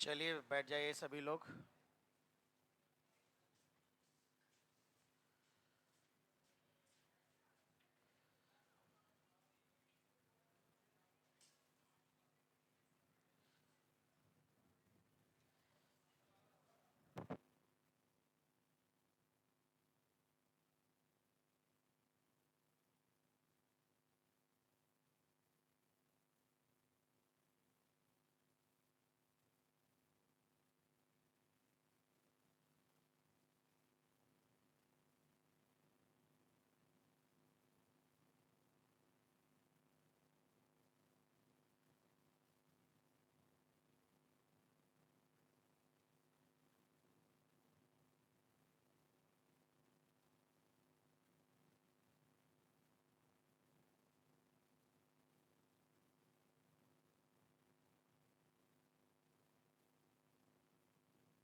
चलिए बैठ जाइए सभी लोग।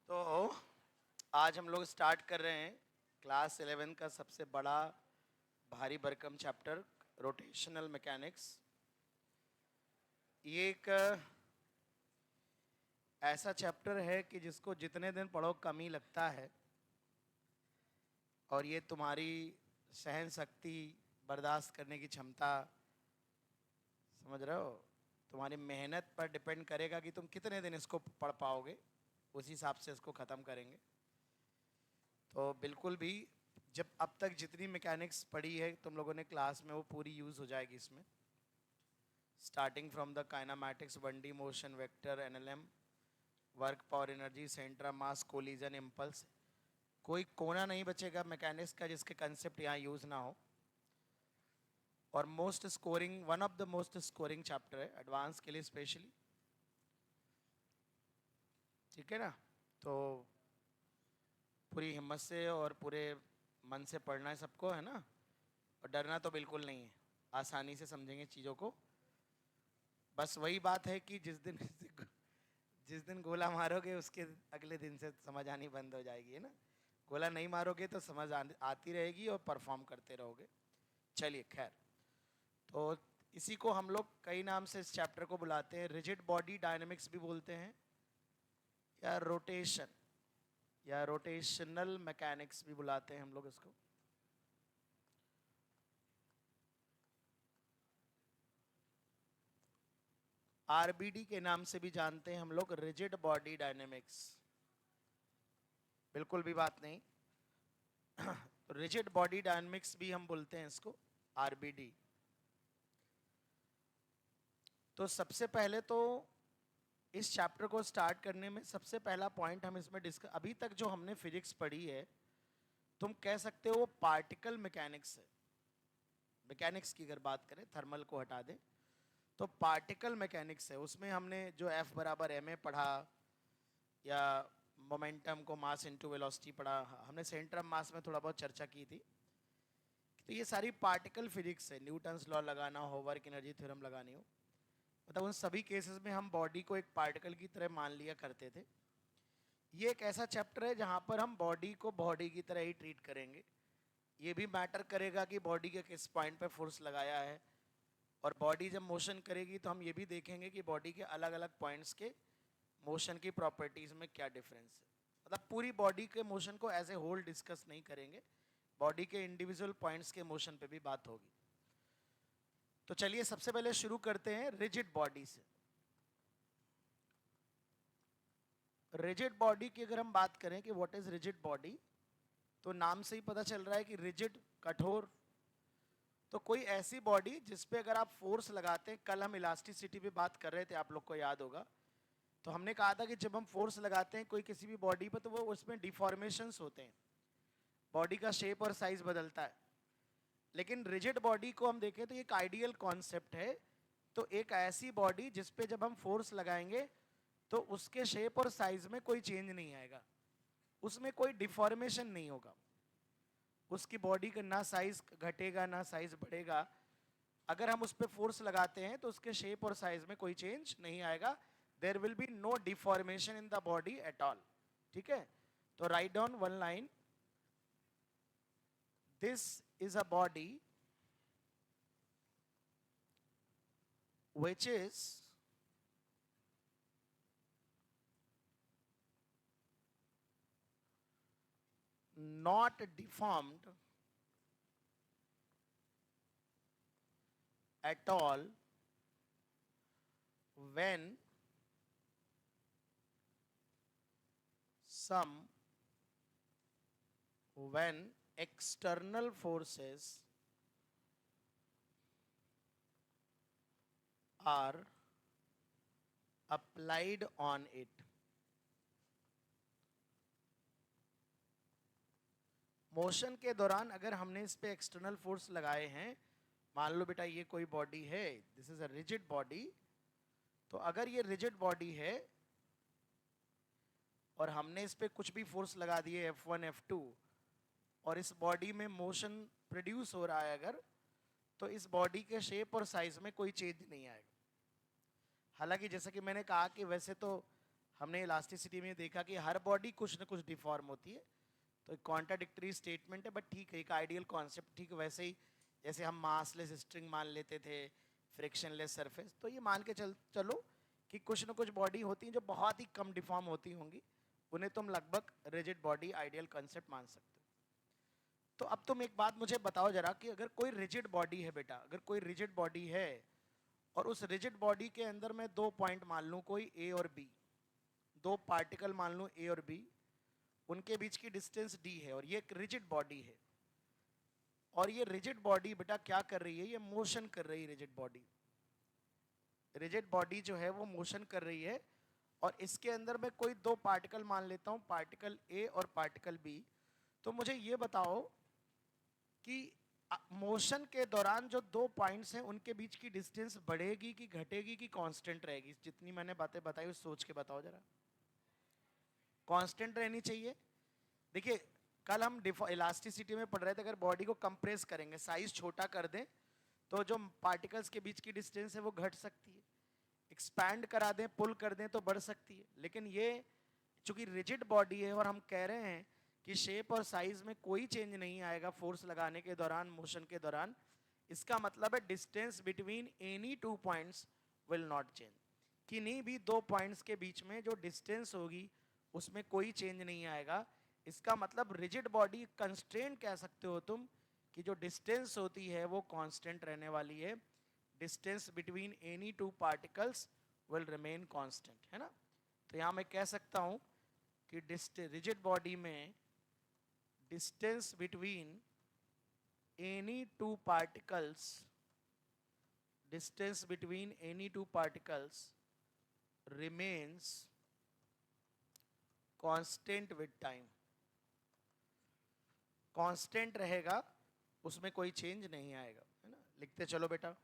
तो आज हम लोग स्टार्ट कर रहे हैं क्लास 11 का सबसे बड़ा भारी भरकम चैप्टर, रोटेशनल मैकेनिक्स। ये एक ऐसा चैप्टर है कि जिसको जितने दिन पढ़ो कम ही लगता है, और ये तुम्हारी सहन शक्ति, बर्दाश्त करने की क्षमता, समझ रहे हो, तुम्हारी मेहनत पर डिपेंड करेगा कि तुम कितने दिन इसको पढ़ पाओगे। उसी हिसाब से इसको ख़त्म करेंगे। तो बिल्कुल भी जब अब तक जितनी मैकेनिक्स पढ़ी है तुम लोगों ने क्लास में, वो पूरी यूज़ हो जाएगी इसमें। Starting from the kinematics, 1D motion, vector, NLM, work, power, energy, centre of mass, collision, impulse, कोई कोना नहीं बचेगा मैकेनिक्स का जिसके कंसेप्ट यहाँ यूज़ ना हो। और most scoring, one of the most scoring chapter है एडवांस के लिए स्पेशली। ठीक है ना? तो पूरी हिम्मत से और पूरे मन से पढ़ना है सबको, है ना? और डरना तो बिल्कुल नहीं है, आसानी से समझेंगे चीज़ों को। बस वही बात है कि जिस दिन गोला मारोगे उसके अगले दिन से समझ आनी बंद हो जाएगी, है ना? गोला नहीं मारोगे तो समझ आती रहेगी और परफॉर्म करते रहोगे। चलिए खैर, तो इसी को हम लोग कई नाम से इस चैप्टर को बुलाते हैं। रिजिड बॉडी डायनेमिक्स भी बोलते हैं, या रोटेशन या रोटेशनल मैकेनिक्स भी बुलाते हैं हम लोग इसको। आरबीडी के नाम से भी जानते हैं हम लोग, रिजिड बॉडी डायनेमिक्स। बिल्कुल भी बात नहीं। तो रिजिड बॉडी डायनेमिक्स भी हम बोलते हैं इसको, आरबीडी। तो सबसे पहले तो इस चैप्टर को स्टार्ट करने में सबसे पहला पॉइंट हम इसमें डिस्कस, अभी तक जो हमने फिजिक्स पढ़ी है तुम कह सकते हो वो पार्टिकल मैकेनिक्स है। मैकेनिक्स की अगर बात करें, थर्मल को हटा दें, तो पार्टिकल मैकेनिक्स है। उसमें हमने जो F बराबर ma पढ़ा, या मोमेंटम को मास इनटू वेलोसिटी पढ़ा, हमने सेंटर ऑफ मास में थोड़ा बहुत चर्चा की थी। तो ये सारी पार्टिकल फिजिक्स है। न्यूटन्स लॉ लगाना हो, वर्क एनर्जी थ्योरम लगानी हो, मतलब उन सभी केसेस में हम बॉडी को एक पार्टिकल की तरह मान लिया करते थे। ये एक ऐसा चैप्टर है जहाँ पर हम बॉडी को बॉडी की तरह ही ट्रीट करेंगे। ये भी मैटर करेगा कि बॉडी के किस पॉइंट पे फोर्स लगाया है, और बॉडी जब मोशन करेगी तो हम ये भी देखेंगे कि बॉडी के अलग अलग पॉइंट्स के मोशन की प्रॉपर्टीज़ में क्या डिफरेंस है। मतलब पूरी बॉडी के मोशन को एज ए होल डिस्कस नहीं करेंगे, बॉडी के इंडिविजुअल पॉइंट्स के मोशन पे भी बात होगी। तो चलिए सबसे पहले शुरू करते हैं रिजिड बॉडी से। रिजिड बॉडी की अगर हम बात करें कि व्हाट इज रिजिड बॉडी, तो नाम से ही पता चल रहा है कि रिजिड, कठोर। तो कोई ऐसी बॉडी जिस पे अगर आप फोर्स लगाते हैं, कल हम इलास्टिसिटी पे बात कर रहे थे, आप लोग को याद होगा, तो हमने कहा था कि जब हम फोर्स लगाते हैं कोई किसी भी बॉडी पर, तो वो उसमें डिफॉर्मेशंस होते हैं, बॉडी का शेप और साइज बदलता है। लेकिन रिजिड बॉडी को हम देखें तो एक आइडियल कॉन्सेप्ट है। तो एक ऐसी बॉडी जिस पे जब हम फोर्स लगाएंगे तो उसके शेप और साइज में कोई चेंज नहीं आएगा, उसमें कोई डिफॉर्मेशन नहीं होगा, उसकी बॉडी का ना साइज घटेगा ना साइज बढ़ेगा। अगर हम उस पर फोर्स लगाते हैं तो उसके शेप और साइज में कोई चेंज नहीं आएगा। There will be no deformation in the body at all. ठीक है? तो right down one line, this is a body which is not deformed at all when when external forces are applied on it. Motion के दौरान अगर हमने इस पे external force लगाए हैं, मान लो बेटा ये कोई बॉडी है, this is a rigid body, तो अगर ये रिजिड बॉडी है और हमने इस पे कुछ भी फोर्स लगा दिए F1 F2 और इस बॉडी में मोशन प्रोड्यूस हो रहा है अगर, तो इस बॉडी के शेप और साइज में कोई चेंज नहीं आएगा। हालांकि जैसा कि मैंने कहा कि वैसे तो हमने इलास्टिसिटी में देखा कि हर बॉडी कुछ ना कुछ डिफॉर्म होती है, तो एक कॉन्ट्राडिक्टरी स्टेटमेंट है, बट ठीक है, एक आइडियल कॉन्सेप्ट। ठीक वैसे ही जैसे हम मासलेस स्ट्रिंग मान लेते थे, फ्रिक्शनलेस सरफेस, तो ये मान के चलो कि कुछ ना कुछ बॉडी होती हैं जो बहुत ही कम डिफॉर्म होती होंगी, उन्हें तुम लगभग रिजिड बॉडी आइडियल कॉन्सेप्ट मान सकते हो। तो अब तुम एक बात मुझे बताओ जरा कि अगर कोई रिजिड बॉडी है बेटा, अगर कोई रिजिड बॉडी है और उस रिजिड बॉडी के अंदर मैं दो पॉइंट मान लूं, कोई ए और बी, दो पार्टिकल मान लूं ए और बी, उनके बीच की डिस्टेंस डी है और ये एक रिजिड बॉडी है, और ये रिजिड बॉडी बेटा क्या कर रही है, ये मोशन कर रही है। रिजिड बॉडी जो है वो मोशन कर रही है, और इसके अंदर मैं कोई दो पार्टिकल मान लेता हूं, पार्टिकल ए और पार्टिकल बी। तो मुझे ये बताओ कि मोशन के दौरान जो दो पॉइंट्स हैं उनके बीच की डिस्टेंस बढ़ेगी कि घटेगी कि कांस्टेंट रहेगी? जितनी मैंने बातें बताई उस सोच के बताओ जरा। कांस्टेंट रहनी चाहिए। देखिए कल हम इलास्टिसिटी में पढ़ रहे थे, अगर बॉडी को कंप्रेस करेंगे, साइज छोटा कर दें, तो जो पार्टिकल्स के बीच की डिस्टेंस है वो घट सकती है, एक्सपैंड करा दें, पुल कर दें तो बढ़ सकती है। लेकिन ये चूंकि रिजिड बॉडी है और हम कह रहे हैं कि शेप और साइज में कोई चेंज नहीं आएगा फोर्स लगाने के दौरान, मोशन के दौरान, इसका मतलब है distance between any two points will not change. किन्हीं भी दो पॉइंट्स के बीच में जो डिस्टेंस होगी उसमें कोई चेंज नहीं आएगा। इसका मतलब रिजिड बॉडी कंस्ट्रेंट कह सकते हो तुम कि जो डिस्टेंस होती है वो कांस्टेंट रहने वाली है, distance between any two particles will remain constant, है ना। तो यहां मैं कह सकता हूं कि रिजिड बॉडी में distance between any two particles, distance between any two particles remains constant with time. Constant रहेगा, उसमें कोई चेंज नहीं आएगा, है ना। लिखते चलो बेटा।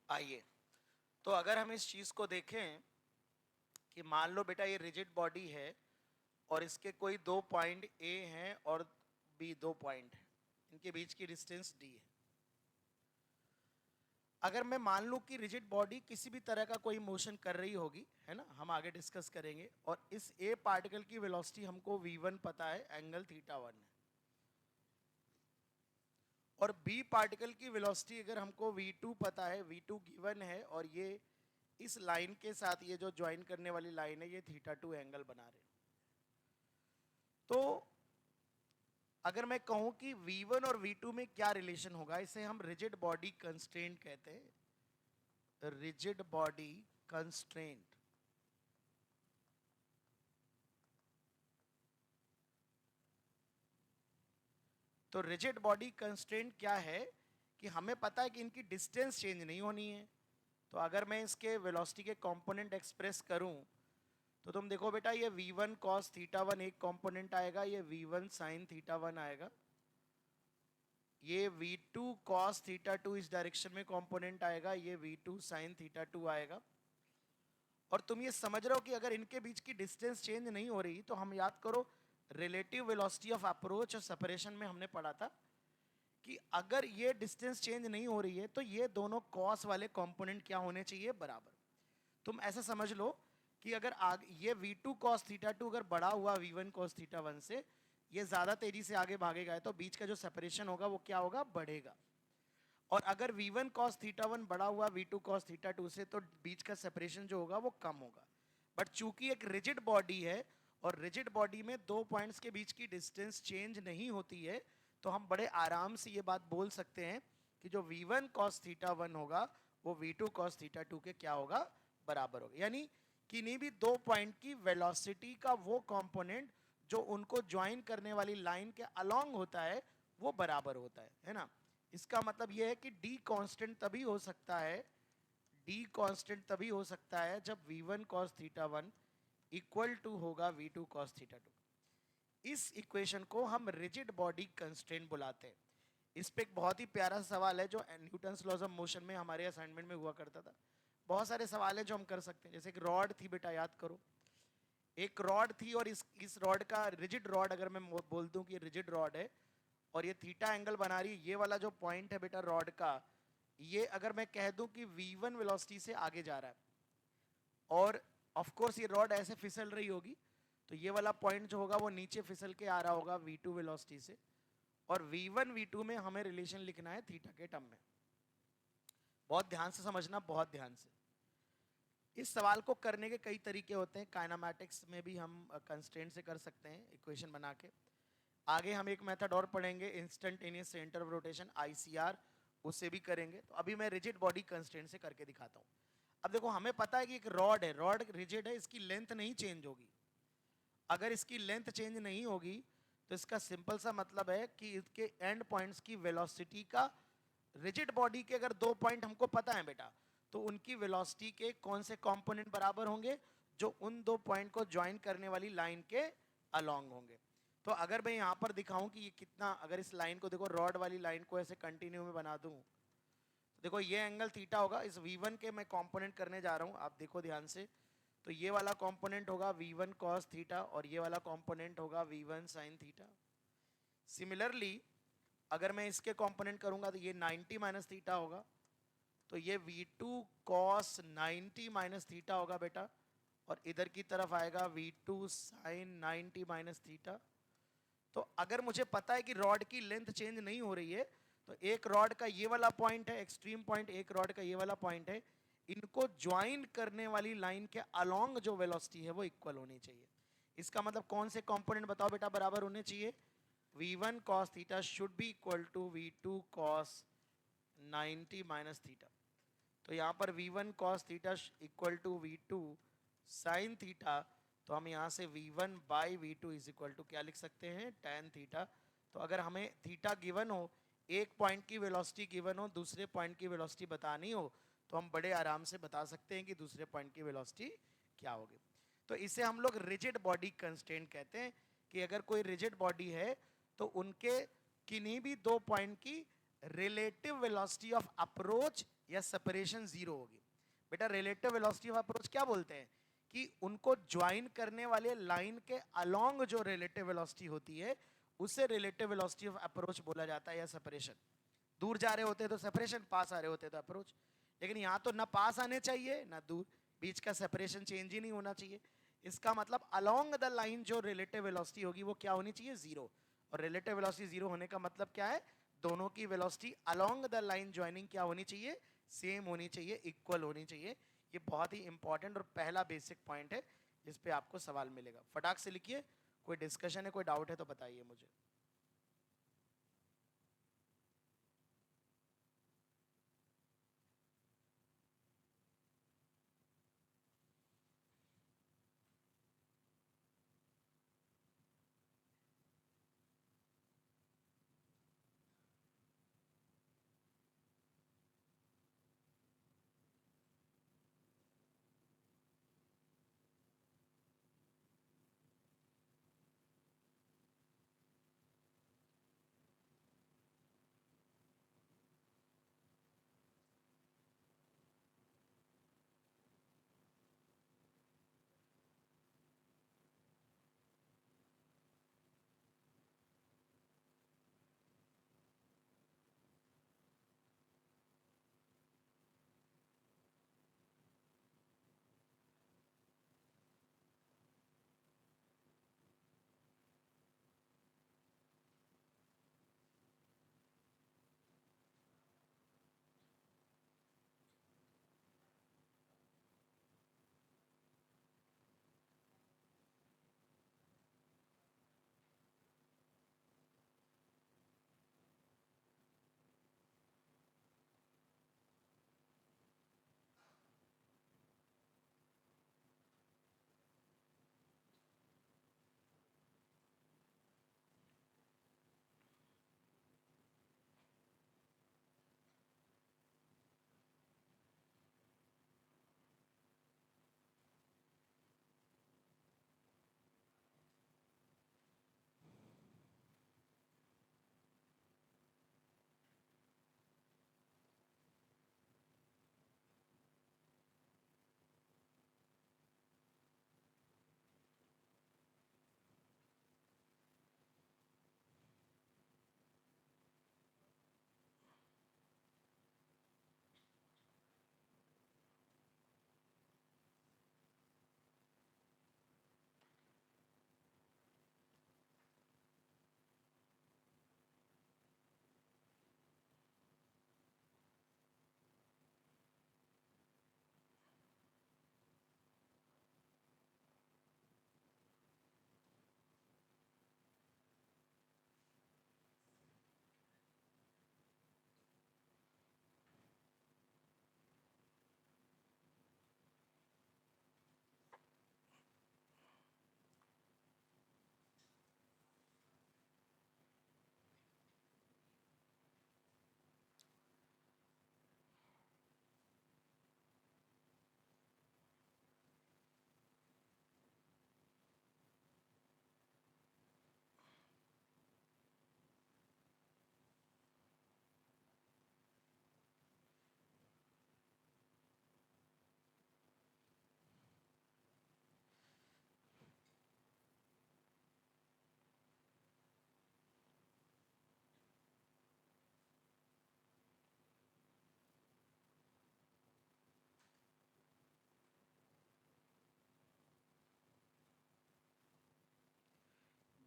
आइए, तो अगर हम इस चीज को देखें कि मान लो बेटा ये रिजिड बॉडी है और इसके कोई दो पॉइंट ए हैं और बी दो पॉइंट हैं, इनके बीच की डिस्टेंस डी है। अगर मैं मान लूं कि रिजिड बॉडी किसी भी तरह का कोई मोशन कर रही होगी, है ना, हम आगे डिस्कस करेंगे, और इस ए पार्टिकल की वेलोसिटी हमको v1 पता है, एंगल θ1 है, और बी पार्टिकल की वेलोसिटी अगर हमको v2 पता है, v2 गिवन है, और ये इस लाइन के साथ ये जो ज्वाइन करने वाली लाइन है ये θ2 एंगल बना रहे हैं। तो अगर मैं कहूं कि V1 और V2 में क्या रिलेशन होगा, इसे हम रिजिड बॉडी कंस्ट्रेंट कहते हैं, रिजिड बॉडी कंस्ट्रेंट। तो रिजिड बॉडी कंस्ट्रेंट क्या है कि हमें पता है कि इनकी डिस्टेंस चेंज नहीं होनी है। तो अगर मैं इसके वेलोसिटी के कंपोनेंट एक्सप्रेस करूं तो तुम देखो बेटा, ये V1 cos थीटा 1 एक कंपोनेंट आएगा, ये V1 sin थीटा 1 आएगा, ये V2 cos थीटा 2 इस डायरेक्शन में कंपोनेंट आएगा, ये V2 sin थीटा 2 आएगा। और तुम ये समझ रहे हो कि अगर इनके बीच की डिस्टेंस चेंज नहीं हो रही, तो हम याद करो रिलेटिव वेलोसिटी ऑफ अप्रोच और सेपरेशन में हमने पढ़ा था कि अगर ये डिस्टेंस चेंज नहीं हो रही है तो ये दोनों कॉस वाले कंपोनेंट क्या होने चाहिए, बराबर। तुम ऐसा समझ लो कि अगर ये V2 cos थीटा 2 अगर बड़ा हुआ V1 cos थीटा 1 से, ये ज्यादा तेजी से आगे भागेगा तो बीच का जो सेपरेशन होगा वो क्या होगा, बढ़ेगा। और अगर V1 cos थीटा 1 बड़ा हुआ V2 cos थीटा 2 से, तो बीच का सेपरेशन जो होगा वो कम होगा। बट चूंकि एक रिजिड बॉडी है और रिजिड बॉडी में दो पॉइंट्स के बीच की डिस्टेंस चेंज नहीं होती है, तो हम बड़े आराम से ये बात बोल सकते हैं कि जो V1 cos थीटा 1 होगा वो V2 cos थीटा 2 के क्या होगा, बराबर होगा। यानी किन्हीं भी दो पॉइंट की वेलोसिटी का वो कंपोनेंट जो उनको ज्वाइन करने वाली लाइन के अलोंग होता है वो बराबर होता है ना। इसका मतलब यह है कि D कांस्टेंट तभी हो सकता है, D कांस्टेंट तभी हो सकता है जब V1 cos theta 1 equal to होगा V2 cos थीटा 2। इस इक्वेशन को हम रिजिड बॉडी कंस्ट्रेंट बुलाते हैं। इस पे एक बहुत ही प्यारा सवाल है जो न्यूटन्स लॉज ऑफ मोशन में हमारे असाइनमेंट में हुआ करता था। बहुत सारे सवाल है जो हम कर सकते हैं, जैसे एक रॉड थी बेटा, याद करो, एक रॉड थी और इस रॉड का रिजिड रॉड, अगर मैं बोल दूं कि रिजिड रॉड है और ये थीटा एंगल बना रही है, ये वाला जो पॉइंट है बेटा रॉड का, ये अगर मैं कह दूं कि V1 वेलोसिटी से आगे जा रहा है और ऑफ कोर्स ये रॉड ऐसे फिसल रही होगी, तो ये वाला पॉइंट जो होगा वो नीचे फिसल के आ रहा होगा V2 वेलोसिटी से, और V1 V2 में हमें रिलेशन लिखना है थीटा के टर्म में। बहुत ध्यान से समझना, बहुत ध्यान से। इस सवाल को करने के कई तरीके होते हैं, काइनेमैटिक्स में भी हम कंस्ट्रेंट से कर सकते हैं इक्वेशन बना के। आगे हम एक मेथड और पढ़ेंगे, instantaneous centre of rotation ICR, उससे भी करेंगे। तो अभी मैं रिजिड बॉडी कंस्ट्रेंट से करके दिखाता हूँ। अब देखो, हमें पता है कि एक रॉड है, रॉड रिजिड है, इसकी लेंथ नहीं चेंज होगी। अगर इसकी लेंथ चेंज नहीं होगी तो इसका सिंपल सा मतलब है कि इसके एंड पॉइंट्स की वेलोसिटी का, रिजिड बॉडी के अगर दो पॉइंट हमको पता है बेटा, तो उनकी वेलोसिटी के कौन से कंपोनेंट बराबर होंगे, जो उन दो पॉइंट को ज्वाइन करने वाली लाइन के अलोंग होंगे। तो अगर मैं यहाँ पर दिखाऊं कि ये कितना, अगर इस लाइन को देखो, रॉड वाली लाइन को ऐसे कंटिन्यू में बना दूं, तो देखो ये एंगल थीटा होगा। इस V1 के मैं कंपोनेंट करने जा रहा हूँ, आप देखो ध्यान से। तो ये वाला कंपोनेंट होगा V1 cos थीटा और ये वाला कंपोनेंट होगा V1 sin थीटा। सिमिलरली अगर मैं इसके कंपोनेंट करूंगा तो ये 90 माइनस थीटा होगा, तो ये V2 cos 90 माइनस थीटा होगा बेटा, और इधर की तरफ आएगा V2 sin 90 माइनस थीटा। तो अगर मुझे पता है कि रॉड की लेंथ चेंज नहीं हो रही है, तो एक रॉड का ये वाला पॉइंट है एक्सट्रीम पॉइंट, एक रॉड का ये वाला पॉइंट है, इनको ज्वाइन करने वाली लाइन के अलोंग जो वेलोसिटी है वो इक्वल होनी चाहिए। इसका मतलब कौन से कंपोनेंट बताओ बेटा बराबर होने चाहिए, V1 cos theta should be equal to V2 cos 90 minus theta. तो यहाँ पर V1 cos theta equal to V2 sin theta, तो हम यहाँ से V1 by V2 is equal to क्या लिख सकते हैं, tan थीटा। तो अगर हमें थीटा गिवन हो, एक पॉइंट की वेलोसिटी गिवन हो, दूसरे पॉइंट की वेलोसिटी बतानी हो, तो हम बड़े आराम से बता सकते हैं कि दूसरे पॉइंट की वेलोसिटी क्या होगी। तो इसे हम लोग रिजिड बॉडी कंस्ट्रेंट कहते हैं कि अगर कोई रिजिड बॉडी है तो उनके किन्हीं भी दो पॉइंट की रिलेटिव वेलोसिटी ऑफ अप्रोच या सेपरेशन जीरो होगी। बेटा रिलेटिव वेलोसिटी ऑफ अप्रोच क्या बोलते हैं कि उनको ज्वाइन करने वाले लाइन के अलोंग जो रिलेटिव वेलोसिटी होती है उसे रिलेटिव वेलोसिटी ऑफ अप्रोच बोला जाता है, या सेपरेशन। दूर जा रहे होते हैं तो सेपरेशन, पास आ रहे होते हैं तो अप्रोच। लेकिन यहाँ तो ना पास आने चाहिए ना दूर, बीच का सेपरेशन चेंज ही नहीं होना चाहिए। इसका मतलब अलोंग द लाइन जो रिलेटिव वेलोसिटी होगी वो क्या होनी चाहिए, जीरो। और रिलेटिव वेलोसिटी जीरो होने का मतलब क्या है, दोनों की velocity along the line joining क्या होनी चाहिए, सेम होनी चाहिए, इक्वल होनी चाहिए। ये बहुत ही इंपॉर्टेंट और पहला बेसिक पॉइंट है जिस पे आपको सवाल मिलेगा। फटाक से लिखिए, कोई डिस्कशन है, कोई डाउट है तो बताइए मुझे।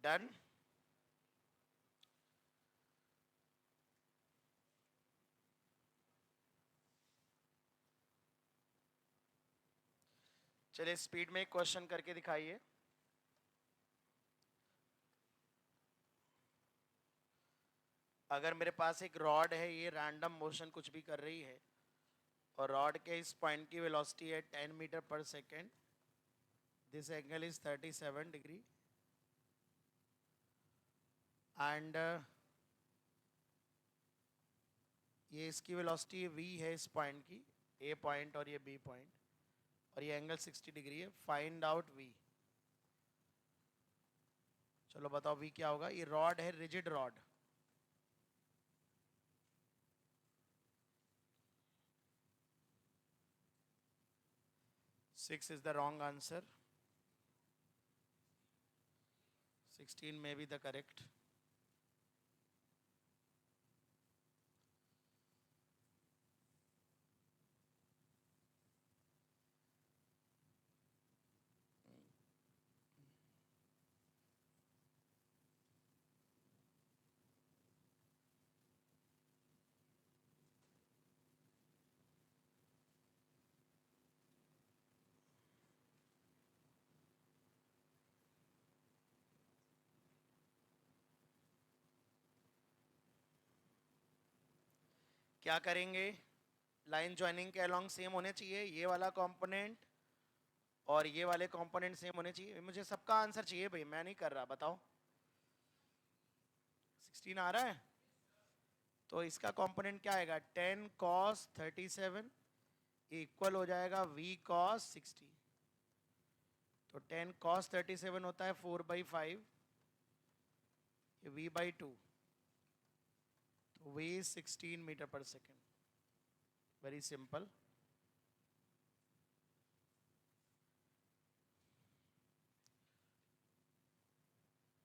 डन। चलिए स्पीड में एक क्वेश्चन करके दिखाइए। अगर मेरे पास एक रॉड है, ये रैंडम मोशन कुछ भी कर रही है, और रॉड के इस पॉइंट की वेलोसिटी है 10 मीटर पर second, this angle is 37 degree, and ये इसकी वेलोसिटी v है इस पॉइंट की, a पॉइंट और ये b पॉइंट, और ये एंगल 60 डिग्री है। Find out v। चलो बताओ v क्या होगा। ये रॉड है, rigid rod. Six is the wrong answer, 16 may be the correct। क्या करेंगे, लाइन ज्वाइनिंग के अलोंग सेम होने चाहिए ये वाला कंपोनेंट और ये वाले कंपोनेंट सेम होने चाहिए। मुझे सबका आंसर चाहिए भाई, मैं नहीं कर रहा, बताओ 16 आ रहा है। तो इसका कंपोनेंट क्या आएगा, 10 cos 37 इक्वल हो जाएगा v cos 60। तो 10 cos 37 होता है 4/5, ये v/2, तो v 16 मीटर पर सेकेंड। Very simple.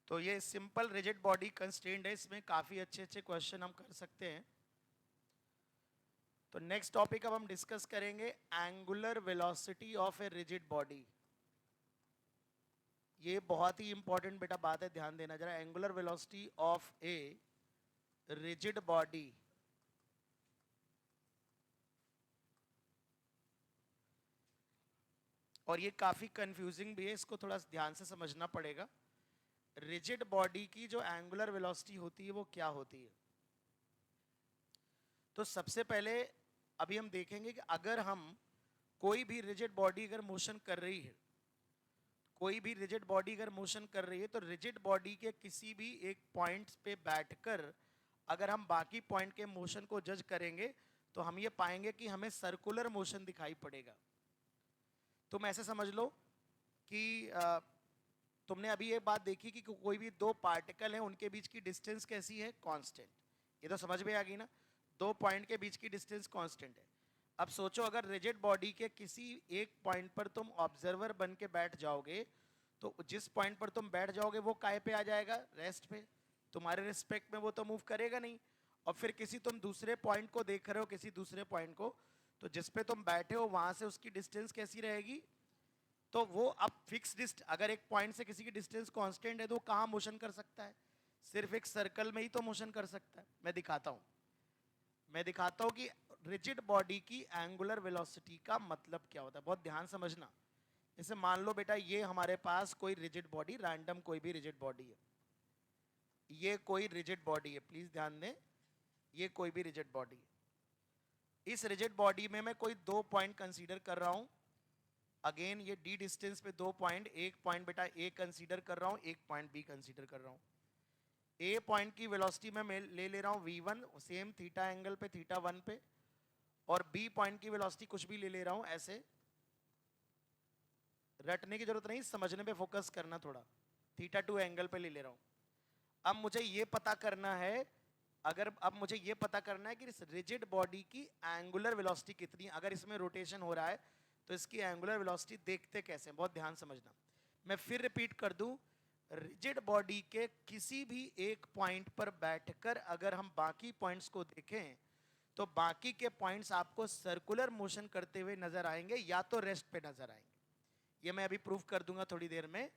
तो ये सिंपल रिजिड बॉडी कंस्ट्रेंट है, इसमें काफी अच्छे अच्छे क्वेश्चन हम कर सकते हैं। तो नेक्स्ट टॉपिक अब हम डिस्कस करेंगे angular velocity of a rigid body. ये बहुत ही इंपॉर्टेंट बेटा बात है, ध्यान देना जरा। Angular velocity of a rigid body, और ये काफी कंफ्यूजिंग भी है, इसको थोड़ा ध्यान से समझना पड़ेगा। रिजिड बॉडी की जो एंगुलर वेलोसिटी होती है वो क्या होती है। तो सबसे पहले अभी हम देखेंगे कि अगर हम कोई भी रिजिड बॉडी अगर मोशन कर रही है, कोई भी रिजिड बॉडी अगर मोशन कर रही है, तो रिजिड बॉडी के किसी भी एक पॉइंट पे बैठकर अगर हम बाकी पॉइंट के मोशन को जज करेंगे तो हम ये पाएंगे कि हमें सर्कुलर मोशन दिखाई पड़ेगा। तुम ऐसे समझ लो कि तुमने अभी ये बात देखी कि कोई भी दो पार्टिकल हैं, उनके बीच की डिस्टेंस कैसी है, कांस्टेंट। ये तो समझ में आ गई ना, दो पॉइंट के बीच की डिस्टेंस कांस्टेंट है। अब सोचो अगर रिजिड बॉडी के किसी एक पॉइंट पर तुम ऑब्जर्वर बन के बैठ जाओगे, तो जिस पॉइंट पर तुम बैठ जाओगे वो काय पे आ जाएगा, रेस्ट पे। तुम्हारे रिस्पेक्ट में वो तो मूव करेगा नहीं। और फिर किसी तुम दूसरे पॉइंट को देख रहे हो, किसी दूसरे पॉइंट को, तो जिस पे तुम बैठे हो वहां से उसकी डिस्टेंस कैसी रहेगी, तो वो अब फिक्स डिस्ट, अगर एक पॉइंट से किसी की डिस्टेंस कांस्टेंट है तो कहाँ मोशन कर सकता है, सिर्फ एक सर्कल में ही तो मोशन कर सकता है। मैं दिखाता हूं कि रिजिड बॉडी की एंगुलर वेलोसिटी का मतलब क्या होता है, बहुत ध्यान समझना। जैसे मान लो बेटा ये हमारे पास कोई रिजिड बॉडी, रैंडम कोई भी रिजिड बॉडी है, ये कोई रिजिड बॉडी है, प्लीज ध्यान दें, ये कोई भी रिजिड बॉडी है। इस रिजिड बॉडी में मैं कोई दो पॉइंट कंसीडर कर रहा हूं। अगेन ये डी डिस्टेंस पे दो पॉइंट, एक पॉइंट बेटा ए कंसीडर कर रहा हूं, एक पॉइंट बी कंसीडर कर रहा हूं। ए पॉइंट की वेलोसिटी में ले रहा हूं v1, सेम थीटा एंगल पे, थीटा 1 पे। और बी पॉइंट की वेलोसिटी कुछ भी ले रहा हूं, ऐसे रटने की जरूरत नहीं, समझने पे फोकस करना थोड़ा। थीटा 2 एंगल पे ले रहा हूं। अब मुझे ये पता करना है, अब मुझे ये पता करना है कि इस रिजिड बॉडी की एंगुलर वेलोसिटी कितनी है। अगर इसमें रोटेशन हो रहा है तो इसकी एंगुलर वेलोसिटी देखते कैसे, बहुत ध्यान समझना। मैं फिर रिपीट कर दूं, रिजिड बॉडी के किसी भी एक पॉइंट पर बैठकर अगर हम बाकी पॉइंट्स को देखें तो बाकी के पॉइंट्स आपको सर्कुलर मोशन करते हुए नजर आएंगे या तो रेस्ट पे नजर आएंगे। ये मैं अभी प्रूफ कर दूंगा थोड़ी देर में।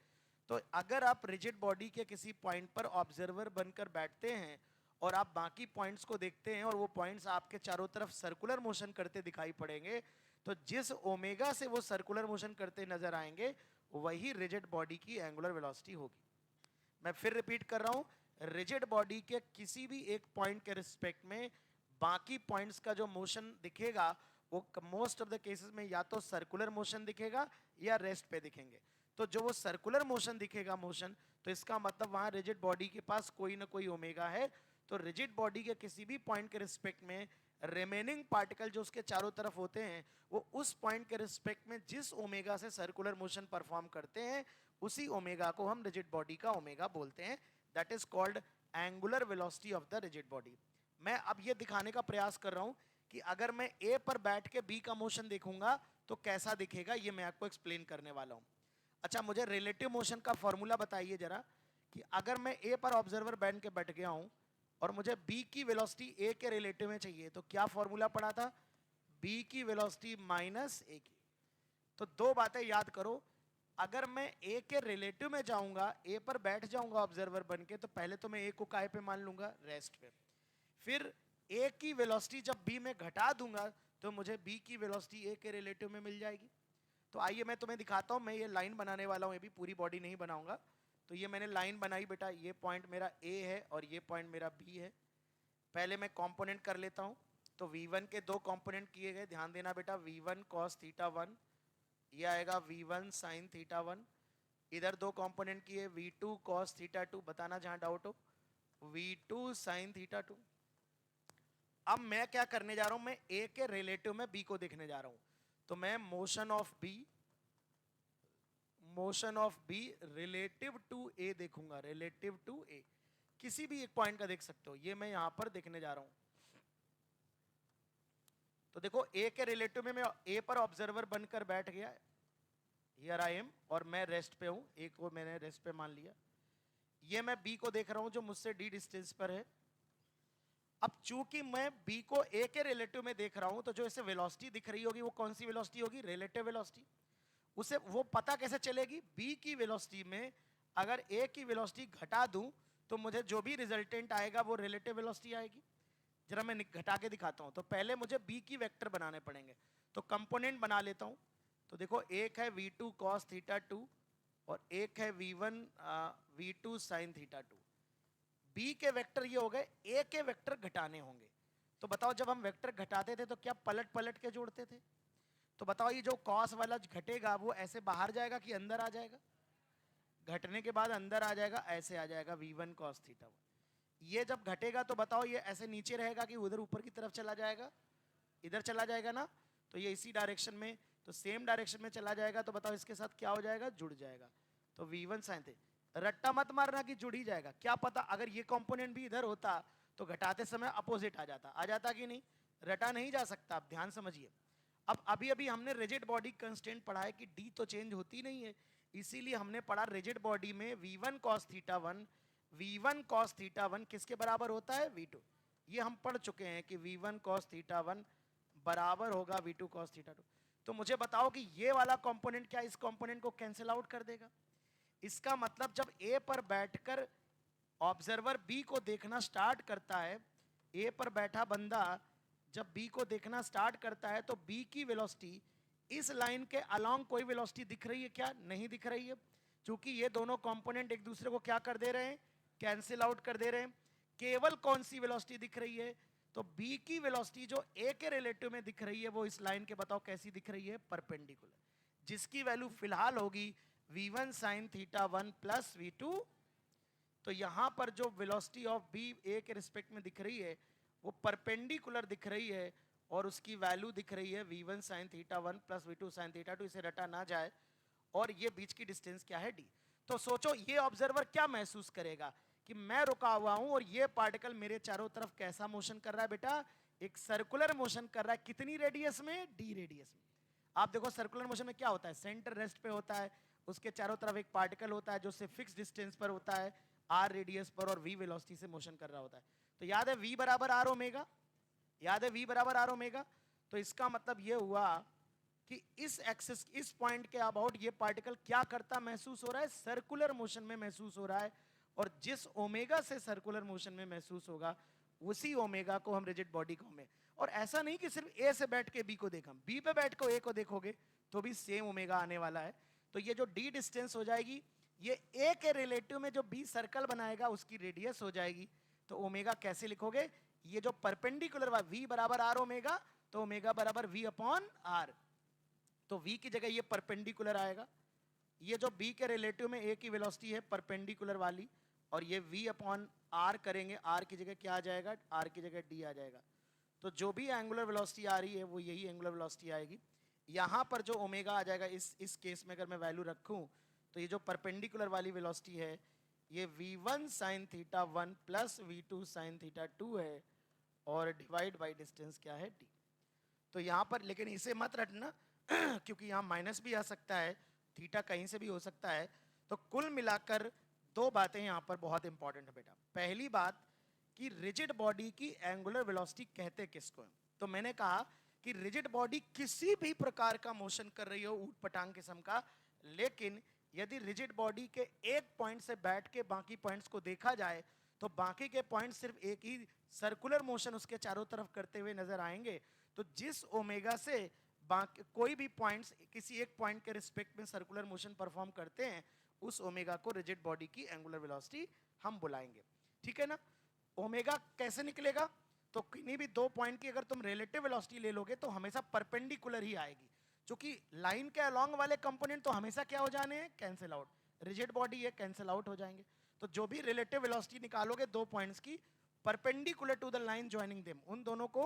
तो अगर आप रिजिड बॉडी के किसी पॉइंट पर ऑब्जर्वर बनकर बैठते हैं और आप बाकी पॉइंट्स को देखते हैं और वो पॉइंट्स आपके चारों तरफ सर्कुलर मोशन करते दिखाई पड़ेंगे, तो जिस ओमेगा से वो सर्कुलर मोशन करते नजर आएंगे वही रिजिड बॉडी की एंगुलर वेलोसिटी होगी। मैं फिर रिपीट कर रहा हूं, रिजिड बॉडी के किसी भी एक पॉइंट के रिस्पेक्ट में बाकी पॉइंट्स का जो मोशन दिखेगा वो मोस्ट ऑफ द केसेस में या तो सर्कुलर मोशन दिखेगा या रेस्ट पे दिखेंगे। तो जो वो सर्कुलर मोशन दिखेगा मोशन, तो इसका मतलब वहां रिजिड बॉडी के पास कोई ना कोई ओमेगा है। तो रिजिड बॉडी के किसी भी पॉइंट के रिस्पेक्ट में रिमेनिंग पार्टिकल जो उसके चारों तरफ होते हैं वो उस पॉइंट के रिस्पेक्ट में जिस ओमेगा से सर्कुलर मोशन परफॉर्म करते हैं उसी ओमेगा को हम रिजिड बॉडी का ओमेगा बोलते हैं। That is called angular velocity of the rigid body. मैं अब ये दिखाने का प्रयास कर रहा हूं कि अगर मैं ए पर बैठ के बी का मोशन देखूंगा तो कैसा दिखेगा, ये मैं आपको एक्सप्लेन करने वाला हूं। अच्छा, मुझे रिलेटिव मोशन का फॉर्मूला बताइए जरा, कि अगर मैं ए पर ऑब्जर्वर बैठ के बैठ गया हूं और मुझे बी की वेलोसिटी ए के रिलेटिव में चाहिए, तो क्या फॉर्मूला पड़ा था, बी की वेलोसिटी माइनस ए की। तो दो बातें याद करो, अगर मैं ए के रिलेटिव में जाऊंगा, ए पर बैठ जाऊंगा ऑब्जर्वर बन के, तो पहले तो मैं ए को काय पे मान लूंगा, रेस्ट पे। फिर ए की वेलोसिटी जब बी में घटा दूंगा तो मुझे बी की वेलोसिटी ए के रिलेटिव में मिल जाएगी। तो आइए मैं तुम्हें दिखाता हूं, मैं ये लाइन बनाने वाला हूं, ये भी पूरी बॉडी नहीं बनाऊंगा। तो ये मैंने लाइन बनाई बेटा, ये पॉइंट मेरा ए है और ये पॉइंट मेरा बी है। पहले मैं कंपोनेंट कर लेता हूं। तो v1 के दो कंपोनेंट किए गए, ध्यान देना बेटा, v1 cos थीटा 1, ये आएगा v1 sin थीटा 1। इधर दो कंपोनेंट किए, v2 cos थीटा 2, बताना जहां डाउट हो, v2 sin थीटा 2। अब मैं क्या करने जा रहा हूं, मैं a के रिलेटिव में b को देखने जा रहा हूं, तो मैं motion of b relative to a देखूंगा, रिलेटिव टू a, किसी भी एक पॉइंट का देख सकते हो, ये मैं यहां पर देखने जा रहा हूं। तो देखो a के रिलेटिव में मैं a पर ऑब्जर्वर बनकर बैठ गया, हियर आई एम, और मैं रेस्ट पे हूं, a को मैंने रेस्ट पे मान लिया। ये मैं b को देख रहा हूं जो मुझसे d डिस्टेंस पर है। अब चूंकि मैं b को a के रिलेटिव में देख रहा हूं, तो जो इसे वेलोसिटी दिख रही होगी वो कौन सी वेलोसिटी होगी, रिलेटिव वेलोसिटी। उसे वो पता कैसे चलेगी, b की वेलोसिटी में अगर a की वेलोसिटी घटा दूं तो मुझे जो भी रिजल्टेंट आएगा वो रिलेटिव वेलोसिटी आएगी। जरा मैं घटा के दिखाता हूं। तो पहले मुझे b की वेक्टर बनाने पड़ेंगे, तो कंपोनेंट बना लेता हूं। तो देखो एक है v2 cos थीटा 2 और एक है v2 sin थीटा 2। b के वेक्टर ये हो गए, a के वेक्टर घटाने होंगे। तो बताओ जब हम वेक्टर घटाते थे तो क्या पलट पलट के जोड़ते थे? तो बताओ ये जो cos वाला घटेगा वो ऐसे बाहर जाएगा कि अंदर आ जाएगा? घटने के बाद अंदर आ जाएगा, ऐसे आ जाएगा v1 cos थीटा 1। ये जब घटेगा तो बताओ ये ऐसे नीचे रहेगा कि उधर ऊपर की तरफ चला जाएगा? इधर चला जाएगा ना, तो ये इसी डायरेक्शन में, तो सेम डायरेक्शन में चला जाएगा। तो बताओ इसके साथ क्या हो जाएगा, जुड़ जाएगा। तो v1 sin थे, रट्टा मत मारना कि जुड़ ही जाएगा, क्या पता अगर ये कंपोनेंट भी इधर होता तो घटाते समय अपोजिट आ जाता कि नहीं, रटा नहीं जा सकता। आप ध्यान समझिए। अब अभी अभी हमने रिजिड बॉडी कंस्टेंट पढ़ा है कि d तो चेंज होती नहीं है, इसीलिए हमने पढ़ा रिजिड बॉडी में v1 cos theta 1, v1 cos theta 1 किसके बराबर होता है, v2। ये हम पढ़ चुके हैं कि v1 cos थीटा 1 बराबर होगा v2 cos थीटा 2। तो मुझे बताओ कि ये वाला कंपोनेंट क्या इस कंपोनेंट को कैंसिल आउट कर देगा? इसका मतलब जब a पर बैठकर ऑब्जर्वर b को देखना स्टार्ट करता है, a पर बैठा बंदा जब b को देखना स्टार्ट करता है तो b की वेलोसिटी इस लाइन के अलोंग कोई वेलोसिटी दिख रही है क्या? नहीं दिख रही है, क्योंकि ये दोनों कंपोनेंट एक दूसरे को क्या कर दे रहे हैं, कैंसिल आउट कर दे रहे हैं। केवल कौन सी वेलोसिटी दिख रही है, तो b की वेलोसिटी जो a के रिलेटिव में दिख रही है वो इस लाइन के बताओ कैसी दिख रही है, परपेंडिकुलर, जिसकी वैल्यू फिलहाल होगी v1 sin theta 1 plus v2। तो यहां पर जो वेलोसिटी ऑफ b a के रिस्पेक्ट में दिख रही है वो परपेंडिकुलर दिख रही है और उसकी वैल्यू दिख रही है v1 sin theta 1 plus v2 sin theta 2। इसे रटा ना जाए, और ये बीच की डिस्टेंस क्या है, d। तो सोचो ये ऑब्जर्वर क्या महसूस करेगा कि मैं रुका हुआ हूं और ये पार्टिकल मेरे चारों तरफ कैसा मोशन कर रहा है बेटा, एक सर्कुलर मोशन कर रहा है। कितनी रेडियस में, d रेडियस में। आप देखो सर्कुलर मोशन में क्या होता है, सेंटर रेस्ट पे होता है, उसके चारों तरफ एक पार्टिकल होता है जो से फिक्स डिस्टेंस पर होता है, r रेडियस पर, और v वेलोसिटी से मोशन कर रहा होता है। तो याद है v बराबर r ओमेगा, याद है v बराबर r ओमेगा। तो इसका मतलब ये हुआ कि इस एक्सिस, इस पॉइंट के अबाउट ये पार्टिकल क्या करता महसूस हो रहा है, सर्कुलर मोशन में महसूस हो रहा है। और जिस ओमेगा से सर्कुलर मोशन में महसूस होगा उसी ओमेगा को हम रिजिड बॉडी को में। और ऐसा नहीं कि सिर्फ ए से बैठ के बी को देखा, बी पे बैठ के ए को देखोगे तो भी सेम ओमेगा आने वाला है। तो ये जो डी डिस्टेंस हो जाएगी ये ए के रिलेटिव में जो बी सर्कल बनाएगा उसकी रेडियस हो जाएगी। तो ओमेगा कैसे लिखोगे, ये जो परपेंडिकुलर वी बराबर आर ओमेगा, तो ओमेगा बराबर वी अपॉन आर। तो v की जगह ये परपेंडिकुलर आएगा, ये जो b के रिलेटिव में a की वेलोसिटी है परपेंडिकुलर वाली, और ये v अपॉन r करेंगे, r की जगह क्या आ जाएगा, r की जगह d आ जाएगा। तो जो भी एंगुलर वेलोसिटी आ रही है वो यही एंगुलर वेलोसिटी आएगी। यहाँ पर जो ओमेगा आ जाएगा, इस केस में अगर मैं वैल्यू रखूं तो ये जो परपेंडिकुलर वाली वेलोसिटी है ये v1 sin theta 1 plus v2 sin theta 2 है, और डिवाइड बाई डिस्टेंस क्या है, d। तो यहाँ पर लेकिन इसे मत रटना क्योंकि यहाँ माइनस भी आ सकता है, थीटा कहीं से भी हो सकता है। तो कुल मिलाकर दो बातें यहाँ पर बहुत इंपॉर्टेंट है बेटा। पहली बात कि रिजिड बॉडी की एंगुलर वेलोसिटी कहते किसको है। तो मैंने कहा कि रिजिड बॉडी किसी भी प्रकार का मोशन कर रही हो ऊट पटांग किस्म का, लेकिन यदि रिजिड बॉडी के एक पॉइंट से बैठ के बाकी पॉइंट्स को देखा जाए तो बाकी के पॉइंट सिर्फ एक ही सर्कुलर मोशन उसके चारों तरफ करते हुए नजर आएंगे। तो जिस ओमेगा से कोई भी पॉइंट्स किसी एक पॉइंट के रिस्पेक्ट में सर्कुलर मोशन परफॉर्म करते हैं उस ओमेगा को रिजिड बॉडी की एंगुलर वेलोसिटी हम बुलाएंगे, ठीक है ना। ओमेगा कैसे निकलेगा, तो किन्हीं भी दो पॉइंट की अगर तुम रिलेटिव वेलोसिटी ले लोगे तो हमेशा परपेंडिकुलर ही आएगी, क्योंकि लाइन के अलोंग वाले कंपोनेंट तो हमेशा क्या हो जाने हैं, कैंसिल आउट। रिजिड बॉडी है, कैंसिल आउट हो जाएंगे। तो जो भी रिलेटिव वेलोसिटी निकालोगे दो पॉइंट्स की, perpendicular to the line joining them, उन दोनों को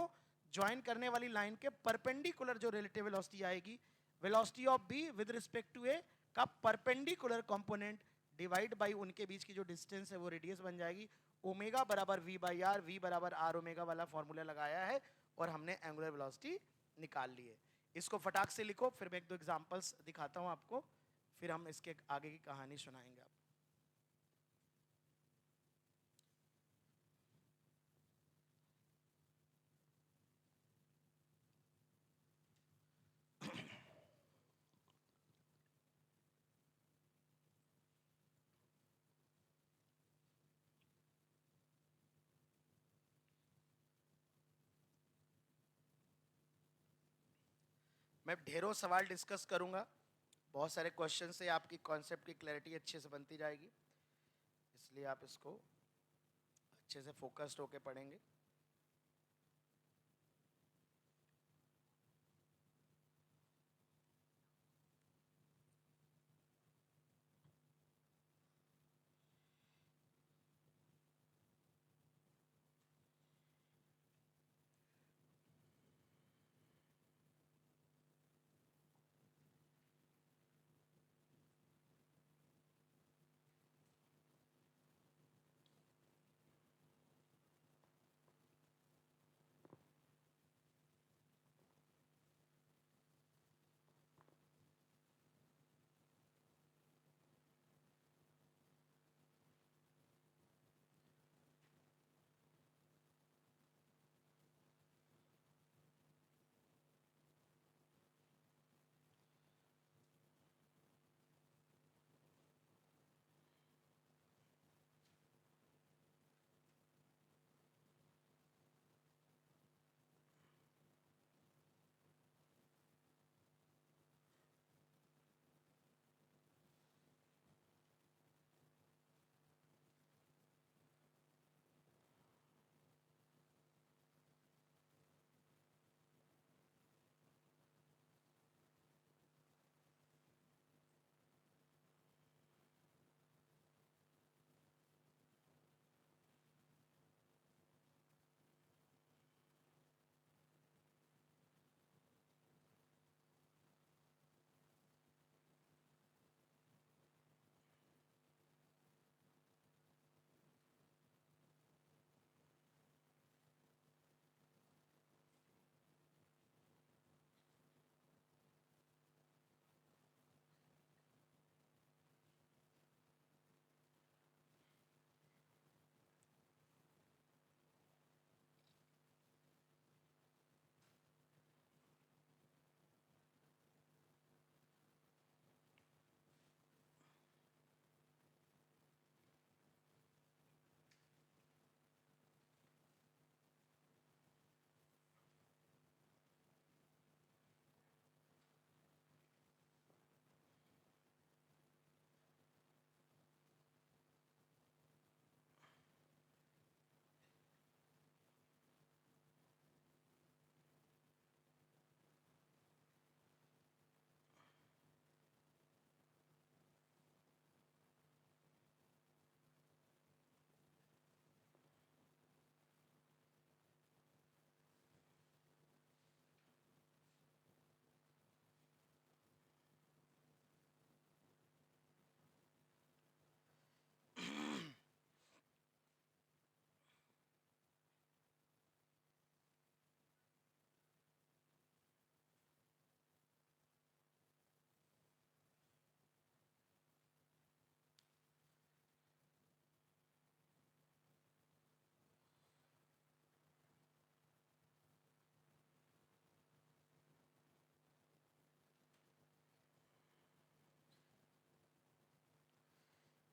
ज्वाइन करने वाली लाइन के परपेंडिकुलर जो रिलेटिव वेलोसिटी आएगी, velocity of B with respect to A का परपेंडिकुलर कंपोनेंट डिवाइड बाई उनके बीच की जो डिस्टेंस है वो रेडियस बन जाएगी। ओमेगा बराबर वी बाई आर, वी बराबर आर ओमेगा वाला फॉर्मूला लगाया है और हमने एंगुलर वेलोसिटी निकाल ली है। इसको फटाक से लिखो, फिर मैं एक दो एग्जांपल्स दिखाता हूं आपको, फिर हम इसके आगे की कहानी सुनाएंगे आपको। मैं ढेरों सवाल डिस्कस करूंगा, बहुत सारे क्वेश्चन से आपकी कॉन्सेप्ट की क्लैरिटी अच्छे से बनती जाएगी, इसलिए आप इसको अच्छे से फोकस्ड होकर पढ़ेंगे।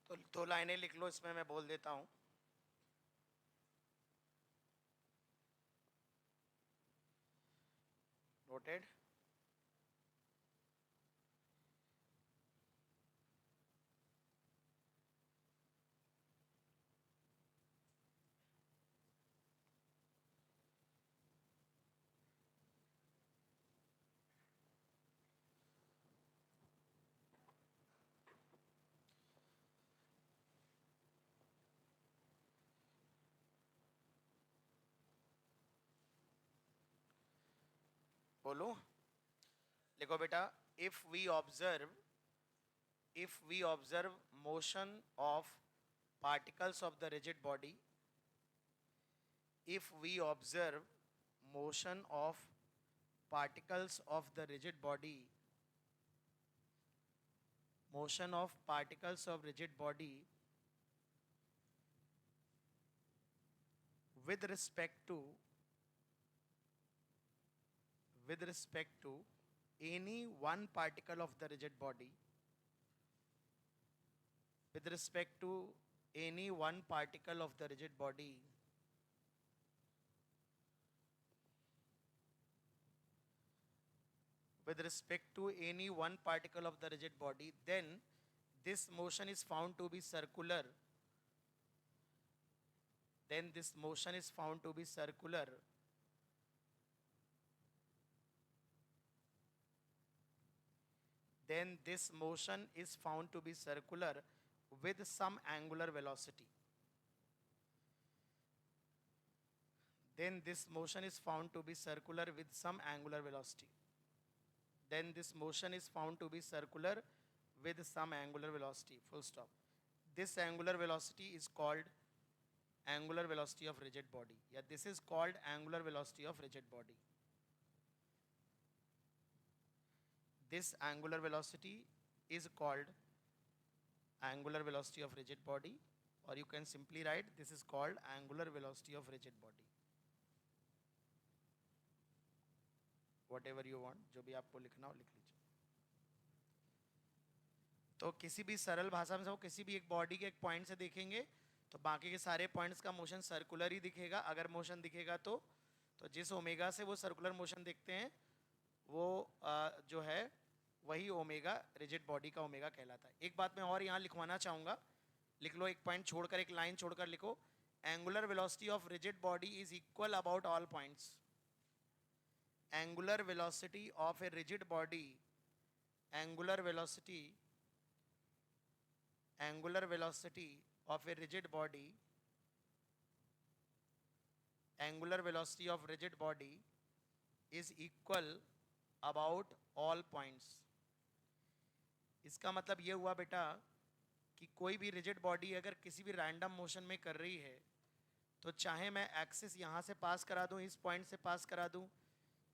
तो दो लाइनें लिख लो, इसमें मैं बोल देता हूं। नोटेड। बोलो, लिखो बेटा, if we observe motion of particles of the rigid body, if we observe motion of particles of the rigid body, motion of particles of rigid body with respect to any one particle of the rigid body, with respect to any one particle of the rigid body, with respect to any one particle of the rigid body, then this motion is found to be circular. Then this motion is found to be circular. Then this motion is found to be circular with some angular velocity. Then this motion is found to be circular with some angular velocity. Then this motion is found to be circular with some angular velocity. Full stop. This angular velocity is called angular velocity of rigid body. Yeah, this is called angular velocity of rigid body. This angular velocity is called angular velocity of rigid body, or you can simply write this is called angular velocity of rigid body. Whatever you want, जो भी आपको लिखना हो लिख लीजिए. तो किसी भी सरल भाषा में, किसी भी एक बॉडी के एक पॉइंट से देखेंगे तो बाकी के सारे पॉइंट्स का मोशन सर्कुलर ही दिखेगा. अगर मोशन दिखेगा तो जिस ओमेगा से वो सर्कुलर मोशन देखते हैं वो जो है वही ओमेगा रिजिड बॉडी का ओमेगा कहलाता है. एक बात मैं और यहाँ लिखवाना चाहूँगा, लिख लो, एक पॉइंट छोड़कर, एक लाइन छोड़कर लिखो, angular velocity of rigid body is equal about all points. Angular velocity of a rigid body, angular velocity of a rigid body, angular velocity of rigid body is equal about all points. इसका मतलब ये हुआ बेटा कि कोई भी rigid body अगर किसी भी रैंडम मोशन में कर रही है तो चाहे मैं एक्सिस यहाँ से पास करा दूँ, इस पॉइंट से पास करा दूँ,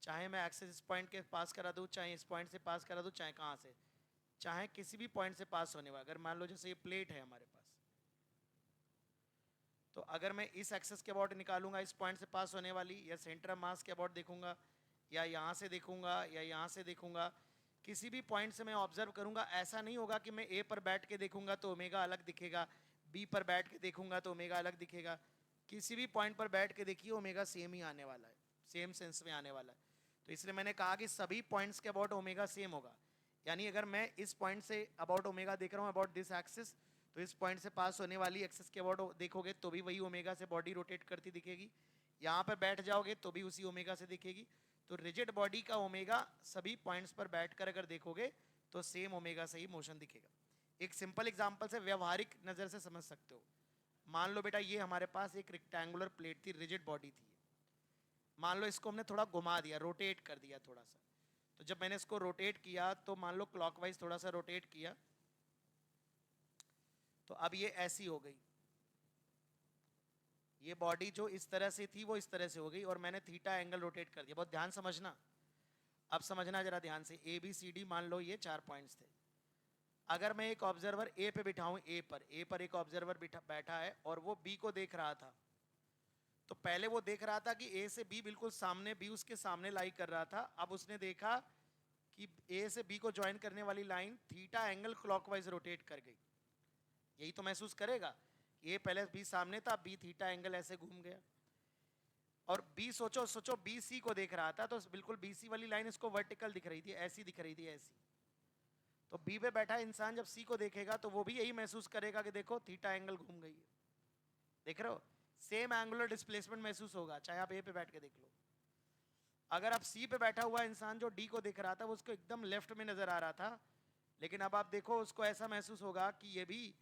चाहे मैं एक्सिस इस पॉइंट के पास करा दूँ, चाहे इस पॉइंट से पास करा दूँ, चाहे कहाँ से, चाहे किसी भी पॉइंट से पास होने वाला. अगर मान लो जैसे ये प्लेट है हमारे पास, तो अगर मैं इस एक्सिस के अबाउट निकालूंगा, इस पॉइंट से पास होने वाली, या सेंटर ऑफ मास के अबाउट देखूंगा, या यहाँ से देखूंगा, या यहाँ से देखूंगा, किसी भी पॉइंट से मैं ऑब्जर्व करूंगा. ऐसा नहीं होगा कि मैं ए पर बैठ के देखूंगा तो ओमेगा अलग दिखेगा, बी पर बैठ के देखूंगा तो ओमेगा अलग दिखेगा. किसी भी पॉइंट पर बैठ के देखिए ओमेगा सेम ही आने वाला है, सेम सेंस में आने वाला है. तो इसलिए मैंने कहा कि सभी पॉइंट्स के अबाउट ओमेगा सेम होगा. यानी अगर मैं इस पॉइंट से अबाउट ओमेगा देख रहा हूँ, अबाउट दिस एक्सिस, तो इस पॉइंट से पास होने वाली एक्सिस के अबाउट देखोगे तो भी वही ओमेगा से बॉडी रोटेट करती दिखेगी. यहाँ पर बैठ जाओगे तो भी उसी ओमेगा से दिखेगी. तो रिजिड बॉडी का ओमेगा सभी पॉइंट्स पर बैठकर अगर देखोगे तो सेम ओमेगा से ही मोशन दिखेगा. एक सिंपल एग्जांपल से व्यवहारिक नज़र से समझ सकते हो. मान लो बेटा ये हमारे पास एक रेक्टेंगुलर प्लेट थी, रिजिड बॉडी थी. मान लो इसको हमने थोड़ा घुमा दिया, रोटेट कर दिया थोड़ा सा. तो जब मैंने इसको रोटेट किया तो मान लो क्लॉकवाइज थोड़ा सा रोटेट किया, तो अब ये ऐसी हो गई. ये बॉडी जो इस तरह से थी वो इस तरह से हो गई, और मैंने थीटा एंगल रोटेट कर दिया. बहुत ध्यान समझना, अब समझना जरा ध्यान से. ए बी सी डी मान लो ये 4 पॉइंट्स थे. अगर मैं एक ऑब्जर्वर ए पे बिठाऊं, ए पर एक ऑब्जर्वर बैठा है और वो बी को देख रहा था, तो पहले वो देख रहा था कि ए से बी बिल्कुल सामने, बी उसके सामने लाई कर रहा था. अब उसने देखा कि ए से बी को ज्वाइन करने वाली line theta angle clockwise rotate कर गई. यही तो महसूस करेगा, ए पहले बी सामने था, बी थीटा एंगल ऐसे घूम गया. और बी सोचो बी सी को देख रहा था, तो बिल्कुल बी सी वाली लाइन इसको वर्टिकल दिख रही थी, ऐसी दिख रही थी, ऐसी. तो बी पे बैठा इंसान जब सी को देखेगा तो वो भी यही महसूस करेगा कि देखो थीटा एंगल घूम गई है. देख रहे हो, सेम एंगुलर डिस्प्लेसमेंट महसूस होगा चाहे आप ए पे बैठ के देख लो. अगर आप सी पे बैठा हुआ इंसान जो डी को देख रहा था वो उसको एकदम लेफ्ट में नजर आ रहा था, लेकिन अब आप देखो उसको ऐसा महसूस होगा कि ये भी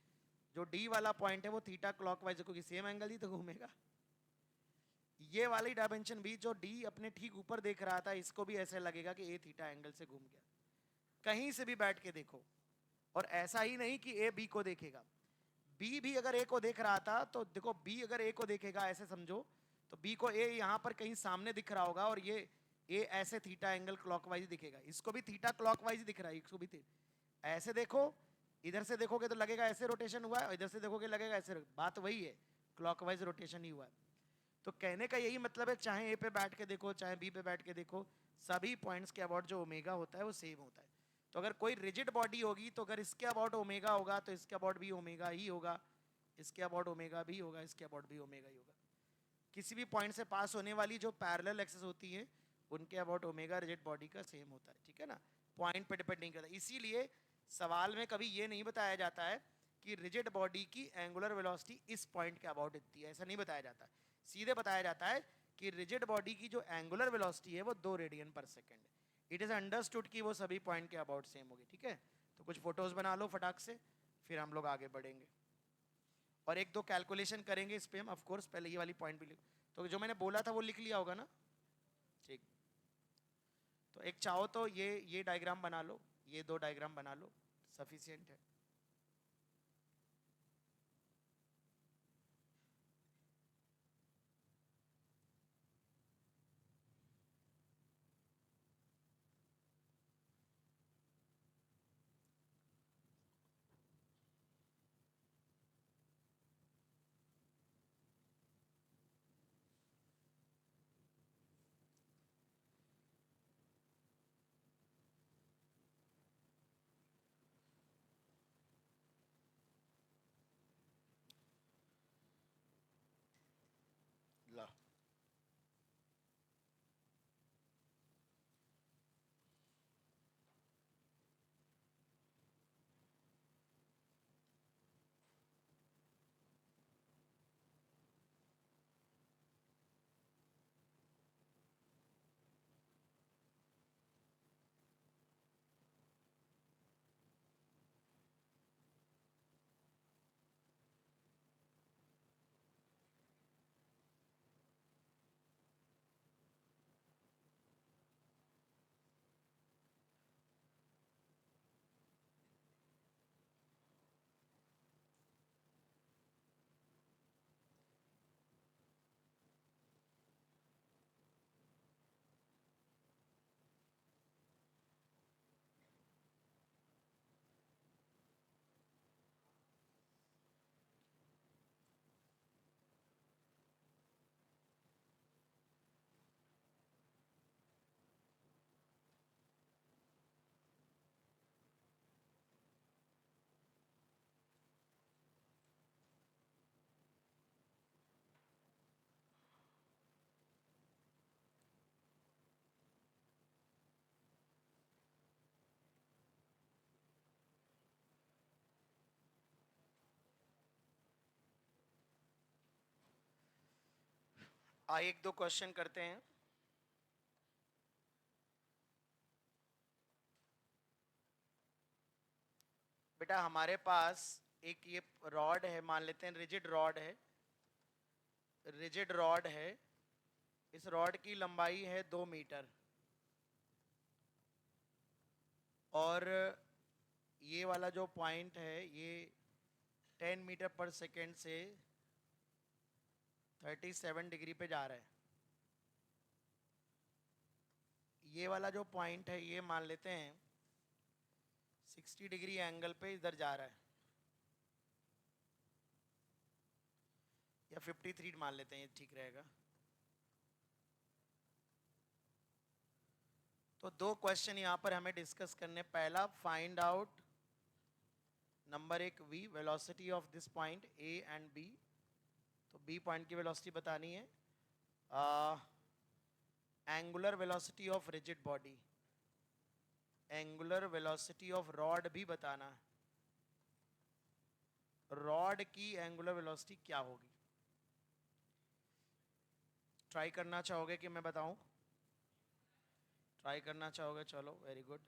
जो डी वाला पॉइंट है वो थीटा क्लॉकवाइज, क्योंकि सेम एंगल ही तो घूमेगा. ये वाली डायमेंशन भी जो डी अपने ठीक ऊपर देख रहा था, इसको भी ऐसे लगेगा कि ए थीटा एंगल से घूम गया। कहीं से भी बैठ के देखो, और ऐसा ही नहीं कि ए बी को देखेगा, बी भी अगर ए को देख रहा था तो देखो, बी अगर ए को देखेगा ऐसे समझो, तो बी को ए यहां पर कहीं सामने दिख रहा होगा, और ये ए ऐसे थीटा एंगल क्लॉकवाइज दिखेगा, इसको भी थीटा क्लॉकवाइज दिख रहा है, इसको भी ऐसे देखो, इधर से देखोगे तो लगेगा ऐसे रोटेशन हुआ है, और इधर से देखोगे लगेगा ऐसे, बात वही है, क्लॉकवाइज रोटेशन ही हुआ है। तो कहने का यही मतलब है, चाहे ए पे बैठ के देखो चाहे बी पे बैठ के देखो, सभी पॉइंट्स के अबाउट जो ओमेगा होता है वो सेम होता है। तो अगर कोई रिजिड बॉडी होगी तो अगर इसके अबाउट ओमेगा होगा तो इसके अबाउट भी ओमेगा ही होगा, इसके अबाउट ओमेगा भी होगा, इसके अबाउट भी ओमेगा ही होगा। किसी भी पॉइंट से पास होने वाली जो पैरेलल एक्सेस होती है उनके अबाउट ओमेगा रिजिड बॉडी का सेम होता है, ठीक है ना, पॉइंट पे डिपेंड नहीं करता। इसीलिए सवाल में कभी ये नहीं बताया जाता है कि रिजिड बॉडी की एंगुलर वेलोसिटी इस पॉइंट के अबाउट इतनी है, ऐसा नहीं बताया जाता, सीधे बताया जाता है कि रिजिड बॉडी की जो एंगुलर वेलोसिटी है वो 2 रेडियन पर सेकेंड है। इट इज अंडरस्टूड कि वो सभी पॉइंट के अबाउट सेम होगी, ठीक है। तो कुछ फोटोज बना लो फटाक से, फिर हम लोग आगे बढ़ेंगे और एक दो कैलकुलेशन करेंगे इस पे हम, ऑफ कोर्स पहले ये वाली पॉइंट भी लिख, तो जो मैंने बोला था वो लिख लिया होगा ना, ठीक। तो एक चाहो तो ये डायग्राम बना लो, ये 2 डायग्राम बना लो, सफिशिएंट है। ला, एक दो क्वेश्चन करते हैं। बेटा हमारे पास एक ये रॉड है, मान लेते हैं रिजिड रॉड है, रिजिड रॉड है, इस रॉड की लंबाई है 2 मीटर, और ये वाला जो पॉइंट है ये 10 मीटर पर सेकेंड से 37 डिग्री पे जा रहा है। ये वाला जो पॉइंट है ये मान लेते हैं 60 डिग्री एंगल पे इधर जा रहा है, या 53 मान लेते हैं, ये ठीक रहेगा। तो 2 क्वेश्चन यहाँ पर हमें डिस्कस करने। पहला, find out number 1 v velocity of this point a and b। तो b पॉइंट की वेलोसिटी बतानी है। Angular velocity of rigid body, angular velocity of rod भी बताना है, रॉड की एंगुलर वेलोसिटी क्या होगी। ट्राई करना चाहोगे कि मैं बताऊं? ट्राई करना चाहोगे, चलो वेरी गुड।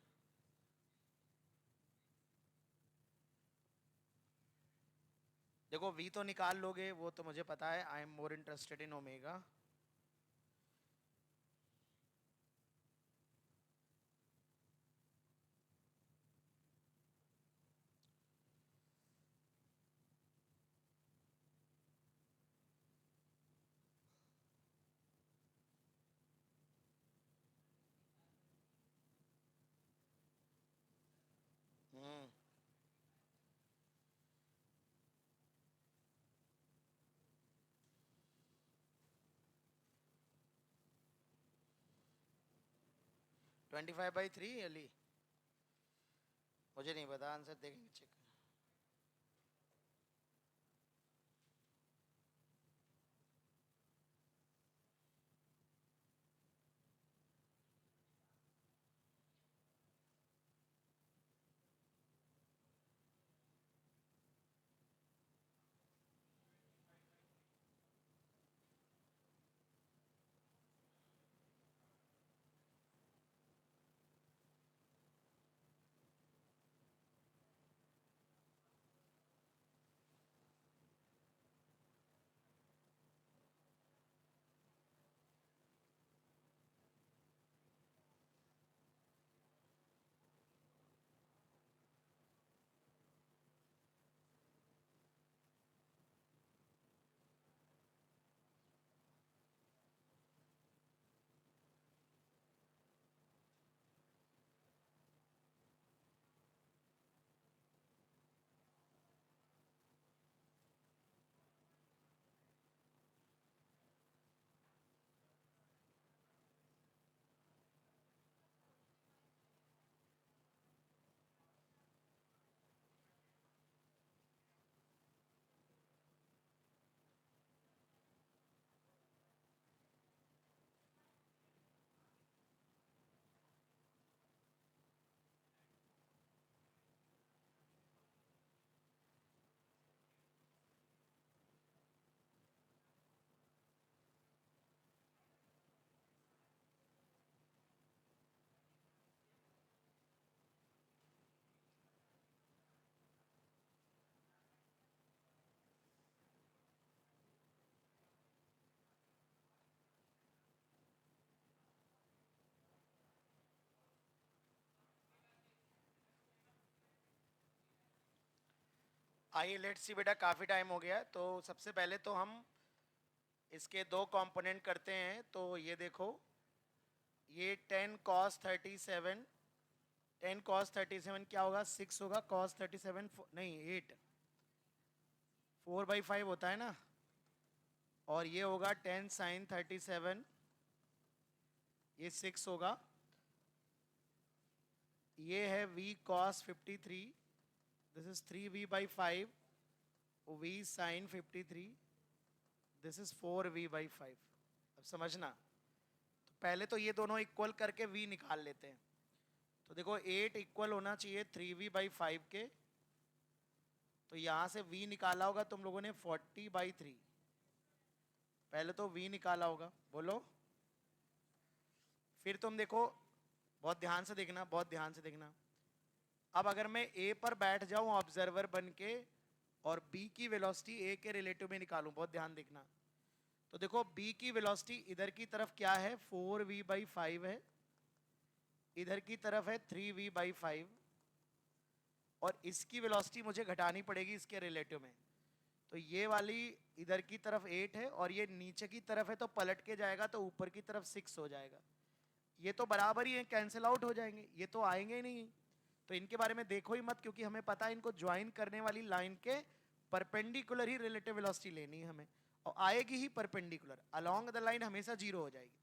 देखो v तो निकाल लोगे, वो तो मुझे पता है, I am more interested in omega. 25/3 Ali, मुझे नहीं पता, आंसर देखेंगे चेक। आइए लेट्स सी बेटा, काफ़ी टाइम हो गया, तो सबसे पहले तो हम इसके दो कंपोनेंट करते हैं। तो ये देखो, ये 10 cos 37, 10 cos 37 क्या होगा, 6 होगा, cos 37 नहीं 8, 4/5 होता है ना, और ये होगा 10 sin 37, ये 6 होगा, ये है v cos 53, this is 3v/5, v sin 53, this is 4v/5। अब समझना, तो पहले तो ये दोनों इक्वल करके v निकाल लेते हैं। तो देखो 8 इक्वल होना चाहिए 3v/5 के, तो यहां से v निकाला होगा तुम लोगों ने 40/3, पहले तो v निकाला होगा, बोलो। फिर तुम देखो, बहुत ध्यान से देखना, बहुत ध्यान से देखना। अब अगर मैं a पर बैठ जाऊं ऑब्जर्वर बन के और b की वेलोसिटी a के रिलेटिव में निकालूं, बहुत ध्यान देखना। तो देखो b की वेलोसिटी इधर की तरफ क्या है, 4v/5 है, इधर की तरफ है 3v/5, और इसकी वेलोसिटी मुझे घटानी पड़ेगी इसके रिलेटिव में। तो ये वाली इधर की तरफ 8 है और ये नीचे की तरफ है, तो पलट के जाएगा तो ऊपर की तरफ 6 हो जाएगा। ये तो बराबर ही है, कैंसिल आउट हो जाएंगे, ये तो आएंगे ही नहीं। तो इनके बारे में देखो ही मत, क्योंकि हमें पता है इनको ज्वाइन करने वाली लाइन के परपेंडिकुलर ही रिलेटिव वेलोसिटी लेनी है हमें, और आएगी ही परपेंडिकुलर, अलोंग द लाइन हमेशा जीरो हो जाएगी।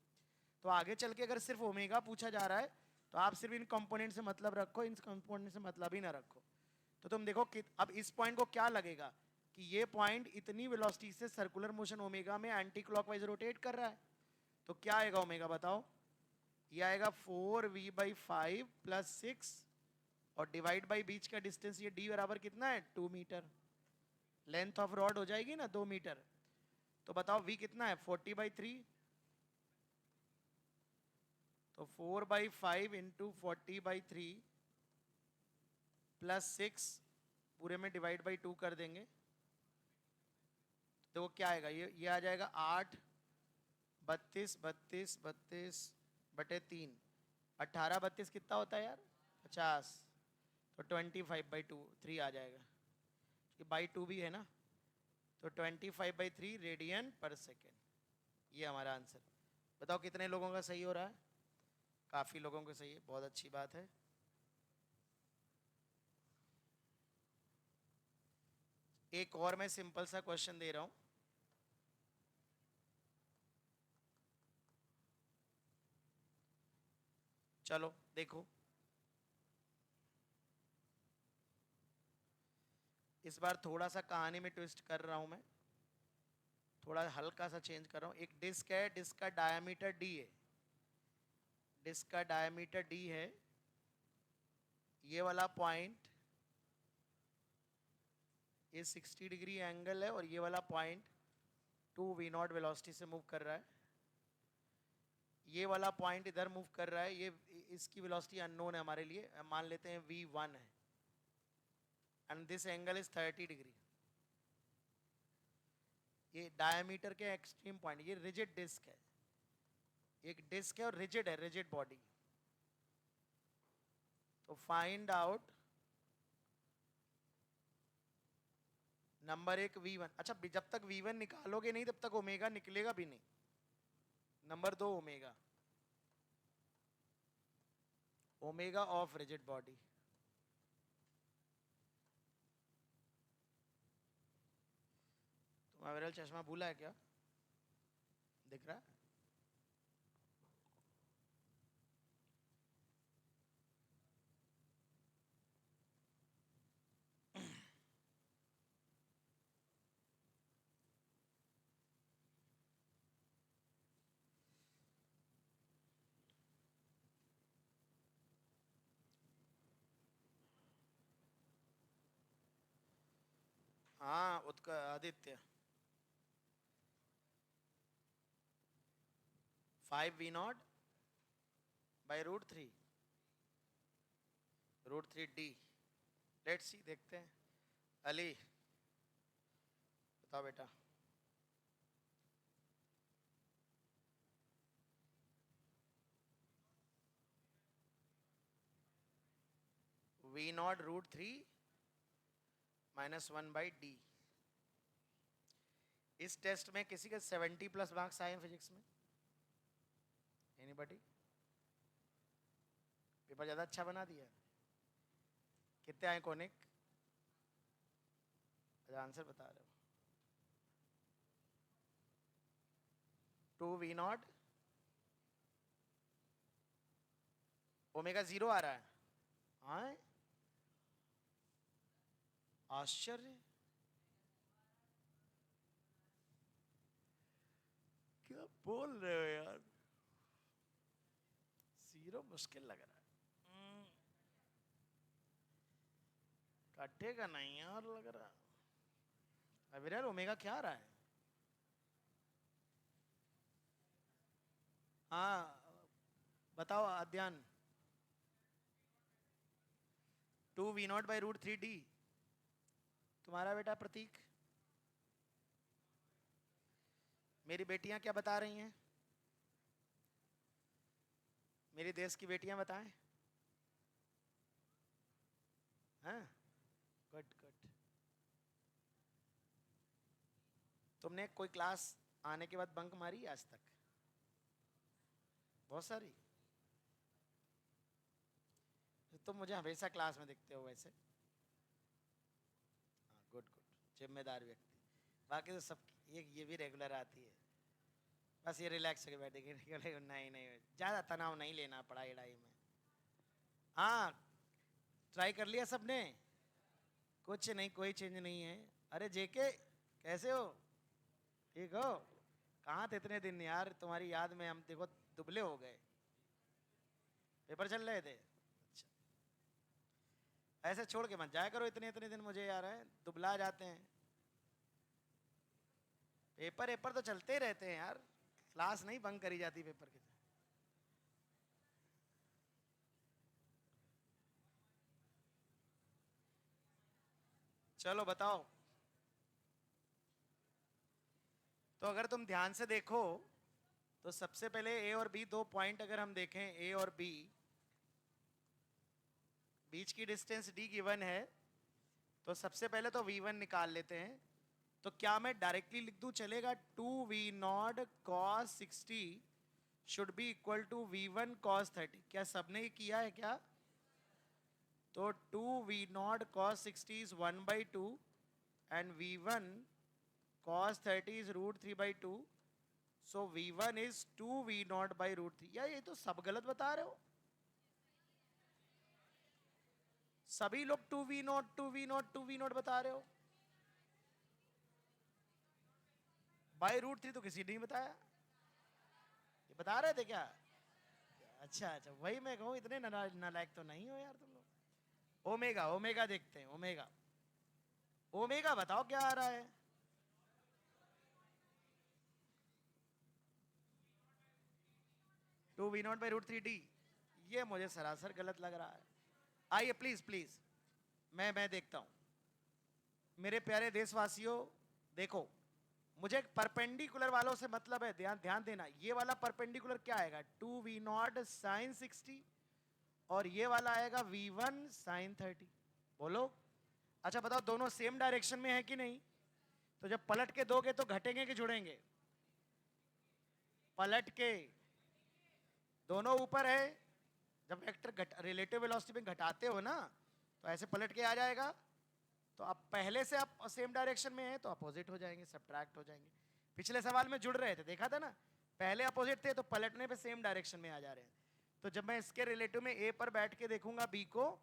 तो आगे चल के अगर सिर्फ ओमेगा पूछा जा रहा है तो आप सिर्फ इन कंपोनेंट से मतलब रखो, इन कंपोनेंट से मतलब ही ना रखो। तो तुम देखो कि अब इस पॉइंट को क्या लगेगा कि ये पॉइंट इतनी वेलोसिटी से सर्कुलर मोशन ओमेगा में एंटी क्लॉकवाइज रोटेट कर रहा है। तो क्या आएगा ओमेगा बताओ, ये आएगा 4v/5 प्लस 6, और डिवाइड बाई बीच का डिस्टेंस, ये d बराबर कितना है, 2 मीटर, लेंथ ऑफ रॉड हो जाएगी ना 2 मीटर। तो बताओ v कितना है, 40/3, तो 4/5 इंटू 40/3 प्लस 6 पूरे में डिवाइड बाई 2 कर देंगे, तो क्या आएगा, ये आ जाएगा 8, 32 32 32 बटे 3, 18 32 कितना होता है यार, 50, तो 25/2 3 आ जाएगा, कि बाई 2 भी है ना, तो 25/3 रेडियन पर सेकेंड, ये हमारा आंसर। बताओ कितने लोगों का सही हो रहा है, काफ़ी लोगों का सही है, बहुत अच्छी बात है। एक और मैं सिंपल सा क्वेश्चन दे रहा हूं, चलो देखो, इस बार थोड़ा सा कहानी में ट्विस्ट कर रहा हूं मैं, थोड़ा हल्का सा चेंज कर रहा हूं। एक डिस्क है, डिस्क का डायमीटर डी है, डिस्क का डायमीटर डी है, ये वाला पॉइंट ये 60 डिग्री एंगल है, और ये वाला पॉइंट 2v0 वेलोसिटी से मूव कर रहा है, ये वाला पॉइंट इधर मूव कर रहा है, ये इसकी वेलोसिटी अननोन है हमारे लिए, मान लेते हैं v1 है, and this angle is 30 degree. ये डायमीटर के एक्सट्रीम पॉइंट, ये रिजिड डिस्क है, एक डिस्क है और रिजिड है, रिजिड बॉडी। तो फाइंड आउट नंबर एक v1। अच्छा, जब तक v1 निकालोगे नहीं तब तक ओमेगा निकलेगा भी नहीं। नंबर दो omega, omega of rigid body. तुम्हारा विरल चश्मा भूला है क्या? दिख रहा है? हाँ, उत्क Aditya 5v0 by √3, √3d। Let's see, देखते हैं। अली बताओ बेटा। v0 √3 -1/d। इस टेस्ट में किसी के 70+ मार्क्स आए हैं फिजिक्स में? एनीबॉडी? पेपर ज़्यादा अच्छा बना दिया? कितने आए कॉनिक? अच्छा, आंसर बता रहे हो। 2v0 ओमेगा 0 आ रहा है। हाँ, आश्चर्य, क्या बोल रहे हो यार, 0 मुश्किल लग रहा है। कटेगा नहीं यार लग रहा। अभी यार ओमेगा क्या आ रहा है? हाँ बताओ अध्ययन। 2v0/√3d। तुम्हारा बेटा प्रतीक? मेरी बेटियां क्या बता रही हैं? मेरे देश की बेटियां बताएं। हाँ, गुड गुड। तुमने कोई क्लास आने के बाद बंक मारी आज तक? बहुत सारी। तुम मुझे हमेशा क्लास में दिखते हो वैसे। हाँ, गुड गुड, जिम्मेदार व्यक्ति। बाकी तो सब ये भी रेगुलर आती है, बस ये रिलैक्स होकर बैठेगी। नहीं नहीं, ज़्यादा तनाव नहीं लेना पढ़ाई वढ़ाई में। हाँ, ट्राई कर लिया सबने? कुछ नहीं, कोई चेंज नहीं है। अरे जेके, कैसे हो? ठीक हो? कहाँ थे इतने दिन यार, तुम्हारी याद में हम देखो दुबले हो गए। पेपर चल रहे थे? अच्छा, ऐसे छोड़ के मत जाया करो इतने इतने दिन मुझे यार, है दुबला जाते हैं। पेपर पेपर तो चलते ही रहते हैं यार, क्लास नहीं बंक करी जाती पेपर के। चलो बताओ। तो अगर तुम ध्यान से देखो तो सबसे पहले ए और बी, दो पॉइंट अगर हम देखें, ए और बी, बीच की डिस्टेंस डी गिवन है, तो सबसे पहले तो v1 निकाल लेते हैं। तो क्या मैं डायरेक्टली लिख दूं, चलेगा? 2v0 cos 60 should be equal to v1 cos 30। क्या सबने ही किया है क्या? तो 2v0 cos 60 is 1/2 and v1 cos 30 is √3/2। So v1 is 2v0/√3। यार ये तो सब गलत बता रहे हो। सभी लोग 2v0 2v0 2v0 बता रहे हो। √3 तो किसी ने नहीं बताया, ये बता रहे थे क्या? अच्छा अच्छा, वही मैं कहूँ, इतने नालायक तो नहीं हो यार तुम लोग। ओमेगा, ओमेगा देखते हैं, ओमेगा, ओमेगा बताओ क्या आ रहा है? Two v naught √3d। ये मुझे सरासर गलत लग रहा है। आइए प्लीज प्लीज, मैं देखता हूं। मेरे प्यारे देशवासियों, देखो, मुझे परपेंडिकुलर वालों से मतलब है, ध्यान ध्यान देना। ये वाला परपेंडिकुलर क्या आएगा? 2v0 sin 60, और ये वाला आएगा v1 sin 30। बोलो। अच्छा बताओ, दोनों सेम डायरेक्शन में है कि नहीं? तो जब पलट के दोगे तो घटेंगे कि जुड़ेंगे? पलट के। दोनों ऊपर है। जब वेक्टर रिलेटिव वेलोसिटी में घटाते हो ना, तो ऐसे पलट के आ जाएगा। तो अब पहले से आप सेम डायरेक्शन में है तो अपोजिट हो जाएंगे, सब्ट्रैक्ट हो जाएंगे। पिछले सवाल में जुड़ रहे थे, देखा था ना, पहले अपोजिट थे तो पलटने पे सेम डायरेक्शन में आ जा रहे हैं। तो जब मैं इसके रिलेटिव में ए पर बैठ के देखूंगा बी को,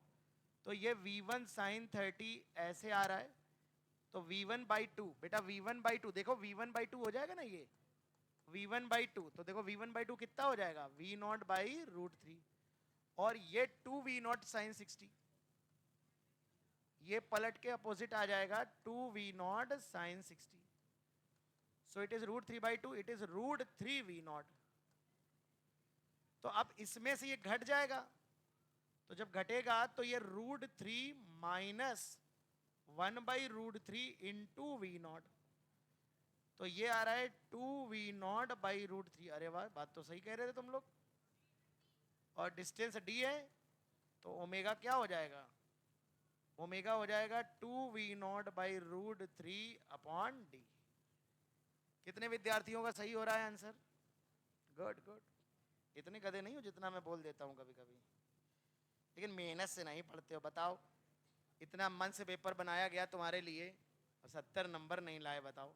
तो ये v1 sin 30 ऐसे आ रहा है। तो v1/2, बेटा v1/2, देखो v1/2 हो जाएगा ना ये, v1/2। तो देखो v1/2 कितना हो जाएगा? v0/√3। और ये 2v0 sin 60, ये पलट के अपोजिट आ जाएगा 2v0 sin 60। So it is √3/2, it is √3v0। तो अब इसमें से ये घट जाएगा, तो जब घटेगा तो ये √3 माइनस 1/√3 इंटू v0। तो ये आ रहा है 2v0/√3। अरे वाह, बात तो सही कह रहे थे तुम लोग। और डिस्टेंस d है, तो ओमेगा क्या हो जाएगा? ओमेगा हो जाएगा 2v0/√3/d। कितने विद्यार्थियों का सही हो रहा है आंसर? Good good. इतने गधे नहीं हो जितना मैं बोल देता हूं कभी कभी, लेकिन मेहनत से नहीं पढ़ते हो। बताओ, इतना मन से पेपर बनाया गया तुम्हारे लिए और 70 नंबर नहीं लाए, बताओ।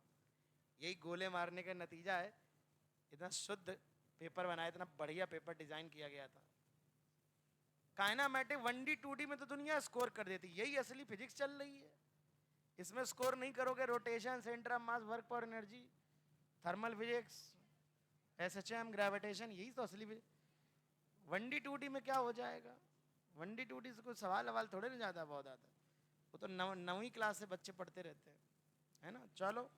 यही गोले मारने का नतीजा है। इतना शुद्ध पेपर बनाया, इतना बढ़िया पेपर डिजाइन किया गया था। काइनामेटिक 1D 2D में तो दुनिया स्कोर कर देती, यही असली फिजिक्स चल रही है। इसमें स्कोर नहीं करोगे, rotation, center of mass, work पर energy, thermal physics, SHM, gravitation, यही तो असली 1D 2D में क्या हो जाएगा? 1D 2D से कोई सवाल ववाल थोड़े नहीं जाता, बहुत आता। वो तो 9वीं क्लास से बच्चे पढ़ते रहते हैं, है ना। चलो,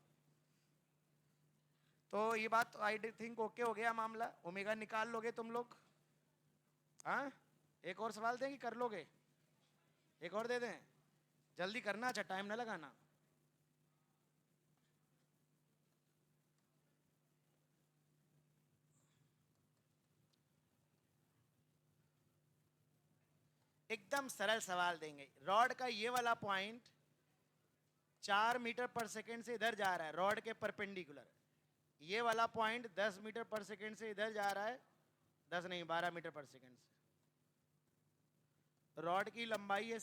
तो ये बात आई थिंक ओके हो गया मामला। ओमेगा निकाल लोगे तुम लोग? हाँ, एक और सवाल दें कि कर लोगे? एक और दे दें? जल्दी करना, अच्छा टाइम ना लगाना। एकदम सरल सवाल देंगे। रॉड का ये वाला पॉइंट 4 मीटर पर सेकेंड से इधर जा रहा है, रॉड के परपेंडिकुलर। ये वाला पॉइंट 10 मीटर पर सेकेंड से इधर जा रहा है, 10 नहीं 12 मीटर पर सेकेंड से। रॉड की लंबाई है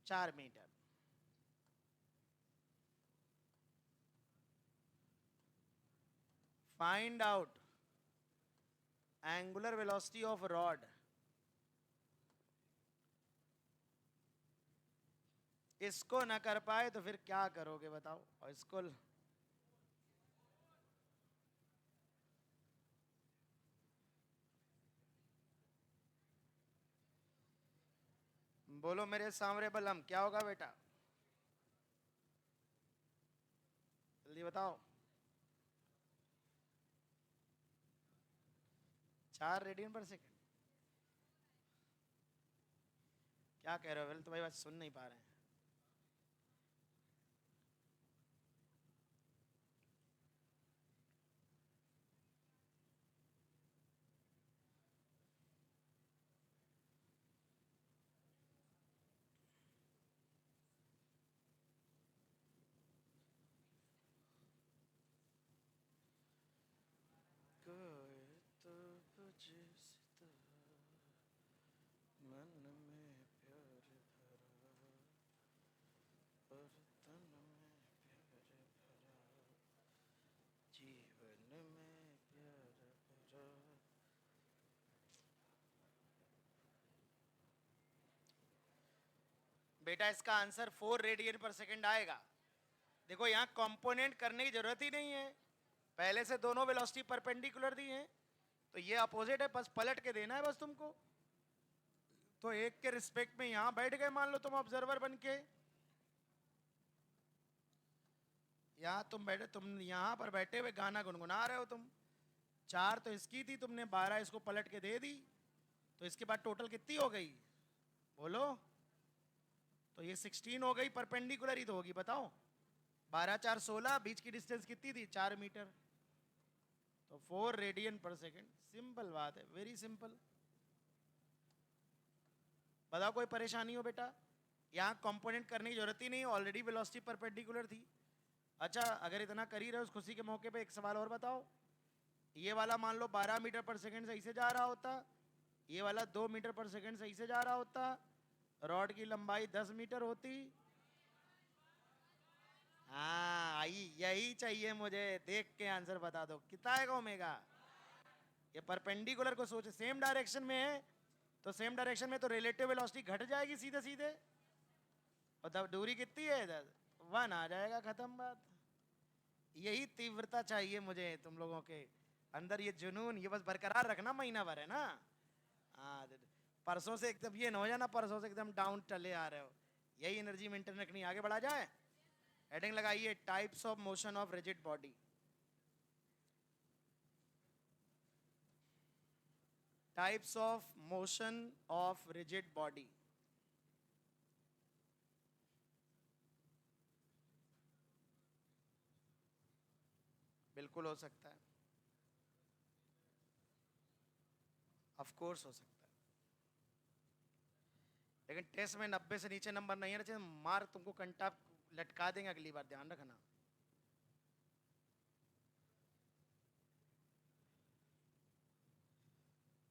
4 metre. Find out angular velocity of rod. इसको ना कर पाए तो फिर क्या करोगे बताओ? और इसको बोलो मेरे सांवरे बलम, क्या होगा बेटा? जल्दी बताओ। 4 रेडियन पर सेकेंड। क्या कह रहे हो? वेल, तुम्हारी बात सुन नहीं पा रहे हैं। मन में प्यार भरा, बेटा इसका आंसर 4 रेडियन पर सेकंड आएगा। देखो यहाँ कंपोनेंट करने की जरूरत ही नहीं है, पहले से दोनों वेलोसिटी परपेंडिकुलर दी हैं, तो ये अपोजिट है, बस पलट के देना है बस तुमको। तो एक के रिस्पेक्ट में यहां बैठ गए, मान लो तुम ऑब्जर्वर बन के, यहां तुम बैठे, तुम यहां पर बैठे हुए गाना गुनगुना रहे हो तुम। 4 तो इसकी थी, तुमने 12 इसको पलट के दे दी, तो इसके बाद टोटल कितनी हो गई बोलो? तो ये 16 हो गई, परपेंडिकुलर ही तो होगी, बताओ। 12 4 16, बीच की डिस्टेंस कितनी थी? 4 मीटर। तो 4 रेडियन पर सेकेंड। सिंपल बात है, वेरी सिंपल। बताओ कोई परेशानी हो बेटा? यहाँ कंपोनेंट करने की जरूरत ही नहीं, ऑलरेडी वेलोसिटी परपेंडिकुलर थी। अच्छा, अगर इतना कर ही रहे हो उस खुशी के मौके पे एक सवाल और बताओ। ये वाला मान लो 12 मीटर पर सेकेंड सही से जा रहा होता, ये वाला 2 मीटर पर सेकेंड सही से जा रहा होता, रॉड की लंबाई 10 मीटर होती। हाँ, यही चाहिए मुझे, देख के आंसर बता दो कितना आएगा ओमेगा। ये परपेंडिकुलर को सोचे, सेम डायरेक्शन में है, तो सेम डायरेक्शन में तो रिलेटिव वेलोसिटी घट जाएगी सीधे सीधे, और तब दूरी कितनी है इधर? 1 आ जाएगा, खत्म बात। यही तीव्रता चाहिए मुझे तुम लोगों के अंदर, ये जुनून, ये बस बरकरार रखना महीना भर, है ना? हाँ, परसों से एकदम ये न हो जाना, परसों से एकदम डाउन चले आ रहे हो। यही एनर्जी मेंटेन रखनी, आगे बढ़ा जाए। हेडिंग लगाइए, types of motion of rigid body. Types of motion of rigid body. बिल्कुल हो सकता है, ऑफ कोर्स हो सकता है, लेकिन टेस्ट में 90 से नीचे नंबर नहीं आना चाहिए, मार तुमको कंटा लटका देंगे अगली बार, ध्यान रखना।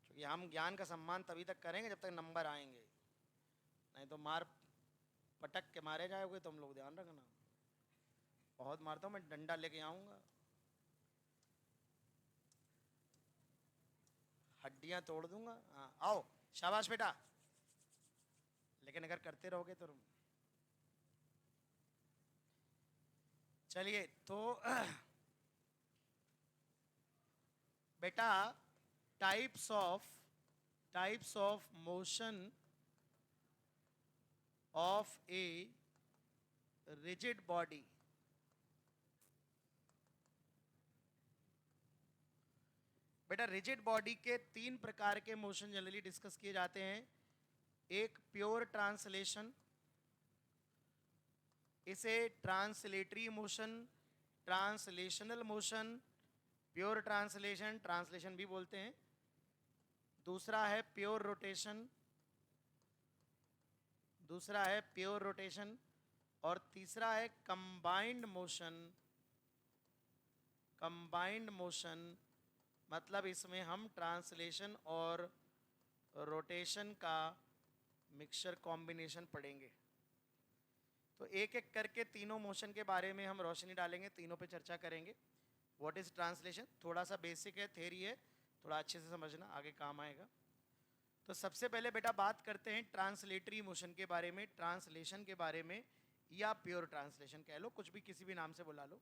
क्योंकि हम ज्ञान का सम्मान तभी तक करेंगे जब तक नंबर आएंगे, नहीं तो मार पटक के मारे जाओगे तुम लोग, ध्यान रखना। बहुत मारता हूँ मैं, डंडा लेके आऊंगा, हड्डियां तोड़ दूंगा। हाँ आओ, शाबाश बेटा, लेकिन अगर करते रहोगे तो। चलिए तो बेटा, types of motion of a rigid body. बेटा रिजिड बॉडी के 3 प्रकार के मोशन जनरली डिस्कस किए जाते हैं। एक प्योर ट्रांसलेशन, इसे translatory motion, translational motion, pure translation, translation भी बोलते हैं। दूसरा है प्योर रोटेशन, दूसरा है प्योर रोटेशन, और तीसरा है कंबाइंड मोशन। कंबाइंड मोशन मतलब इसमें हम ट्रांसलेशन और रोटेशन का मिक्सचर कॉम्बिनेशन पढ़ेंगे। तो एक एक करके तीनों मोशन के बारे में हम रोशनी डालेंगे, तीनों पे चर्चा करेंगे। व्हाट इज ट्रांसलेशन, थोड़ा सा बेसिक है, थ्योरी है, थोड़ा अच्छे से समझना, आगे काम आएगा। तो सबसे पहले बेटा बात करते हैं ट्रांसलेटरी मोशन के बारे में, ट्रांसलेशन के बारे में, या प्योर ट्रांसलेशन कह लो, कुछ भी किसी भी नाम से बुला लो।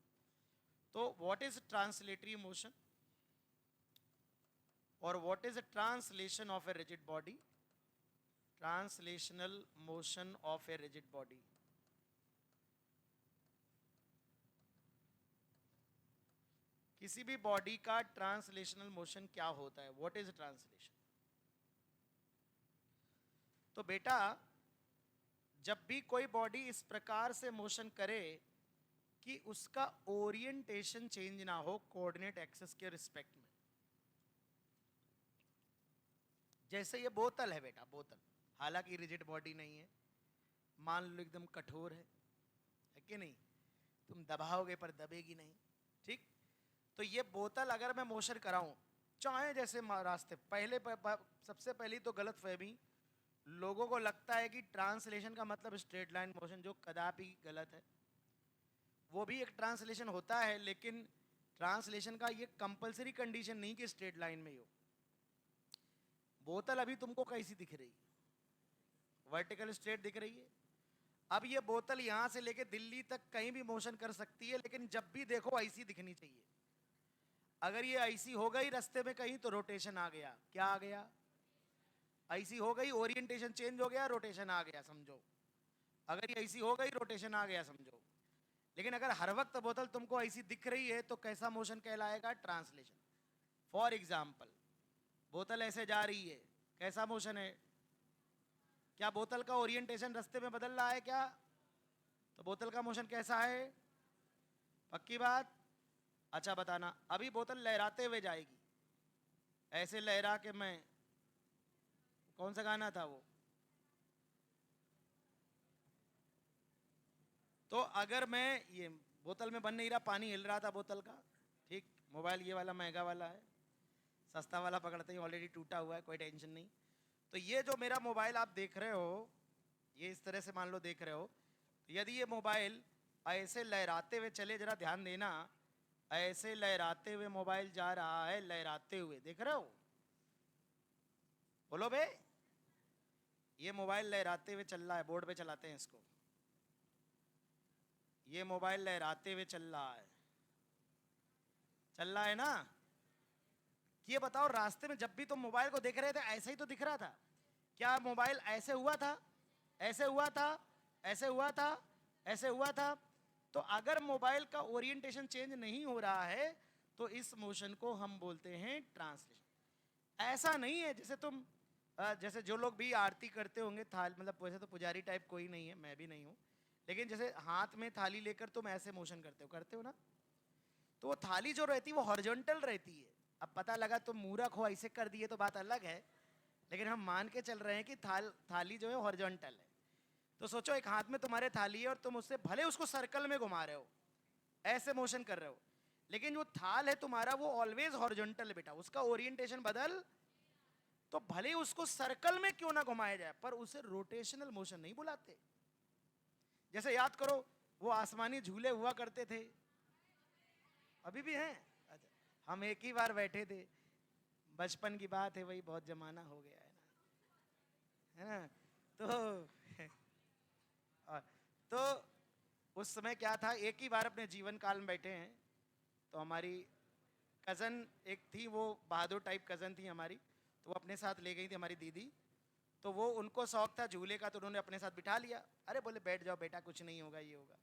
तो व्हाट इज ट्रांसलेटरी मोशन और what is translation of a rigid body? Translational motion of a rigid body. किसी भी बॉडी का ट्रांसलेशनल मोशन क्या होता है? What is translation? तो बेटा जब भी कोई बॉडी इस प्रकार से मोशन करे कि उसका ओरिएंटेशन चेंज ना हो कोऑर्डिनेट एक्सिस के रिस्पेक्ट में, जैसे ये बोतल है बेटा, बोतल हालांकि रिजिड बॉडी नहीं है, मान लो एकदम कठोर है कि नहीं, तुम दबाओगे पर दबेगी नहीं, ठीक? तो ये बोतल अगर मैं मोशन कराऊं चाहे जैसे रास्ते, पहले सबसे पहली तो गलत फहमी, लोगों को लगता है कि ट्रांसलेशन का मतलब स्ट्रेट लाइन मोशन, जो कदापि गलत है। वो भी एक ट्रांसलेशन होता है, लेकिन ट्रांसलेशन का ये कंपलसरी कंडीशन नहीं कि स्ट्रेट लाइन में ही हो। बोतल अभी तुमको कैसी दिख रही? वर्टिकल स्ट्रेट दिख रही है, अब ये बोतल यहां से लेके दिल्ली तक कहीं भी मोशन कर सकती है, लेकिन जब भी देखो ऐसी दिखनी चाहिए। अगर ये ऐसी हो गई रास्ते में कहीं तो रोटेशन आ गया। क्या आ गया? ऐसी हो गई, ओरिएंटेशन चेंज हो गया, रोटेशन आ गया, समझो। अगर ये ऐसी हो गई, रोटेशन आ गया, समझो। लेकिन अगर हर वक्त बोतल तुमको ऐसी दिख रही है तो कैसा मोशन कहलाएगा? ट्रांसलेशन। फॉर एग्जाम्पल, बोतल ऐसे जा रही है, कैसा मोशन है? क्या बोतल का ओरिएंटेशन रास्ते में बदल रहा है क्या? तो बोतल का मोशन कैसा है? पक्की बात? अच्छा बताना, अभी बोतल लहराते हुए जाएगी, ऐसे लहरा के मैं, कौन सा गाना था वो? तो अगर मैं, ये बोतल में बन नहीं रहा, पानी हिल रहा था बोतल का, ठीक। मोबाइल ये वाला महंगा वाला है, सस्ता वाला पकड़ते ही ऑलरेडी टूटा हुआ है, कोई टेंशन नहीं। तो ये जो मेरा मोबाइल आप देख रहे हो, ये इस तरह से मान लो देख रहे हो, तो यदि ये मोबाइल ऐसे लहराते हुए चले, जरा ध्यान देना, ऐसे लहराते हुए मोबाइल जा रहा है, लहराते हुए, देख रहे हो? बोलो बे। ये मोबाइल लहराते हुए चल रहा है, बोर्ड पे चलाते हैं इसको। ये मोबाइल लहराते हुए चल रहा है, चल रहा है ना? ये बताओ, रास्ते में जब भी तुम मोबाइल को देख रहे थे ऐसे ही तो दिख रहा था। क्या मोबाइल ऐसे हुआ था, ऐसे हुआ था, ऐसे हुआ था, ऐसे हुआ था? तो अगर मोबाइल का ओरिएंटेशन चेंज नहीं हो रहा है तो इस मोशन को हम बोलते हैं ट्रांसलेशन। ऐसा नहीं है जैसे तुम जैसे जो लोग भी आरती करते होंगे, थाल मतलब, वैसे तो पुजारी टाइप कोई नहीं है, मैं भी नहीं हूँ, लेकिन जैसे हाथ में थाली लेकर तुम ऐसे मोशन करते हो ना, तो वो थाली जो रहती है वो हॉरिजॉन्टल रहती है। अब पता लगा तुम मूर्ख हो, ऐसे कर दिए तो बात अलग है, लेकिन हम मान के चल रहे हैं कि थाली जो है हॉरिजॉन्टल है। तो सोचो, एक हाथ में तुम्हारे थाली है और तुम उससे भले उसको सर्कल में घुमा रहे हो, ऐसे मोशन कर रहे हो, लेकिन जो थाल है तुम्हारा वो ऑलवेज हॉरिजॉन्टल है बेटा, उसका ओरिएंटेशन बदल। तो भले उसको सर्कल में क्यों ना घुमाया जाए, पर उसे रोटेशनल मोशन नहीं बुलाते। जैसे याद करो, वो आसमानी झूले हुआ करते थे, अभी भी हैं। अच्छा, हम एक ही बार बैठे थे, बचपन की बात है, वही बहुत जमाना हो गया है ना? तो तो उस समय क्या था, एक ही बार अपने जीवन काल में बैठे हैं। तो हमारी कज़न एक थी, वो बहादुर टाइप कज़न थी हमारी, तो वो अपने साथ ले गई थी हमारी दीदी। तो वो, उनको शौक था झूले का, तो उन्होंने अपने साथ बिठा लिया। अरे बोले बैठ जाओ बेटा, कुछ नहीं होगा, ये होगा।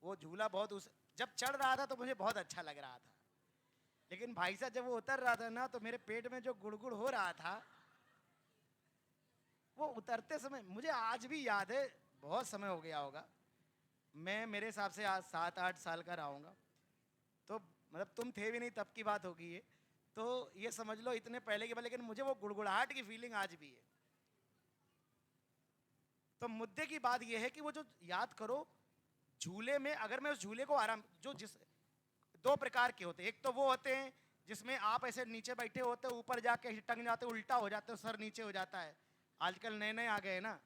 वो झूला बहुत जब चढ़ रहा था तो मुझे बहुत अच्छा लग रहा था, लेकिन भाई साहब जब वो उतर रहा था ना, तो मेरे पेट में जो गुड़गुड़ हो रहा था, वो उतरते समय मुझे आज भी याद है, बहुत समय हो गया होगा, मैं मेरे हिसाब से आज 7-8 साल का रहा। तो मतलब तुम थे भी नहीं तब की बात होगी ये, तो ये समझ लो इतने पहले की बात, लेकिन मुझे वो गुड़गुड़ाहट की फीलिंग आज भी है। तो मुद्दे की बात ये है कि वो जो, याद करो, झूले में अगर मैं उस झूले को आराम, जो जिस दो प्रकार के होते हैं, एक तो वो होते हैं जिसमें आप ऐसे नीचे बैठे होते हो, ऊपर जाके टंग जाते हो, उल्टा हो जाते हो, सर नीचे हो जाता है, आजकल नए नए आ गए ना।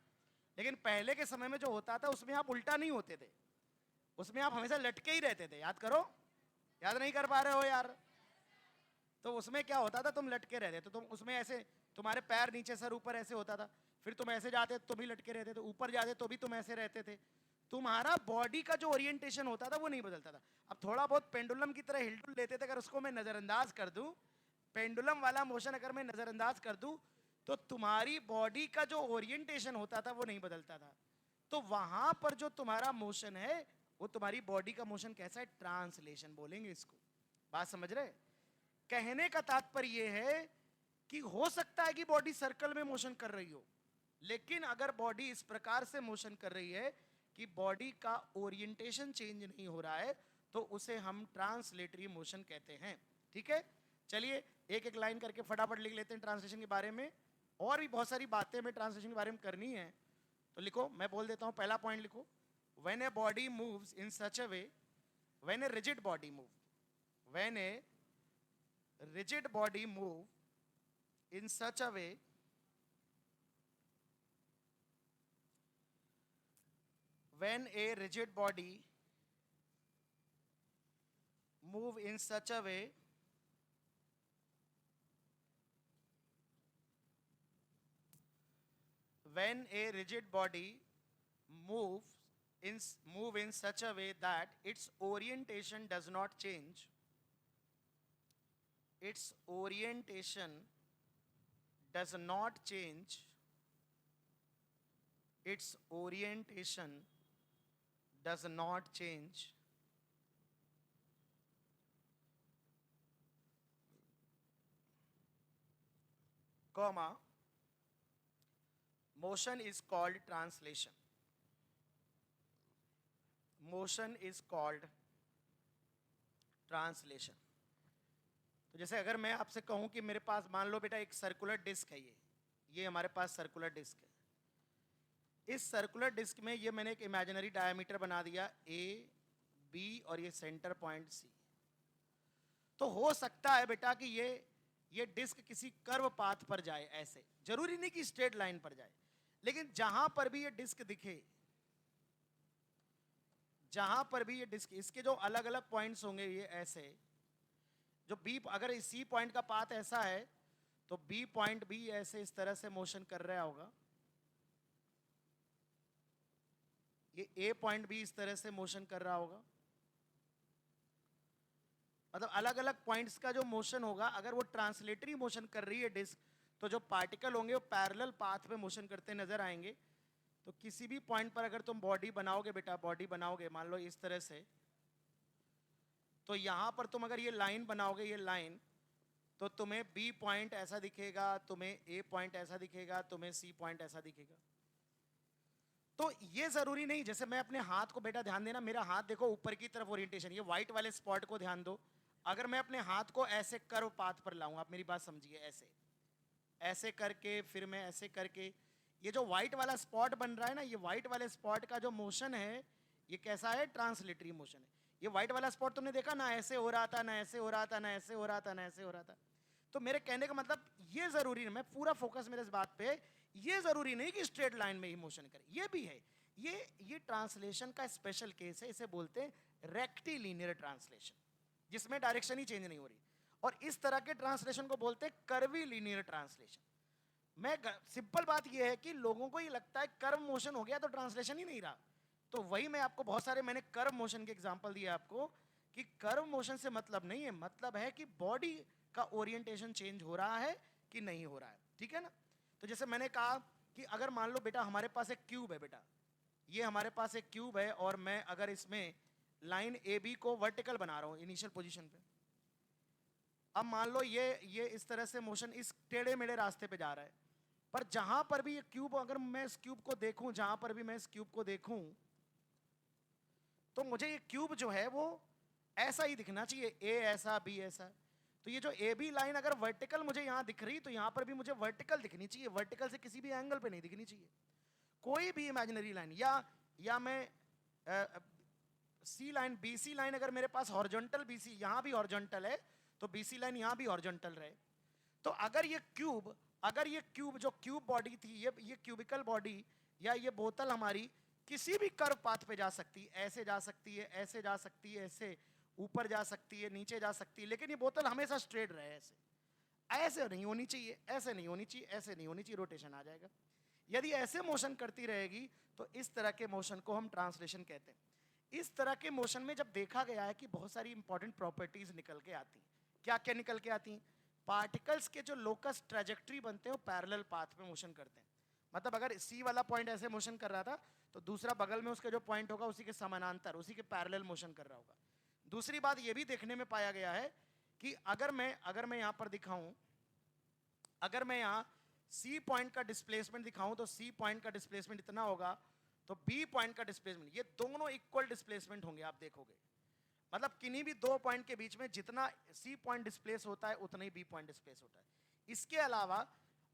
लेकिन पहले के समय में जो होता था उसमें आप उल्टा नहीं होते थे, उसमें आप हमेशा लटके ही रहते थे। याद करो, याद नहीं कर पा रहे हो यार? तो उसमें क्या होता था, तुम लटके रहते थे, तुम उसमें ऐसे, तुम्हारे पैर नीचे सर ऊपर ऐसे होता था, फिर तुम ऐसे जाते तो भी लटके रहते थे, ऊपर जाते तो भी तुम ऐसे रहते थे। तुम्हारा बॉडी का जो ओरिएंटेशन होता था वो नहीं बदलता था। अब थोड़ा बहुत पेंडुलम की तरह हिलडुल लेते थे, अगर उसको मैं नजरअंदाज कर दूं, पेंडुलम वाला मोशन अगर मैं नजरअंदाज कर दूं, तो तुम्हारी बॉडी का जो ओरिएंटेशन होता था वो नहीं बदलता था। तो वहां पर जो तुम्हारा मोशन है, वो तुम्हारी बॉडी का मोशन कैसा है? ट्रांसलेशन बोलेंगे इसको। बात समझ रहे? कहने का तात्पर्य यह है कि हो सकता है कि बॉडी सर्कल में मोशन कर रही हो, लेकिन अगर बॉडी इस प्रकार से मोशन कर रही है कि बॉडी का ओरिएंटेशन चेंज नहीं हो रहा है, तो उसे हम ट्रांसलेटरी मोशन कहते हैं। ठीक है, चलिए एक एक लाइन करके फटाफट लिख लेते हैं ट्रांसलेशन के बारे में। और भी बहुत सारी बातें हमें ट्रांसलेशन के बारे में करनी है, तो लिखो, मैं बोल देता हूं। पहला पॉइंट लिखो, when a body moves in such a way, when a rigid body move, when A rigid body move in such a way when a rigid body move in such a way when a rigid body moves move in such a way that its orientation does not change. Its orientation does not change. Its orientation does not change. Comma, motion is called translation. Motion is called translation. तो जैसे अगर मैं आपसे कहूं कि मेरे पास मान लो बेटा एक सर्कुलर डिस्क है, ये हमारे पास सर्कुलर डिस्क है। इस सर्कुलर डिस्क में ये मैंने एक इमेजिनरी डायमीटर बना दिया ए बी और ये सेंटर पॉइंट सी। तो हो सकता है बेटा कि ये डिस्क किसी कर्व पाथ पर जाए, ऐसे जरूरी नहीं कि स्ट्रेट लाइन पर जाए, लेकिन जहां पर भी ये डिस्क दिखे, जहां पर भी ये डिस्क, इसके जो अलग अलग पॉइंट्स होंगे ये ऐसे, जो बी, अगर इस सी पॉइंट का पाथ ऐसा है तो बी पॉइंट भी ऐसे इस तरह से मोशन कर रहा होगा, ये ए पॉइंट भी इस तरह से मोशन कर रहा होगा। मतलब अलग अलग पॉइंट्स का जो मोशन होगा, अगर वो ट्रांसलेटरी मोशन कर रही है डिस्क, तो जो पार्टिकल होंगे वो पैरेलल पाथ पे मोशन करते नजर आएंगे। तो किसी भी पॉइंट पर अगर तुम बॉडी बनाओगे बेटा, बॉडी बनाओगे मान लो इस तरह से, तो यहां पर तुम अगर ये लाइन बनाओगे, ये लाइन, तो तुम्हें बी पॉइंट ऐसा दिखेगा, तुम्हें ए पॉइंट ऐसा दिखेगा, तुम्हें सी पॉइंट ऐसा दिखेगा। तो ये जरूरी नहीं, जैसे मैं अपने हाथ को बेटा ध्यान देना, मेरा हाथ देखो ऊपर की तरफ ओरिएंटेशन, ये व्हाइट वाले स्पॉट को ध्यान दो। अगर मैं अपने हाथ को ऐसे कर्व पाथ पर लाऊं, आप मेरी बात समझिए, ऐसे ऐसे करके, फिर मैं ऐसे करके, ये जो व्हाइट वाला स्पॉट बन रहा है ना, ये व्हाइट वाले स्पॉट का जो मोशन है, ये कैसा है? ट्रांसलेटरी मोशन है। ये व्हाइट वाला स्पॉट तुमने देखा ना, ऐसे हो रहा था, ना ऐसे हो रहा था, ना ऐसे हो रहा था, ना ऐसे हो रहा था। तो मेरे कहने का मतलब ये जरूरी नहीं, मैं पूरा फोकस मेरे इस बात पे, ये जरूरी नहीं कि स्ट्रेट लाइन में ही मोशन करे, ये भी है। ये ट्रांसलेशन का स्पेशल केस है, इसे बोलते हैं रेक्टिलिनियर ट्रांसलेशन, जिसमें डायरेक्शन ही चेंज नहीं हो रही। और इस तरह के ट्रांसलेशन को बोलते हैं कर्वी लीनियर ट्रांसलेशन। मैं सिंपल बात यह है कि लोगों को ये लगता है कर्व मोशन हो गया तो ट्रांसलेशन ही नहीं रहा। तो वही मैं आपको बहुत सारे मैंने कर्व मोशन के एग्जांपल दिए आपको, कि कर्व मोशन से मतलब नहीं है, मतलब है कि बॉडी का ओरिएंटेशन चेंज हो रहा है कि नहीं हो रहा है, ठीक है ना। तो जैसे मैंने कहा कि अगर मान लो बेटा हमारे पास एक क्यूब है, बेटा ये हमारे पास एक क्यूब है, और मैं अगर इसमें लाइन ए बी को वर्टिकल बना रहा हूं इनिशियल पोजीशन पे, अब मान लो ये इस तरह से मोशन इस टेढ़े मेढ़े रास्ते पे जा रहा है, पर जहां पर भी ये क्यूब, अगर मैं इस क्यूब को देखूं, जहां पर भी मैं इस क्यूब को देखूं, तो मुझे ये क्यूब जो है वो ऐसा ही दिखना चाहिए, ए ऐसा बी ऐसा। तो ये जो ए बी लाइन अगर वर्टिकल मुझे यहां दिख रही, तो यहां पर भी मुझे वर्टिकल दिखनी चाहिए, वर्टिकल से किसी भी एंगल पे नहीं दिखनी चाहिए, कोई भी इमेजिनरी लाइन। या मैं सी लाइन, बीसी लाइन अगर मेरे पास हॉरिजॉन्टल बीसी, यहां भी हॉरिजॉन्टल है, तो बीसी लाइन यहां भी हॉरिजॉन्टल रहे। तो अगर ये क्यूब जो क्यूब बॉडी थी, ये क्यूबिकल बॉडी या ये बोतल हमारी किसी भी कर्व पाथ पे जा सकती है, ऐसे जा सकती है, ऐसे जा सकती है, ऐसे ऊपर जा सकती है, नीचे जा सकती है, लेकिन ये बोतल हमेशा स्ट्रेट रहे, ऐसे नहीं होनी चाहिए, ऐसे नहीं होनी चाहिए, ऐसे नहीं होनी चाहिए, रोटेशन आ जाएगा। यदि ऐसे मोशन करती रहेगी तो इस तरह के मोशन को हम ट्रांसलेशन कहते हैं। इस तरह के मोशन में जब देखा गया है कि बहुत सारी इंपॉर्टेंट प्रॉपर्टीज निकल के आती हैं। क्या क्या निकल के आती हैं? पार्टिकल्स के जो लोकस ट्रेजेक्टरी बनते हैं वो पैरेलल पाथ में मोशन करते हैं। मतलब अगर सी वाला पॉइंट ऐसे मोशन कर रहा था, तो दूसरा बगल में उसका जो पॉइंट होगा उसी के समानांतर, उसी के पैरेलल मोशन कर रहा होगा। दूसरी बात ये भी देखने में पाया गया है कि अगर मैं यहां पर दिखाऊं, अगर मैं यहां सी पॉइंट का डिस्प्लेसमेंट दिखाऊं, तो सी पॉइंट का डिस्प्लेसमेंट इतना होगा, तो बी पॉइंट का डिस्प्लेसमेंट, ये दोनों इक्वल डिस्प्लेसमेंट होंगे, आप देखोगे। मतलब किन्हीं भी दो पॉइंट के बीच में जितना सी पॉइंट डिस्प्लेस होता है उतना ही बी पॉइंट डिस्प्लेस होता है। इसके अलावा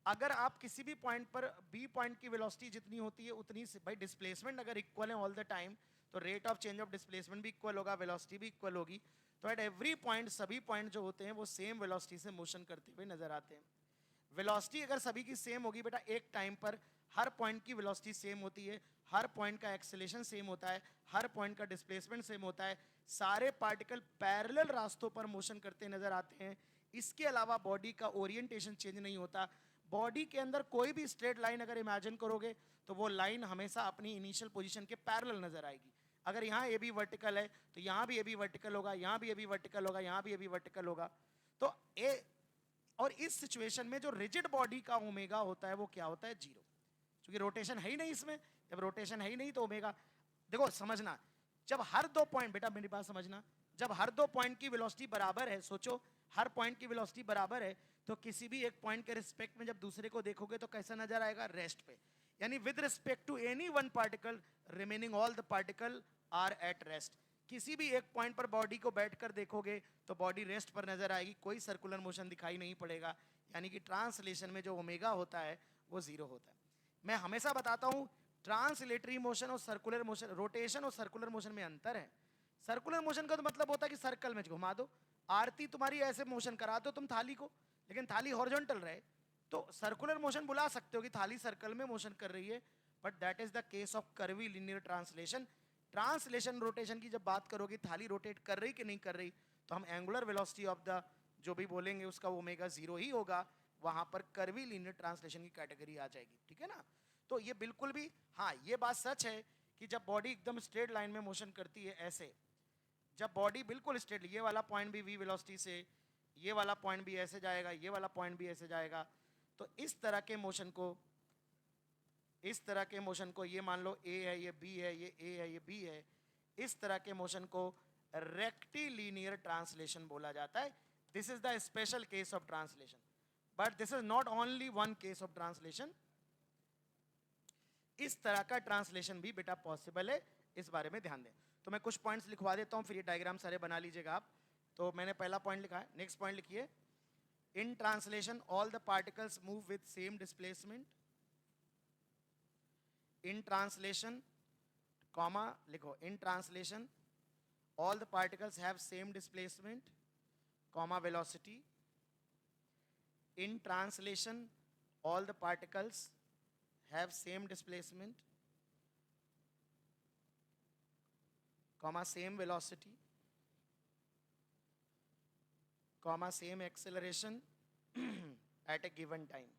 अगर आप किसी भी पॉइंट पर बी पॉइंट की वेलोसिटी जितनी होती है उतनी, भाई डिस्प्लेसमेंट अगर इक्वल है ऑल द टाइम, तो rate of change of displacement भी इक्वल होगा, वेलोसिटी भी इक्वल होगी। तो एट एवरी पॉइंट सभी पॉइंट जो होते हैं वो सेम वेलोसिटी से मोशन करते हुए नजर आते हैं। वेलोसिटी अगर सभी की सेम होगी बेटा, एक टाइम पर हर पॉइंट की वेलोसिटी सेम होती है, हर पॉइंट का एक्सेलेरेशन सेम होता है, हर पॉइंट का डिस्प्लेसमेंट सेम होता है, सारे पार्टिकल पैरेलल रास्तों पर मोशन करते नजर आते हैं। इसके अलावा बॉडी का ओरिएंटेशन चेंज नहीं होता। बॉडी के अंदर कोई भी स्ट्रेट लाइन अगर इमेजिन करोगे तो वो लाइन हमेशा अपनी इनिशियल पोजीशन के पैरेलल नजर आएगी। अगर यहाँ ए बी वर्टिकल है तो यहाँ भी ए बी वर्टिकल होगा, यहाँ भी ए बी वर्टिकल होगा, यहाँ भी ए बी वर्टिकल होगा। तो ए और इस सिचुएशन में जो रिजिड बॉडी का ओमेगा होता है वो क्या होता है? जीरो, क्योंकि रोटेशन है ही नहीं इसमें। जब रोटेशन है ही नहीं तो ओमेगा, देखो समझना, जब हर दो पॉइंट, बेटा मेरी बात समझना, जब हर दो पॉइंट की वेलोसिटी बराबर है, सोचो हर पॉइंट की वेलोसिटी बराबर है, तो किसी भी एक पॉइंट के रिस्पेक्ट में जब दूसरे को देखोगे तो कैसा नजर आएगा? रेस्ट पे। यानी with respect to any one particle remaining all the particle are at rest. किसी भी एक पॉइंट पर बॉडी को बैठकर देखोगे तो बॉडी रेस्ट पर नजर आएगी, कोई सर्कुलर मोशन दिखाई नहीं पड़ेगा। यानी कि ट्रांसलेशन में जो ओमेगा होता है वो जीरो होता है। मैं हमेशा बताता हूं ट्रांसलेटरी मोशन और सर्कुलर मोशन, रोटेशन और सर्कुलर मोशन में अंतर है। सर्कुलर मोशन का तो मतलब होता है कि सर्कल में घुमा दो, आरती तुम्हारी ऐसे मोशन करा दो तुम थाली को, लेकिन थाली हॉरिजॉन्टल रहे तो सर्कुलर मोशन बुला सकते हो कि थाली सर्कल में मोशन कर रही है, but that is the case of curvy linear translation. Translation rotation की जब बात करोगे थाली रोटेट कर रही कि नहीं कर रही, तो हम एंगुलर वेलोसिटी ऑफ द जो भी बोलेंगे उसका ओमेगा जीरो ही होगा, वहां पर कर्वी लिनियर ट्रांसलेशन की कैटेगरी आ जाएगी, ठीक है ना। तो ये बिल्कुल भी, हाँ ये बात सच है कि जब बॉडी एकदम स्ट्रेट लाइन में मोशन करती है ऐसे, जब बॉडी बिल्कुल स्ट्रेट, ये वाला पॉइंट भी v वेलोसिटी से, ये वाला पॉइंट भी ऐसे जाएगा, ये वाला पॉइंट भी ऐसे जाएगा, तो इस तरह के मोशन को, इस तरह के मोशन को, ये मान लो a है, ये b है, ये a है, ये b है, इस तरह के मोशन को रेक्टिलिनियर ट्रांसलेशन बोला जाता है। This is the special case of translation, but this is not only one case of translation. इस तरह का ट्रांसलेशन भी बेटा पॉसिबल है, इस बारे में ध्यान दें। तो मैं कुछ पॉइंट्स लिखवा देता हूं, फिर ये डायग्राम सारे बना लीजिएगा आप। तो मैंने पहला पॉइंट लिखा है, नेक्स्ट पॉइंट लिखिए। In translation all the particles move with same displacement. In translation, comma लिखो, in translation all the particles have same displacement, comma velocity. In translation all the particles have same displacement, comma same velocity, comma same acceleration at a given time.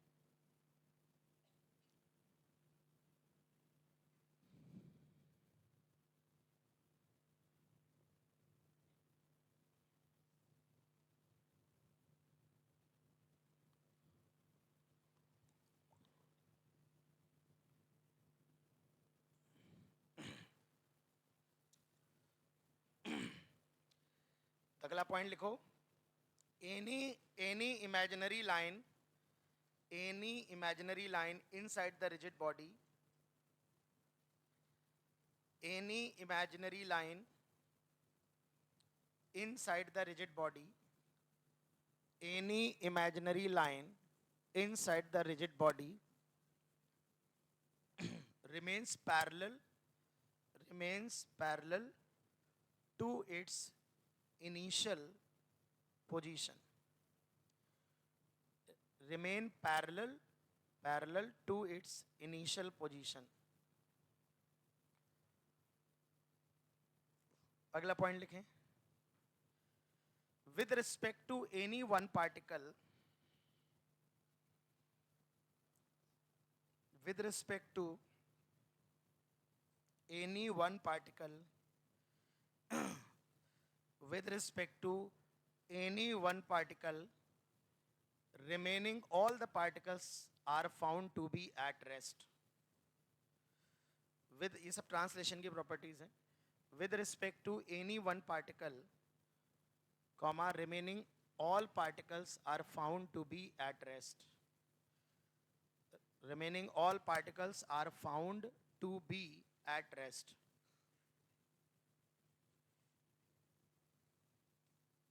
अगला point लिखो, any imaginary line inside the rigid body, any imaginary line inside the rigid body, any imaginary line inside the rigid body remains parallel to its initial position, remain parallel to its initial position. अगला point लिखें, with respect to any one particle, with respect to any one particle, with respect to any one particle, remaining all the particles are found to be at rest. With, ये सब translation की properties हैं। with respect to any one particle, comma remaining all particles are found to be at rest. Remaining all particles are found to be at rest.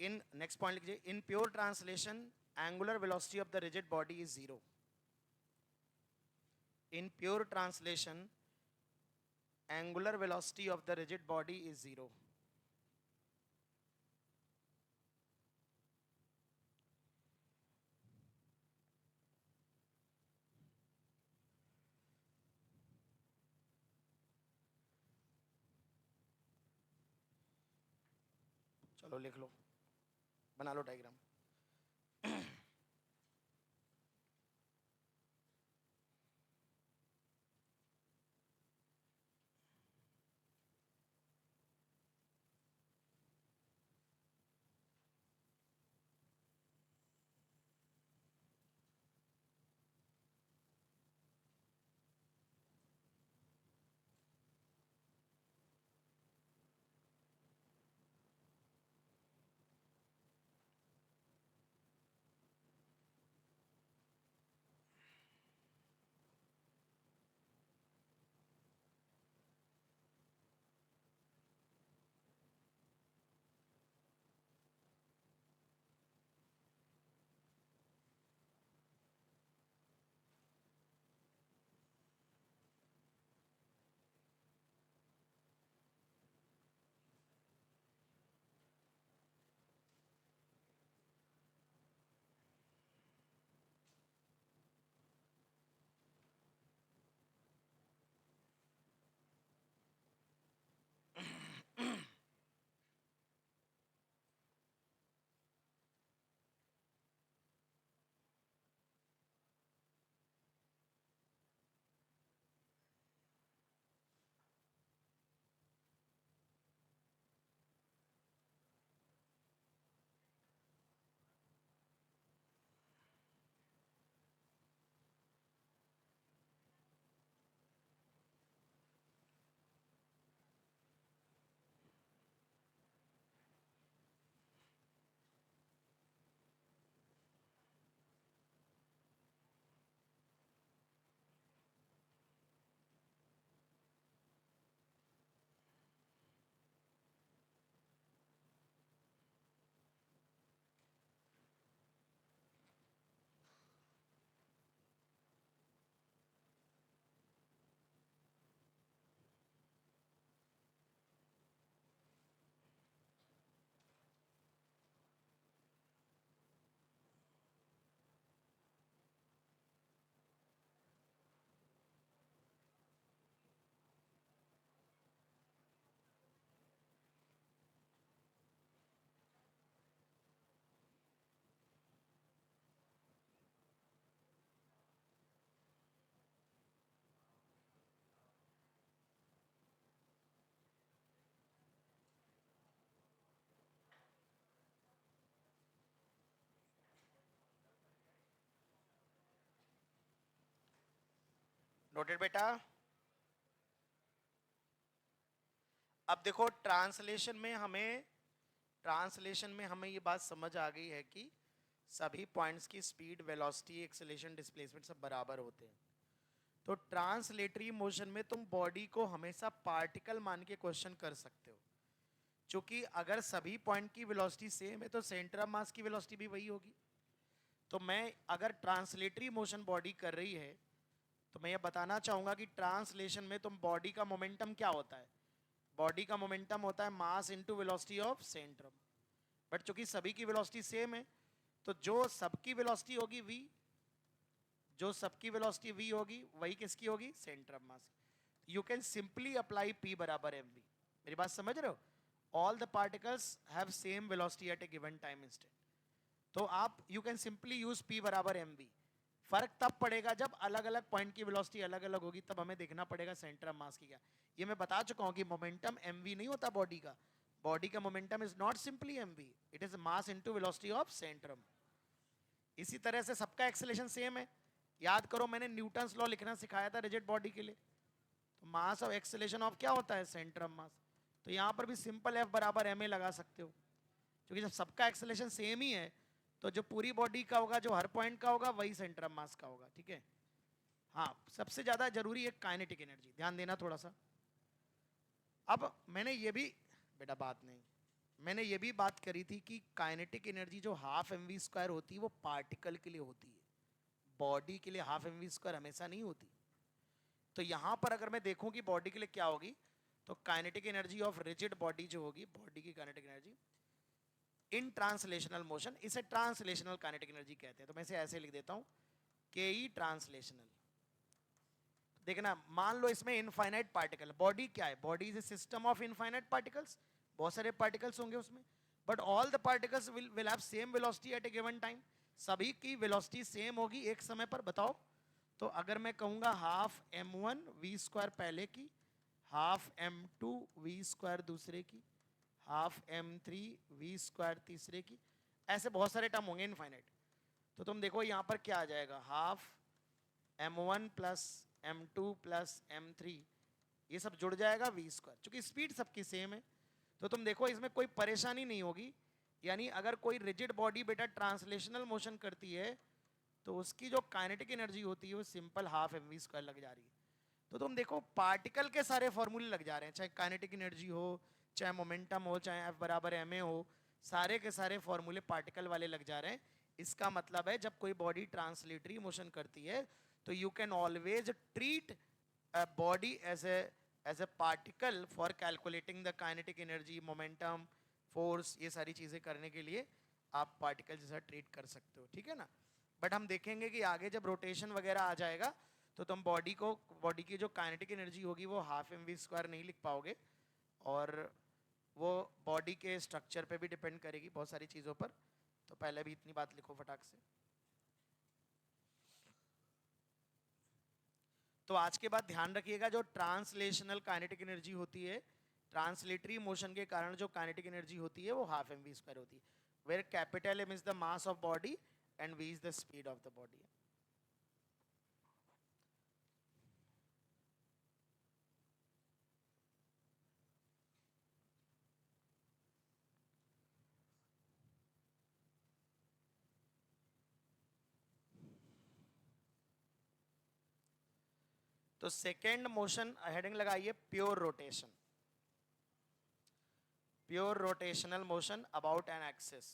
In next point लिखिए, in pure translation angular velocity of the rigid body is zero. In pure translation angular velocity of the rigid body is zero. चलो लिख लो, बना लो diagram. Noted बेटा? अब देखो translation में हमें ये बात समझ आ गई है कि सभी पॉइंट्स की स्पीड, वेलोसिटी, एक्सेलरेशन, डिस्प्लेसमेंट सब बराबर होते हैं। तो ट्रांसलेटरी मोशन में तुम बॉडी को हमेशा पार्टिकल मान के क्वेश्चन कर सकते हो, क्योंकि अगर सभी पॉइंट की वेलोसिटी सेम है तो सेंटर ऑफ मास की वेलोसिटी भी वही होगी। तो मैं अगर ट्रांसलेटरी मोशन बॉडी कर रही है तो मैं ये बताना चाहूंगा कि ट्रांसलेशन में तुम बॉडी का मोमेंटम क्या होता है? बॉडी का मोमेंटम होता है mass into velocity of Centrum. But चूंकि सभी की वेलोसिटी सेम है तो जो सबकी वेलोसिटी v होगी वही किसकी होगी? Centre of mass. You can simply apply p बराबर mv। मेरी बात समझ रहे हो? All the particles have same velocity at A given time instant. तो आप you can simply use p बराबर mv। फर्क तब पड़ेगा जब अलग अलग पॉइंट की वेलोसिटी अलग अलग होगी, तब हमें देखना पड़ेगा सेंटर ऑफ मास की क्या। ये मैं बता चुका हूं कि मोमेंटम mv नहीं होता बॉडी का। बॉडी का momentum is not simply mv, it is mass into velocity of Centrum. इसी तरह से सबका एक्सेलरेशन सेम है। याद करो मैंने न्यूटन्स लॉ लिखना सिखाया था रिजिड बॉडी के लिए। तो मास ऑफ एक्सेलरेशन ऑफ क्या होता है? सेंटर ऑफ मास। तो यहां पर भी सिंपल F बराबर ma लगा सकते हो, क्योंकि जब सबका एक्सेलरेशन सेम ही है तो जो पूरी बॉडी का होगा, जो हर पॉइंट का होगा, वही सेंटर ऑफ मास का होगा। ठीक है? हाँ, सबसे ज्यादा जरूरी है काइनेटिक एनर्जी, ध्यान देना थोड़ा सा। अब मैंने ये भी बेटा बात नहीं, मैंने ये भी बात करी थी कि काइनेटिक एनर्जी जो हाफ mv² होती है वो पार्टिकल के लिए होती है, बॉडी के लिए हाफ mv² हमेशा नहीं होती। तो यहां पर अगर मैं देखूं कि बॉडी के लिए क्या होगी, तो kinetic energy of rigid body जो होगी, बॉडी की kinetic energy in translational motion, इसे ट्रांसलेशनल काइनेटिक एनर्जी कहते हैं। तो मैं इसे ऐसे लिख देता हूं, के ई ट्रांसलेशनल। देखना, मान लो इसमें इनफाइनाइट पार्टिकल, बॉडी क्या है? Body is a system of infinite particles, बहुत सारे पार्टिकल्स होंगे उसमें, but all the particles will have same velocity at A given time. सभी की वेलोसिटी सेम होगी एक समय पर। बताओ, तो अगर मैं कहूंगा हाफ m1 v² पहले की, हाफ m2 v² दूसरे की, हाफ m3 v² तीसरे की, ऐसे बहुत सारे टर्म होंगे इनफाइनाइट। तो तुम देखो यहां पर क्या आ जाएगा, half m1 plus m2 plus m3, ये सब जुड़ जाएगा v²। चूंकि स्पीड सबकी सेम है तो तुम देखो इसमें कोई परेशानी नहीं होगी। यानी अगर कोई रिजिड बॉडी बेटा ट्रांसलेशनल मोशन करती है तो उसकी जो काइनेटिक एनर्जी होती है वो सिंपल हाफ mv² लग जा रही है। तो तुम देखो पार्टिकल के सारे फॉर्मूले लग जा रहे हैं, चाहे काइनेटिक एनर्जी हो, चाहे मोमेंटम हो, चाहे F बराबर ma हो, सारे के सारे फॉर्मूले पार्टिकल वाले लग जा रहे हैं। इसका मतलब है जब कोई बॉडी ट्रांसलेटरी मोशन करती है तो you can always treat a body as a particle for calculating the kinetic energy, momentum, force, ये सारी चीजें करने के लिए आप पार्टिकल जैसा ट्रीट कर सकते हो। ठीक है ना? बट हम देखेंगे कि आगे जब रोटेशन वगैरह आ जाएगा तो तुम बॉडी की जो काइनेटिक एनर्जी होगी वो हाफ mv² नहीं लिख पाओगे, और वो बॉडी के स्ट्रक्चर पे भी डिपेंड करेगी, बहुत सारी चीज़ों पर। तो पहले भी इतनी बात लिखो फटाक से। तो आज के बाद ध्यान रखिएगा, जो ट्रांसलेशनल काइनेटिक एनर्जी होती है, ट्रांसलेटरी मोशन के कारण जो काइनेटिक एनर्जी होती है वो हाफ mv² होती है, where capital M is the mass of body and v is the speed of the body. तो सेकेंड मोशन हेडिंग लगाइए pure rotation, pure rotational motion about an axis.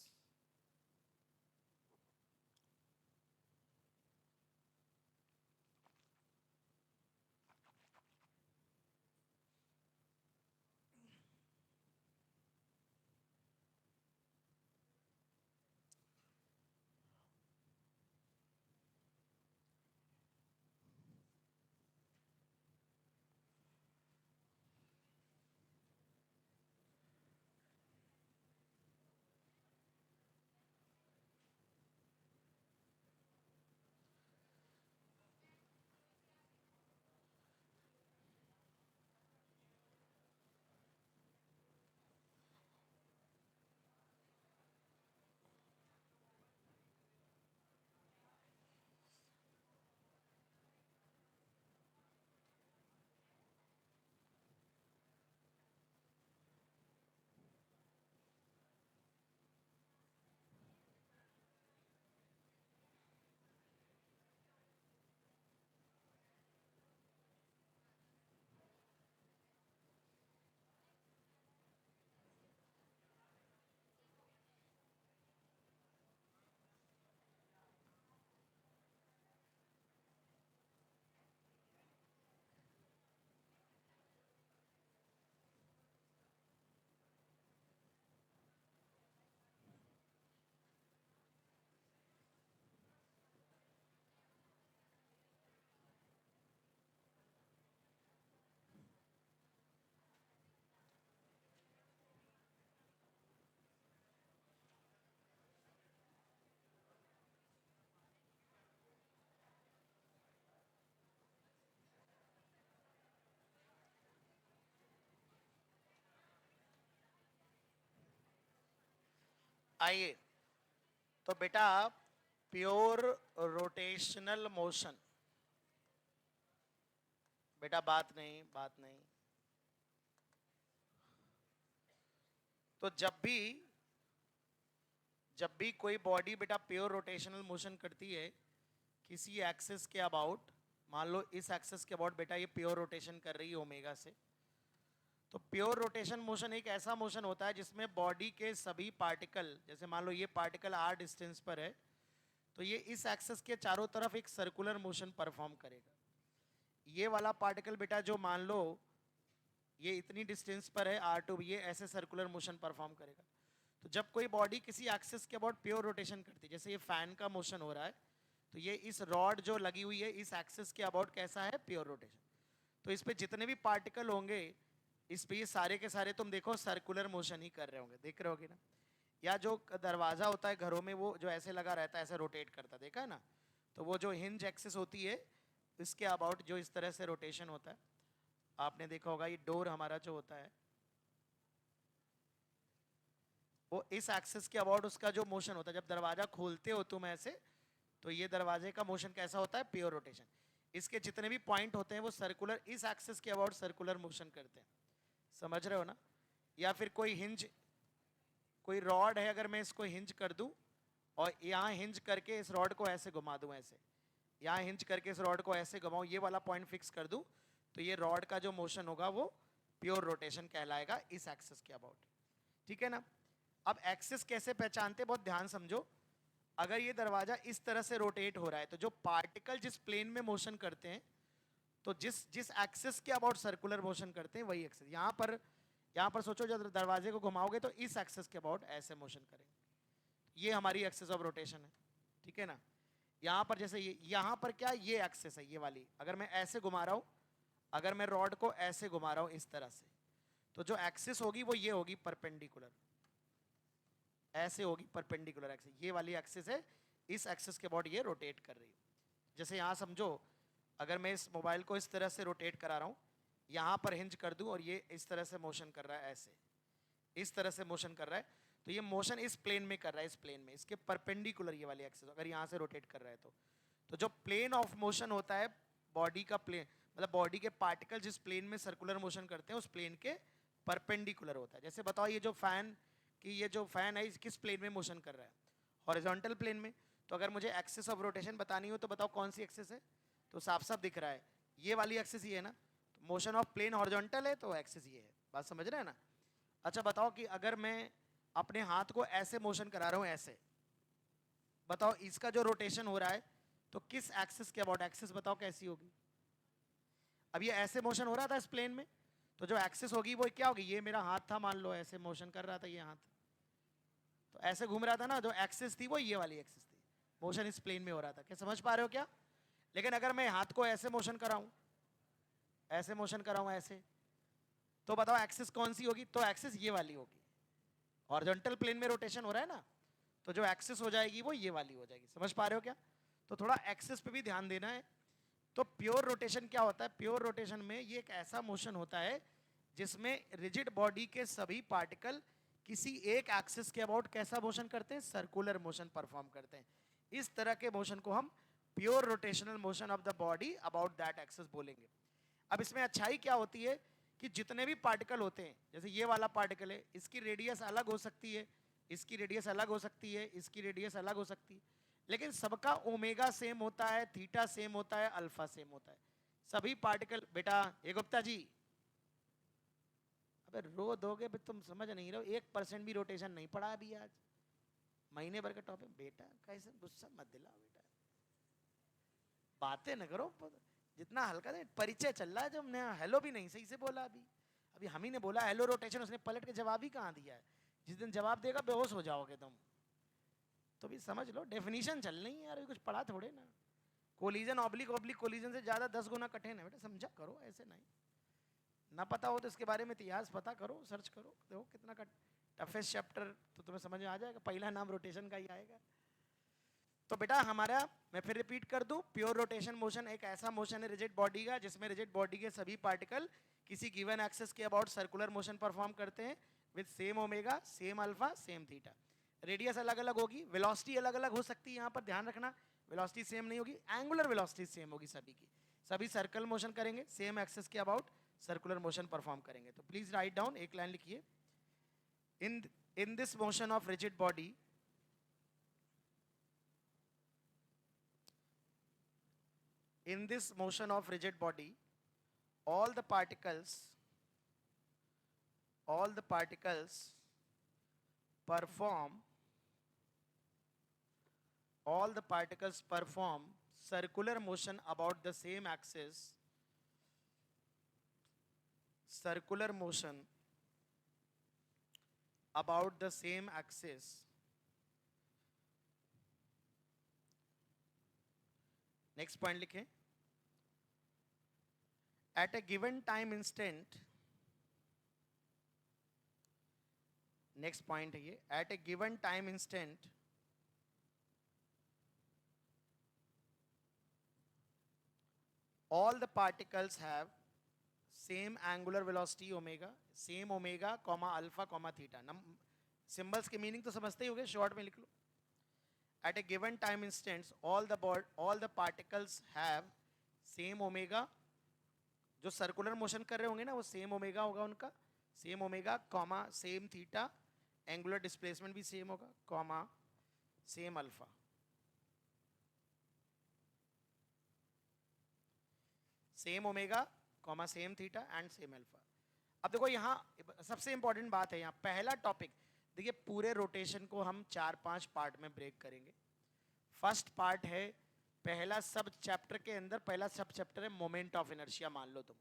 आइए, तो बेटा प्योर रोटेशनल मोशन, बेटा बात नहीं, बात नहीं। तो जब भी कोई बॉडी बेटा प्योर रोटेशनल मोशन करती है किसी एक्सिस के अबाउट, मान लो इस एक्सिस के अबाउट बेटा ये प्योर रोटेशन कर रही है ओमेगा से, तो प्योर रोटेशन मोशन एक ऐसा मोशन होता है जिसमें बॉडी के सभी पार्टिकल, जैसे मान लो ये पार्टिकल r डिस्टेंस पर है, तो ये इस एक्सिस के चारों तरफ एक सर्कुलर मोशन परफॉर्म करेगा। ये वाला पार्टिकल बेटा जो मान लो ये इतनी डिस्टेंस पर है r2, ये ऐसे सर्कुलर मोशन परफॉर्म करेगा। तो जब कोई बॉडी किसी एक्सिस के अबाउट प्योर रोटेशन करती है, जैसे ये फैन का मोशन हो रहा है, तो ये इस रॉड जो लगी हुई है इस एक्सिस के अबाउट कैसा है, प्योर रोटेशन। तो इस पे जितने भी पार्टिकल होंगे इस पे ये सारे के सारे तुम देखो सर्कुलर मोशन ही कर रहे होंगे, देख रहे होगे ना। या जो दरवाजा होता है घरों में वो जो ऐसे लगा रहता है, ऐसे रोटेट करता, देखा है ना। तो वो जो हिंज एक्सिस होती है इसके अबाउट जो इस तरह से रोटेशन होता है, आपने देखा होगा। ये डोर हमारा जो होता है वो इस एक्सिस के अबाउट उसका जो मोशन होता है, जब दरवाजा खोलते हो तुम ऐसे, तो ये दरवाजे का मोशन कैसा होता है, प्योर रोटेशन। इसके जितने भी पॉइंट होते हैं वो सर्कुलर, इस एक्सिस के अबाउट सर्कुलर मोशन करते हैं, समझ रहे हो ना। या फिर कोई हिंज, कोई रॉड है, अगर मैं इसको हिंज कर दूं और यहाँ हिंज करके इस रॉड को ऐसे घुमा दूं, ऐसे यहाँ हिंज करके इस रॉड को ऐसे घुमाऊं, ये वाला पॉइंट फिक्स कर दूं, तो ये रॉड का जो मोशन होगा वो प्योर रोटेशन कहलाएगा इस एक्सिस के अबाउट, ठीक है ना। अब एक्सिस कैसे पहचानते, बहुत ध्यान समझो। अगर ये दरवाजा इस तरह से रोटेट हो रहा है तो जो पार्टिकल जिस प्लेन में मोशन करते हैं, तो जिस जिस एक्सिस के अबाउट सर्कुलर मोशन करते हैं वही एक्सिस, यहाँ पर सोचो जब दरवाजे को घुमाओगे तो इस एक्सिस के अबाउट ऐसे मोशन करेंगे, ये हमारी एक्सिस ऑफ रोटेशन है, ठीक है ना। यहाँ पर जैसे यहाँ पर क्या, ये एक्सिस है ये वाली, अगर मैं ऐसे घुमा रहा हूँ, अगर मैं रॉड को ऐसे घुमा रहा हूँ इस तरह से, तो जो एक्सिस होगी वो ये होगी परपेंडिकुलर, ऐसे होगी परपेंडिकुलर एक्सिस, ये वाली एक्सिस है, इस एक्सिस के अबाउट ये रोटेट कर रही है। जैसे यहाँ समझो, अगर मैं इस मोबाइल को इस तरह से रोटेट करा रहा हूँ, यहाँ पर हिंज कर दूँ और ये इस तरह से मोशन कर रहा है, ऐसे इस तरह से मोशन कर रहा है, तो ये मोशन इस प्लेन में कर रहा है, इस प्लेन में, इसके परपेंडिकुलर ये वाली एक्सिस, अगर यहाँ से रोटेट कर रहा है तो जो प्लेन ऑफ मोशन होता है बॉडी का, प्लेन मतलब बॉडी के पार्टिकल जिस प्लेन में सर्कुलर मोशन करते हैं उस प्लेन के परपेंडिकुलर होता है। जैसे बताओ ये जो फैन कि ये जो फैन है किस प्लेन में मोशन कर रहा है, हॉरिजॉन्टल प्लेन में। तो अगर मुझे एक्सिस ऑफ रोटेशन बतानी हो तो बताओ कौन सी एक्सिस है, तो साफ साफ दिख रहा है ये वाली एक्सिस ही है ना। तो मोशन ऑफ प्लेन हॉरिजॉन्टल है तो एक्सिस ये है, बात समझ रहे हैं ना। अच्छा बताओ कि अगर मैं अपने हाथ को ऐसे मोशन करा रहा हूँ, ऐसे बताओ इसका जो रोटेशन हो रहा है तो किस एक्सिस के अबाउट, एक्सिस बताओ कैसी होगी। अब ये ऐसे मोशन हो रहा था इस प्लेन में, तो जो एक्सिस होगी वो क्या होगी, ये मेरा हाथ था, मान लो ऐसे मोशन कर रहा था ये हाथ, तो ऐसे घूम रहा था ना, जो एक्सिस थी वो ये वाली एक्सिस थी, मोशन इस प्लेन में हो रहा था, क्या समझ पा रहे हो क्या। लेकिन अगर मैं हाथ को ऐसे मोशन कराऊं, ऐसे मोशन कराऊं ऐसे, तो बताओ एक्सिस कौन सी होगी, तो एक्सिस ये वाली होगी, हॉरिजॉन्टल प्लेन में रोटेशन हो रहा है ना, तो जो एक्सिस हो जाएगी वो ये वाली हो जाएगी, समझ पा रहे हो क्या। तो थोड़ा एक्सिस पे भी ध्यान देना है। तो प्योर रोटेशन क्या होता है, प्योर रोटेशन में ये एक ऐसा मोशन होता है जिसमें रिजिड बॉडी के सभी पार्टिकल किसी एक एक्सिस के अबाउट कैसा मोशन करते हैं, सर्कुलर मोशन परफॉर्म करते हैं। इस तरह के मोशन को हम pure rotational motion of the body about that axis बोलेंगे। अब इसमें अच्छाई क्या होती है कि जितने भी पार्टिकल होते हैं, जैसे ये वाला पार्टिकल है, इसकी रेडियस अलग हो सकती है, इसकी रेडियस अलग हो सकती है, इसकी रेडियस अलग हो सकती है, लेकिन सबका ओमेगा सेम होता है, थीटा सेम होता है, अल्फा सेम होता है, सभी पार्टिकल। बेटा ये गुप्ता जी, अबे रो दोगे, तुम समझ नहीं रहे हो, 1% भी रोटेशन नहीं पड़ा अभी आज महीने भर का टॉपिक। बेटा कैसे गुस्सा मत दिलाओ बेटा, बातें न करो, जितना हल्का दे, परिचय चल रहा है, जो हमने हेलो भी नहीं सही से बोला अभी अभी हम ही ने बोला हेलो रोटेशन, उसने पलट के जवाब ही कहाँ दिया है। जिस दिन जवाब देगा बेहोश हो जाओगे तुम, तो भी समझ लो डेफिनेशन चल रही है यार, कुछ पढ़ा थोड़े ना। कोलिजन ऑब्लिक ऑब्लिक कोलिजन से ज़्यादा 10 गुना कठिन है बेटा, समझा करो, ऐसे नहीं। ना पता हो तो इसके बारे में इतिहास पता करो, सर्च करो, देखो कितना टफेस्ट चैप्टर तो तुम्हें समझ में आ जाएगा, पहला नाम रोटेशन का ही आएगा। तो बेटा हमारा, मैं फिर रिपीट कर दूं, प्योर रोटेशन मोशन एक ऐसा मोशन है रिजिड बॉडी का जिसमें रिजिड बॉडी के सभी पार्टिकल किसी गिवन एक्सिस के अबाउट सर्कुलर मोशन परफॉर्म करते हैं with same omega, same alpha, same theta. Radius अलग अलग होगी, वेलोसिटी अलग अलग हो सकती है, यहाँ पर ध्यान रखना वेलोसिटी सेम नहीं होगी, एंगुलर वेलोसिटी सेम होगी सभी की, सभी सर्कल मोशन करेंगे, सेम एक्सिस के अबाउट सर्कुलर मोशन परफॉर्म करेंगे। तो प्लीज राइट डाउन, एक लाइन लिखिए, in this motion of rigid body, in this motion of rigid body, all the particles perform circular motion about the same axis, circular motion about the same axis next point लिखें, at a given time instant, next point है ये, at a given time instant all the particles have same angular velocity omega, same omega comma alpha comma theta। Symbols के meaning तो समझते ही होंगे, short में लिख लो। At a given time instance all the particles have same omega, जो circular motion कर रहे होंगे ना वो सेम ओमेगा होगा उनका, same omega comma same theta, angular displacement भी सेम होगा comma same alpha. Same omega comma same theta and same alpha. अब देखो यहाँ सबसे इंपॉर्टेंट बात है, यहाँ पहला टॉपिक देखिए, पूरे रोटेशन को हम 4-5 पार्ट में ब्रेक करेंगे। फर्स्ट पार्ट है, पहला सब चैप्टर के अंदर पहला सब चैप्टर है मोमेंट ऑफ इनर्शिया। मान लो तुम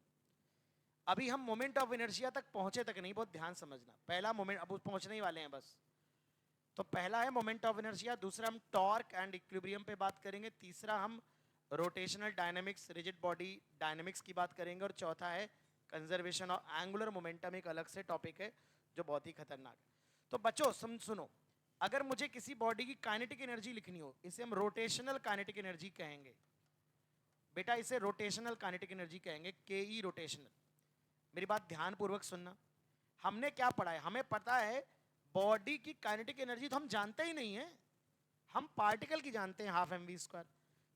अभी हम मोमेंट ऑफ इनर्शिया तक पहुंचे तक नहीं, बहुत ध्यान समझना, पहला मोमेंट, अब पहुंचने ही वाले हैं बस। तो पहला है मोमेंट ऑफ इनर्शिया, दूसरा हम टॉर्क एंड इक्विलिब्रियम पे बात करेंगे, तीसरा हम rotational dynamics, rigid body dynamics की बात करेंगे, और चौथा है कंजर्वेशन ऑफ एंगुलर मोमेंटम, एक अलग से टॉपिक है जो बहुत ही खतरनाक है। तो बच्चों सुनो, अगर मुझे किसी बॉडी की काइनेटिक एनर्जी लिखनी हो, इसे हम रोटेशनल काइनेटिक एनर्जी कहेंगे बेटा, इसे रोटेशनल काइनेटिक एनर्जी कहेंगे, के रोटेशनल। मेरी बात ध्यान पूर्वक सुनना, हमने क्या पढ़ा है, हमें पता है बॉडी की काइनेटिक एनर्जी तो हम जानते ही नहीं है, हम पार्टिकल की जानते हैं, हाफ mv²।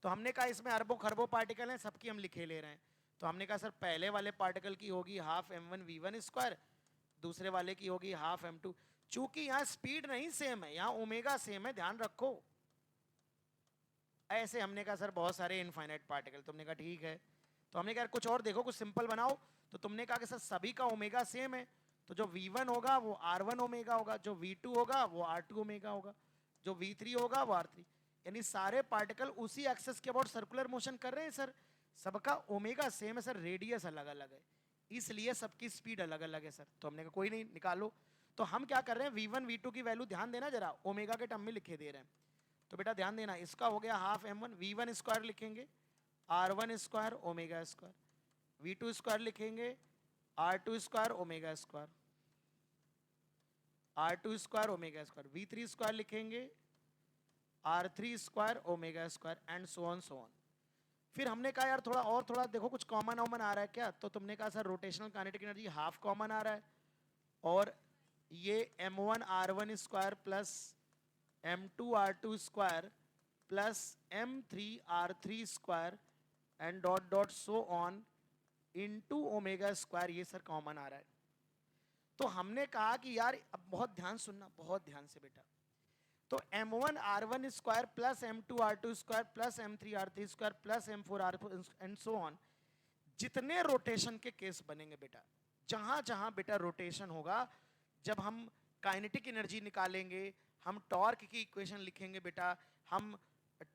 तो हमने कहा इसमें अरबों खरबों पार्टिकल हैं, सबकी हम लिखे ले रहे हैं। तो हमने कहा सर पहले वाले पार्टिकल की होगी हाफ m1v1², दूसरे वाले की होगी हाफ m2। चूंकि यहां स्पीड नहीं सेम है, यहां ओमेगा सेम है, ध्यान रखो। ऐसे हमने कहा सर बहुत सारे इनफाइनाइट पार्टिकल, तुमने कहा ठीक है। तो हमने कहा कुछ और देखो, कुछ सिंपल बनाओ। तो तुमने कहा कि सर सभी का ओमेगा सेम है, तो जो v1 होगा वो r1 ओमेगा होगा, जो v2 होगा वो r2 ओमेगा होगा, जो v3 होगा वो r3। यानी सारे पार्टिकल उसी एक्सेस के अबाउट सर्कुलर मोशन कर रहे हैं सर, सबका ओमेगा सेम है सर, रेडियस अलग अलग है, इसलिए सबकी स्पीड अलग अलग है सर। तो हमने कहा कोई नहीं, निकालो। तो हम क्या कर रहे हैं, v1 v2 की वैल्यू ध्यान देना जरा, ओमेगा के टर्म में लिखे दे रहे हैं। तो बेटा ध्यान देना, इसका हो गया हाफ m1, v1² लिखेंगे r1² ओमेगा², v2² लिखेंगे r2² ओमेगा², r2² ओमेगा², v3² लिखेंगे r3² omega and so on so on. फिर हमने कहा यार थोड़ा देखो कुछ कॉमन ऑमन आ रहा है क्या, तो तुमने कहा sir rotational kinetic energy half common आ रहा है, और ये m1 r1² plus m2 r2² plus m3 r3² and dot dot so on into omega, ये सर कॉमन आ रहा है। तो हमने कहा कि यार अब बहुत ध्यान सुनना, बहुत ध्यान से बेटा। तो m1 r1² plus m2 r2² plus m3 r3² plus m4 r4 and so on, जितने रोटेशन के केस बनेंगे बेटा, जहां जहां बेटा रोटेशन होगा, जब हम काइनेटिक एनर्जी निकालेंगे, हम टॉर्क की इक्वेशन लिखेंगे बेटा, हम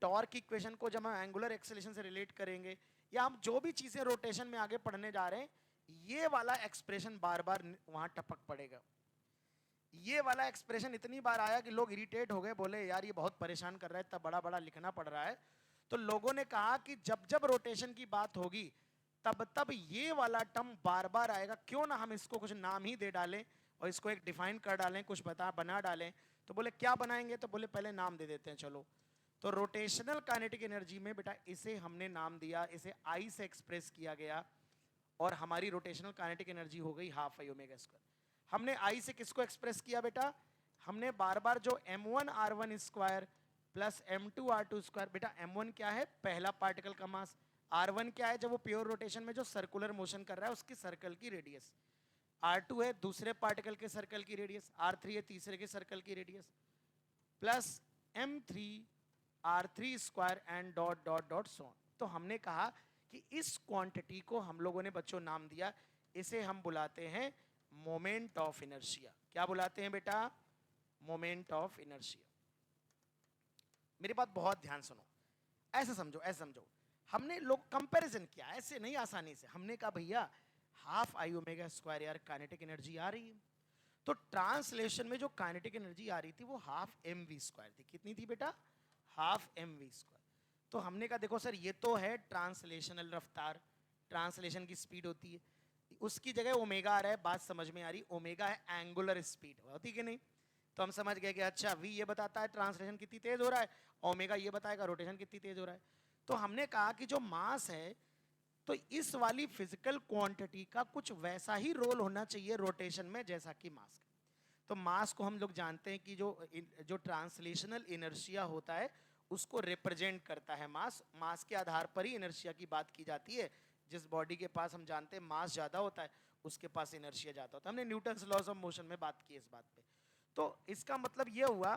टॉर्क की इक्वेशन को जब हम एंगुलर एक्सेलरेशन से रिलेट करेंगे, या हम जो भी चीजें रोटेशन में आगे पढ़ने जा रहे हैं, ये वाला एक्सप्रेशन बार बार वहां टपक पड़ेगा। ये वाला एक्सप्रेशन इतनी बार आया कि लोग इरिटेट हो गए, बोले यार ये बहुत परेशान कर रहा है, इतना बड़ा बड़ा लिखना पड़ रहा है। तो लोगों ने कहा कि जब जब रोटेशन की बात होगी तब तब ये वाला टर्म बार बार आएगा, क्यों ना हम इसको कुछ नाम ही दे डालें और इसको एक डिफाइन कर डालें, कुछ बना डालें। तो बोले क्या बनाएंगे, तो बोले पहले नाम दे देते हैं चलो। तो रोटेशनल काइनेटिक एनर्जी में बेटा इसे हमने नाम दिया, इसे I से एक्सप्रेस किया गया, और हमारी रोटेशनल काइनेटिक एनर्जी हो गई हाफ I ओमेगा²। हमने I से किसको एक्सप्रेस किया बेटा, हमने बार बार जो m1r1 square plus m2r2 square, बेटा m1 क्या है, पहला पार्टिकल का मास, r1 क्या है, जब वो प्योर रोटेशन में जो सर्कुलर मोशन कर रहा है उसकी सर्कल की रेडियस, r2 है दूसरे पार्टिकल के सर्कल की रेडियस, r3 है तीसरे के सर्कल की radius, plus m3 r3 square and dot dot dot so on. तो हमने कहा कि इस क्वांटिटी को हम लोगों ने बच्चों नाम दिया, इसे हम बुलाते हैं मोमेंट ऑफ इनर्शिया। क्या बुलाते हैं बेटा, मोमेंट ऑफ इनर्शिया। मेरी बात बहुत ध्यान सुनो, ऐसे समझो, ऐसे समझो, हमने लोग कंपैरिजन किया, ऐसे नहीं आसानी से, हमने कहा भैया हाफ आई ओमेगा स्क्वायर यार काइनेटिक एनर्जी आ रही है, तो ट्रांसलेशन में जो काइनेटिक एनर्जी आ रही थी वो हाफ एम वी स्क्वायर थी। कितनी थी बेटा, हाफ एम वी स्क्वायर। तो हमने कहा देखो सर ये तो है ट्रांसलेशनल रफ्तार, ट्रांसलेशन की स्पीड होती है, उसकी जगह ओमेगा आ रहा है, बात समझ में आ रही, ओमेगा है एंगुलर स्पीड, होती कि नहीं। तो हम समझ गए कि अच्छा वी ये बताता है ट्रांसलेशन कितनी तेज हो रहा है, ओमेगा ये बताएगा रोटेशन कितनी तेज हो रहा है। तो हमने कहा कि जो मास है तो इस वाली फिजिकल क्वांटिटी का कुछ वैसा ही रोल होना चाहिए रोटेशन में जैसा कि मास का। तो मास को हम लोग जानते हैं कि जो ट्रांसलेशनल इनर्शिया होता है उसको रिप्रेजेंट करता है मास, मास के आधार पर ही इनर्शिया की बात की जाती है। जिस बॉडी के पास हम जानते हैं मास ज्यादा होता है उसके पास इनर्शिया ज्यादा होता है, हमने न्यूटन्स लॉज ऑफ मोशन में बात की इस बात पे। तो इसका मतलब ये हुआ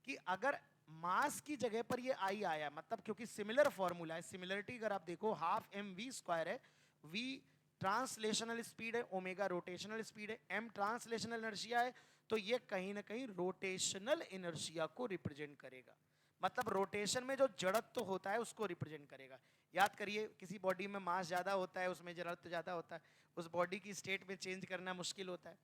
कि अगर मास की जगह पर ये आई आया, मतलब क्योंकि सिमिलर फॉर्मूला है, सिमिलरिटी अगर आप देखो हाफ एम वी स्क्वायर है, वी ट्रांसलेशनल स्पीड है, ओमेगा रोटेशनल स्पीड है, एम ट्रांसलेशनल इनर्शिया है, तो ये कहीं ना कहीं रोटेशनल इनर्शिया को रिप्रेजेंट करेगा, मतलब रोटेशन में जो जड़त्व होता है उसको रिप्रेजेंट करेगा। याद करिए किसी बॉडी में मास ज्यादा होता है उसमें जड़त्व ज्यादा होता है, उस बॉडी की स्टेट में चेंज करना मुश्किल होता है।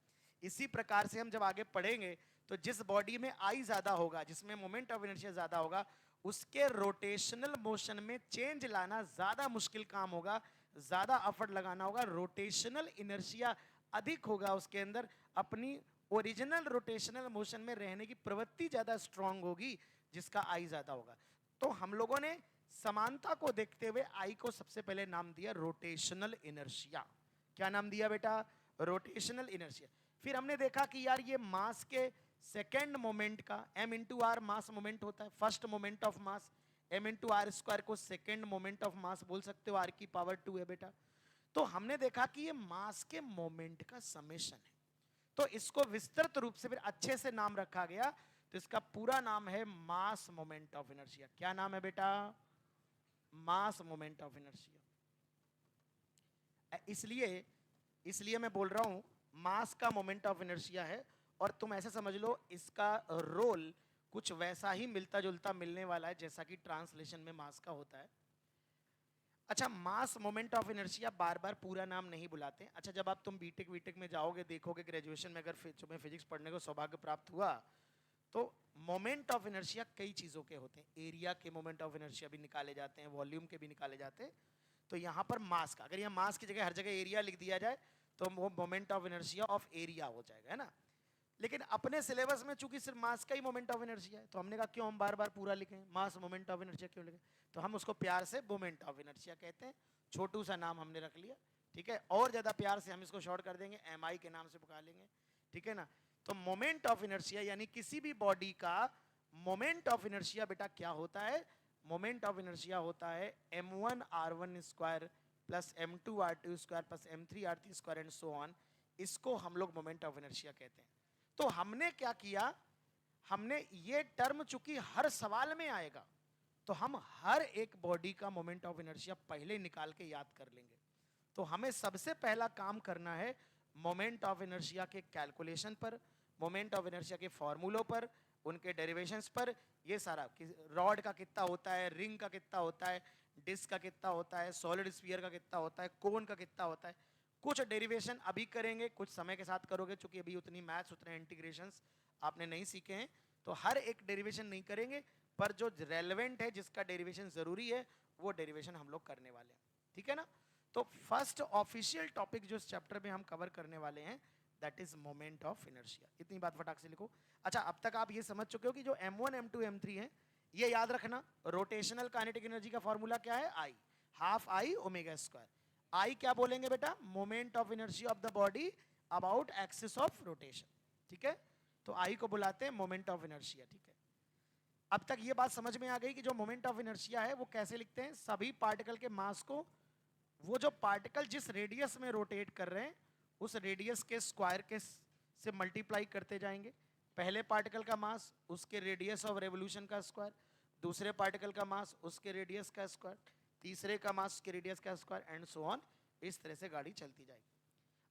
इसी प्रकार से हम जब आगे पढ़ेंगे तो जिस बॉडी में आई ज्यादा होगा, जिसमें मोमेंट ऑफ इनर्शिया ज्यादा होगा, उसके रोटेशनल मोशन में चेंज लाना ज्यादा मुश्किल काम होगा, ज्यादा एफर्ट लगाना होगा, रोटेशनल इनर्शिया अधिक होगा उसके अंदर, अपनी ओरिजिनल रोटेशनल मोशन में रहने की प्रवृत्ति ज्यादा स्ट्रांग होगी जिसका आई ज्यादा होगा। तो हम लोगों ने समानता को देखते हुए आई को सबसे पहले नाम दिया रोटेशनल इनर्शिया। क्या नाम दिया बेटा, रोटेशनल इनर्शिया। फिर हमने देखा कि यार ये मास के सेकेंड मोमेंट का m into R mass moment होता है, first moment of mass, m into R square को सेकेंड मोमेंट ऑफ मास बोल सकते हो, r की पावर 2 है बेटा। तो हमने देखा कि ये मास के मोमेंट का समेशन है, तो इसको विस्तृत रूप से फिर अच्छे से नाम रखा गया, तो इसका पूरा नाम है मास मोमेंट ऑफ इनर्शिया। क्या नाम है बेटा, मास मोमेंट ऑफ इनर्शिया। इसलिए इसलिए मैं बोल रहा हूं मास का मोमेंट ऑफ इनर्शिया है, और तुम ऐसे समझ लो इसका रोल कुछ वैसा ही मिलता जुलता मिलने वाला है जैसा कि ट्रांसलेशन में मास का होता है। अच्छा, मास मोमेंट ऑफ इनर्शिया बार बार पूरा नाम नहीं बुलाते। अच्छा, जब आप तुम बीटेक वीटेक में जाओगे देखोगे, ग्रेजुएशन में अगर तुम्हें फिजिक्स पढ़ने को सौभाग्य प्राप्त हुआ तो मोमेंट ऑफ इनर्शिया कई चीज़ों के होते हैं, एरिया के मोमेंट ऑफ इनर्शिया भी निकाले जाते हैं, वॉल्यूम के भी निकाले जाते हैं। तो यहाँ पर मास का, अगर यहाँ मास की जगह हर जगह एरिया लिख दिया जाए तो वो moment of inertia of area हो जाएगा, है ना। लेकिन अपने सिलेबस में चूंकि सिर्फ मास का ही मोमेंट ऑफ इनर्शिया है, तो हमने कहा क्यों हम बार बार पूरा लिखें, मास मोमेंट ऑफ इनर्शिया क्यों लिखें, तो हम उसको प्यार से मोमेंट ऑफ इनर्शिया कहते हैं, छोटू सा नाम हमने रख लिया, ठीक है। और ज्यादा प्यार से हम इसको शॉर्ट कर देंगे, एम के नाम से पुकार लेंगे, ठीक है ना। तो मोमेंट ऑफ इनर्शिया यानी किसी भी बॉडी का मोमेंट ऑफ इनर्शिया बेटा क्या होता है, मोमेंट ऑफ इनर्शिया होता है m1r1 square plus m2r2 square plus m3r3 square and so on, इसको हम लोग मोमेंट ऑफ इनर्शिया कहते हैं। तो हमने क्या किया, हमने ये टर्म चूंकि हर सवाल में आएगा तो हम हर एक बॉडी का मोमेंट ऑफ इनर्शिया पहले निकाल के याद कर लेंगे। तो हमें सबसे पहला काम करना है मोमेंट ऑफ इनर्शिया के कैलकुलेशन पर, मोमेंट ऑफ इनर्शिया के फॉर्मूलों पर, उनके डेरिवेशंस पर, ये सारा रॉड का कितना होता है, रिंग का कितना होता है, डिस्क का कितना होता है, सॉलिड स्फीयर का कितना होता है, कोन का कितना होता है, कुछ डेरिवेशन अभी करेंगे, कुछ समय के साथ करोगे, क्योंकि अभी उतनी मैथ्स उतने इंटीग्रेशंस आपने नहीं सीखे हैं, तो हर एक डेरिवेशन नहीं करेंगे, पर जो रेलेवेंट है, जिसका डेरिवेशन जरूरी है, वो डेरिवेशन हम लोग करने वाले हैं, ठीक है ना। तो फर्स्ट ऑफिशियल टॉपिक जो इस चैप्टर में हम कवर करने वाले हैं that is moment of inertia. इतनी बात फटाक से लिखो। अच्छा, अब तक आप ये समझ चुके हो कि जो m1 m2 m3 है, ये याद रखना, रोटेशनल काइनेटिक एनर्जी का फॉर्मूला क्या है, आई, हाफ आई ओमेगा स्क्वायर। आई क्या बोलेंगे बेटा, moment of inertia of the body about axis of rotation, ठीक है। तो आई को बुलाते हैं मोमेंट ऑफ इनर्शिया, ठीक है। अब तक ये बात समझ में आ गई कि जो मोमेंट ऑफ इनर्शिया है वो कैसे लिखते हैं, सभी पार्टिकल के मास को वो जो पार्टिकल जिस रेडियस में रोटेट कर रहे हैं उस रेडियस के स्क्वायर के से मल्टीप्लाई करते जाएंगे। पहले पार्टिकल का मास उसके रेडियस ऑफ रेवोल्यूशन का स्क्वायर, दूसरे पार्टिकल का मास उसके रेडियस का स्क्वायर, तीसरे का मास उसके रेडियस का स्क्वायर एंड सो ऑन। इस तरह से गाड़ी चलती जाएगी।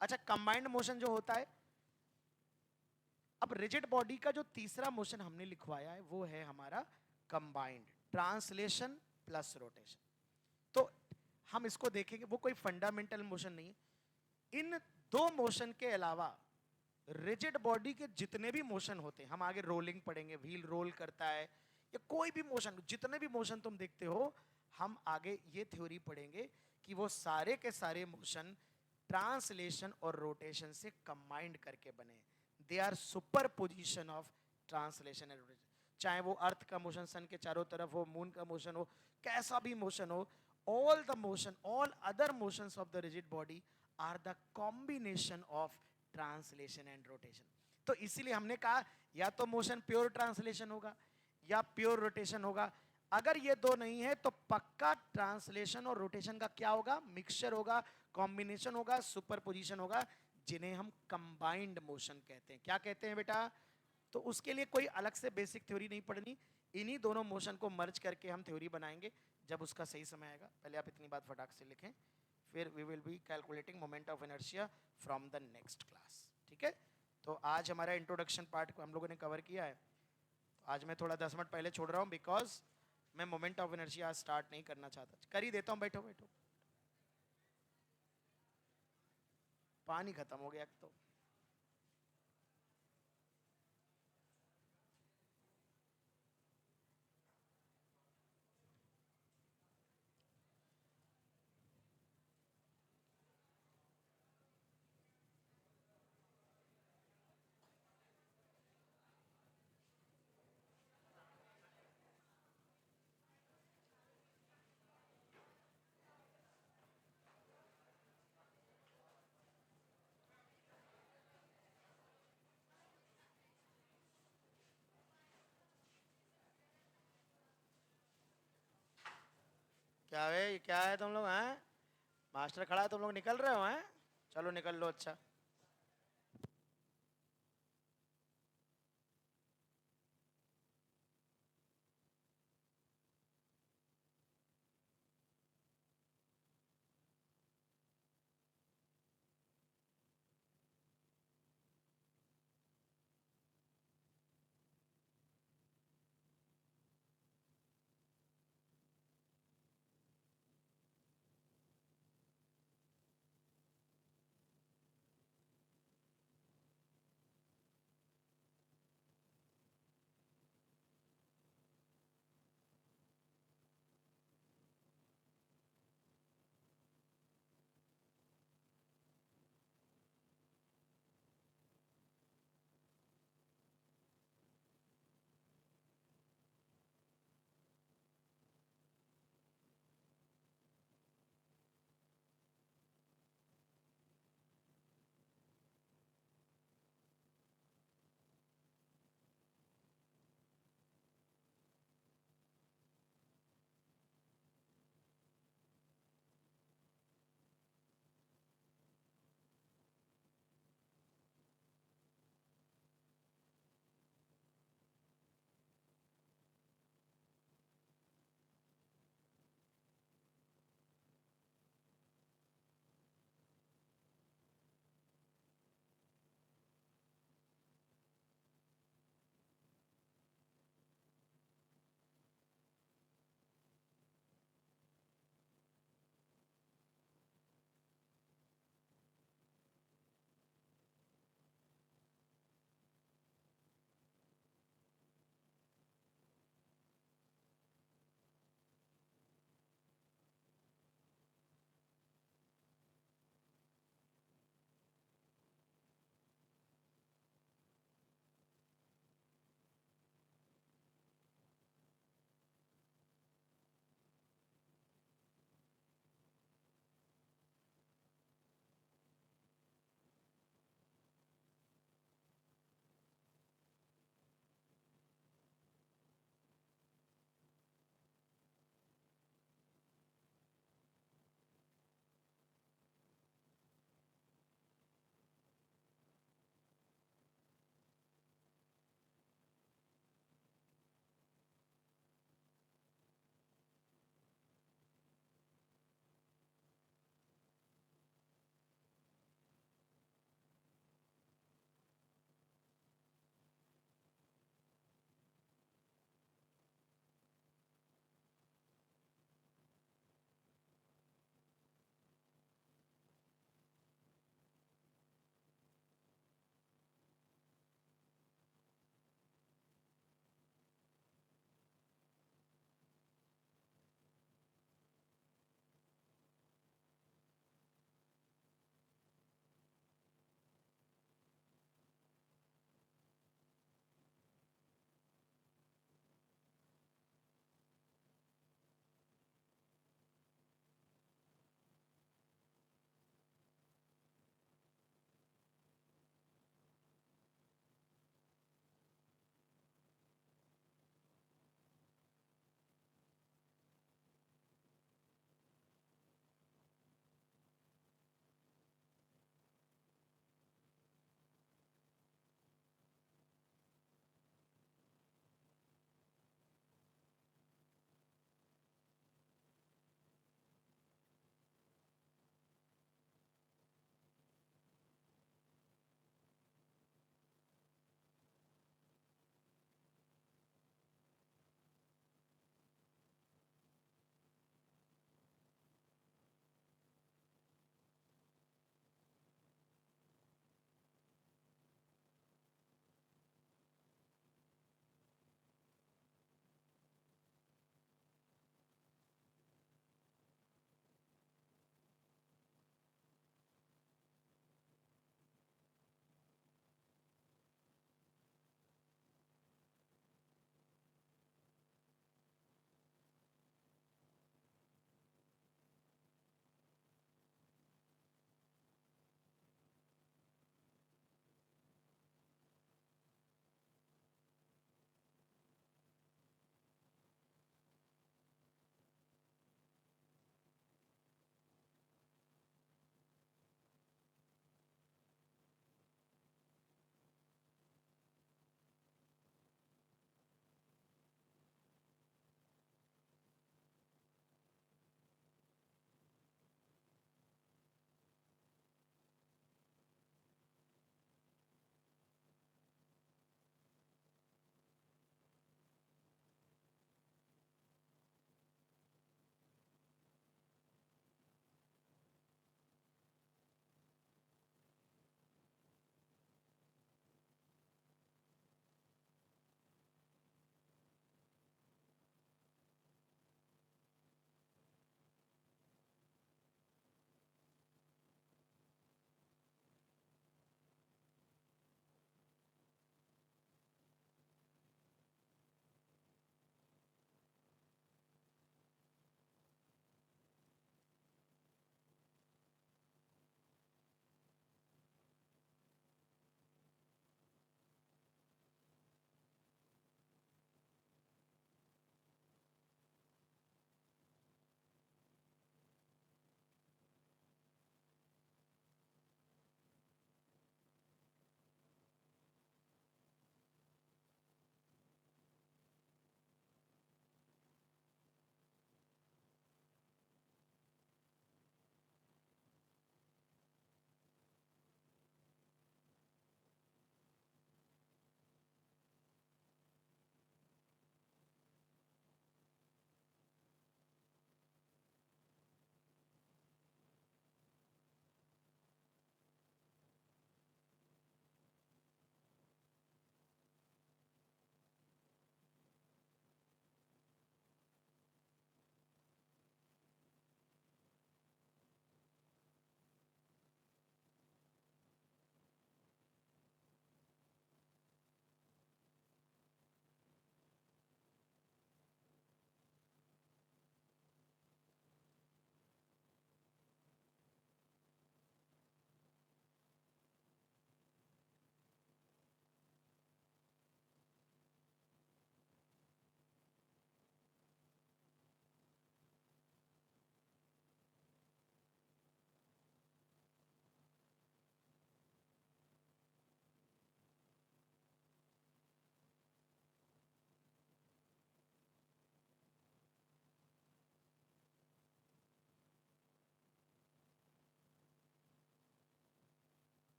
अच्छा, कंबाइंड मोशन जो होता है, अब रिजिड बॉडी का जो तीसरा मोशन हमने लिखवाया है वो है हमारा कंबाइंड ट्रांसलेशन प्लस रोटेशन। तो हम इसको देखेंगे, वो कोई फंडामेंटल मोशन नहीं है। इन दो मोशन के अलावा रिजिड बॉडी के जितने भी मोशन होते हैं, हम आगे रोलिंग पढ़ेंगे, व्हील रोल करता है या कोई भी मोशन, जितने भी मोशन तुम देखते हो, हम आगे ये थ्योरी पढ़ेंगे कि वो सारे के सारे मोशन ट्रांसलेशन और रोटेशन से कंबाइंड करके बने। They are superposition of translation and rotation. चाहे वो अर्थ का मोशन सन के चारों तरफ हो, मून का मोशन हो, कैसा भी मोशन हो, all the motion, all other motions of the rigid body are the combination of translation and rotation। तो इसीलिए हमने कहा या तो मोशन प्योर ट्रांसलेशन होगा या प्योर रोटेशन होगा। अगर ये दो नहीं है तो पक्का ट्रांसलेशन और रोटेशन का क्या होगा, मिक्सचर होगा, कॉम्बिनेशन होगा, सुपरपोजिशन होगा, जिन्हें हम कंबाइंड मोशन कहते हैं। क्या कहते हैं बेटा? तो उसके लिए कोई अलग से बेसिक थ्योरी नहीं पढ़नी, इन्हीं दोनों मोशन को मर्ज करके हम थ्योरी बनाएंगे जब उसका सही समय आएगा। पहले आप इतनी बात फटाक से लिखें, फिर we will be calculating moment of inertia from the next class, ठीक है। तो आज हमारा इंट्रोडक्शन पार्ट को हम लोगों ने कवर किया है। तो आज मैं थोड़ा 10 मिनट पहले छोड़ रहा हूँ बिकॉज मैं मोमेंट ऑफ इनर्शिया आज स्टार्ट नहीं करना चाहता। कर ही देता हूँ, बैठो बैठो। पानी खत्म हो गया तो क्या है, क्या है तुम लोग हैं? मास्टर खड़ा है, तुम लोग निकल रहे हो हैं? चलो निकल लो, अच्छा।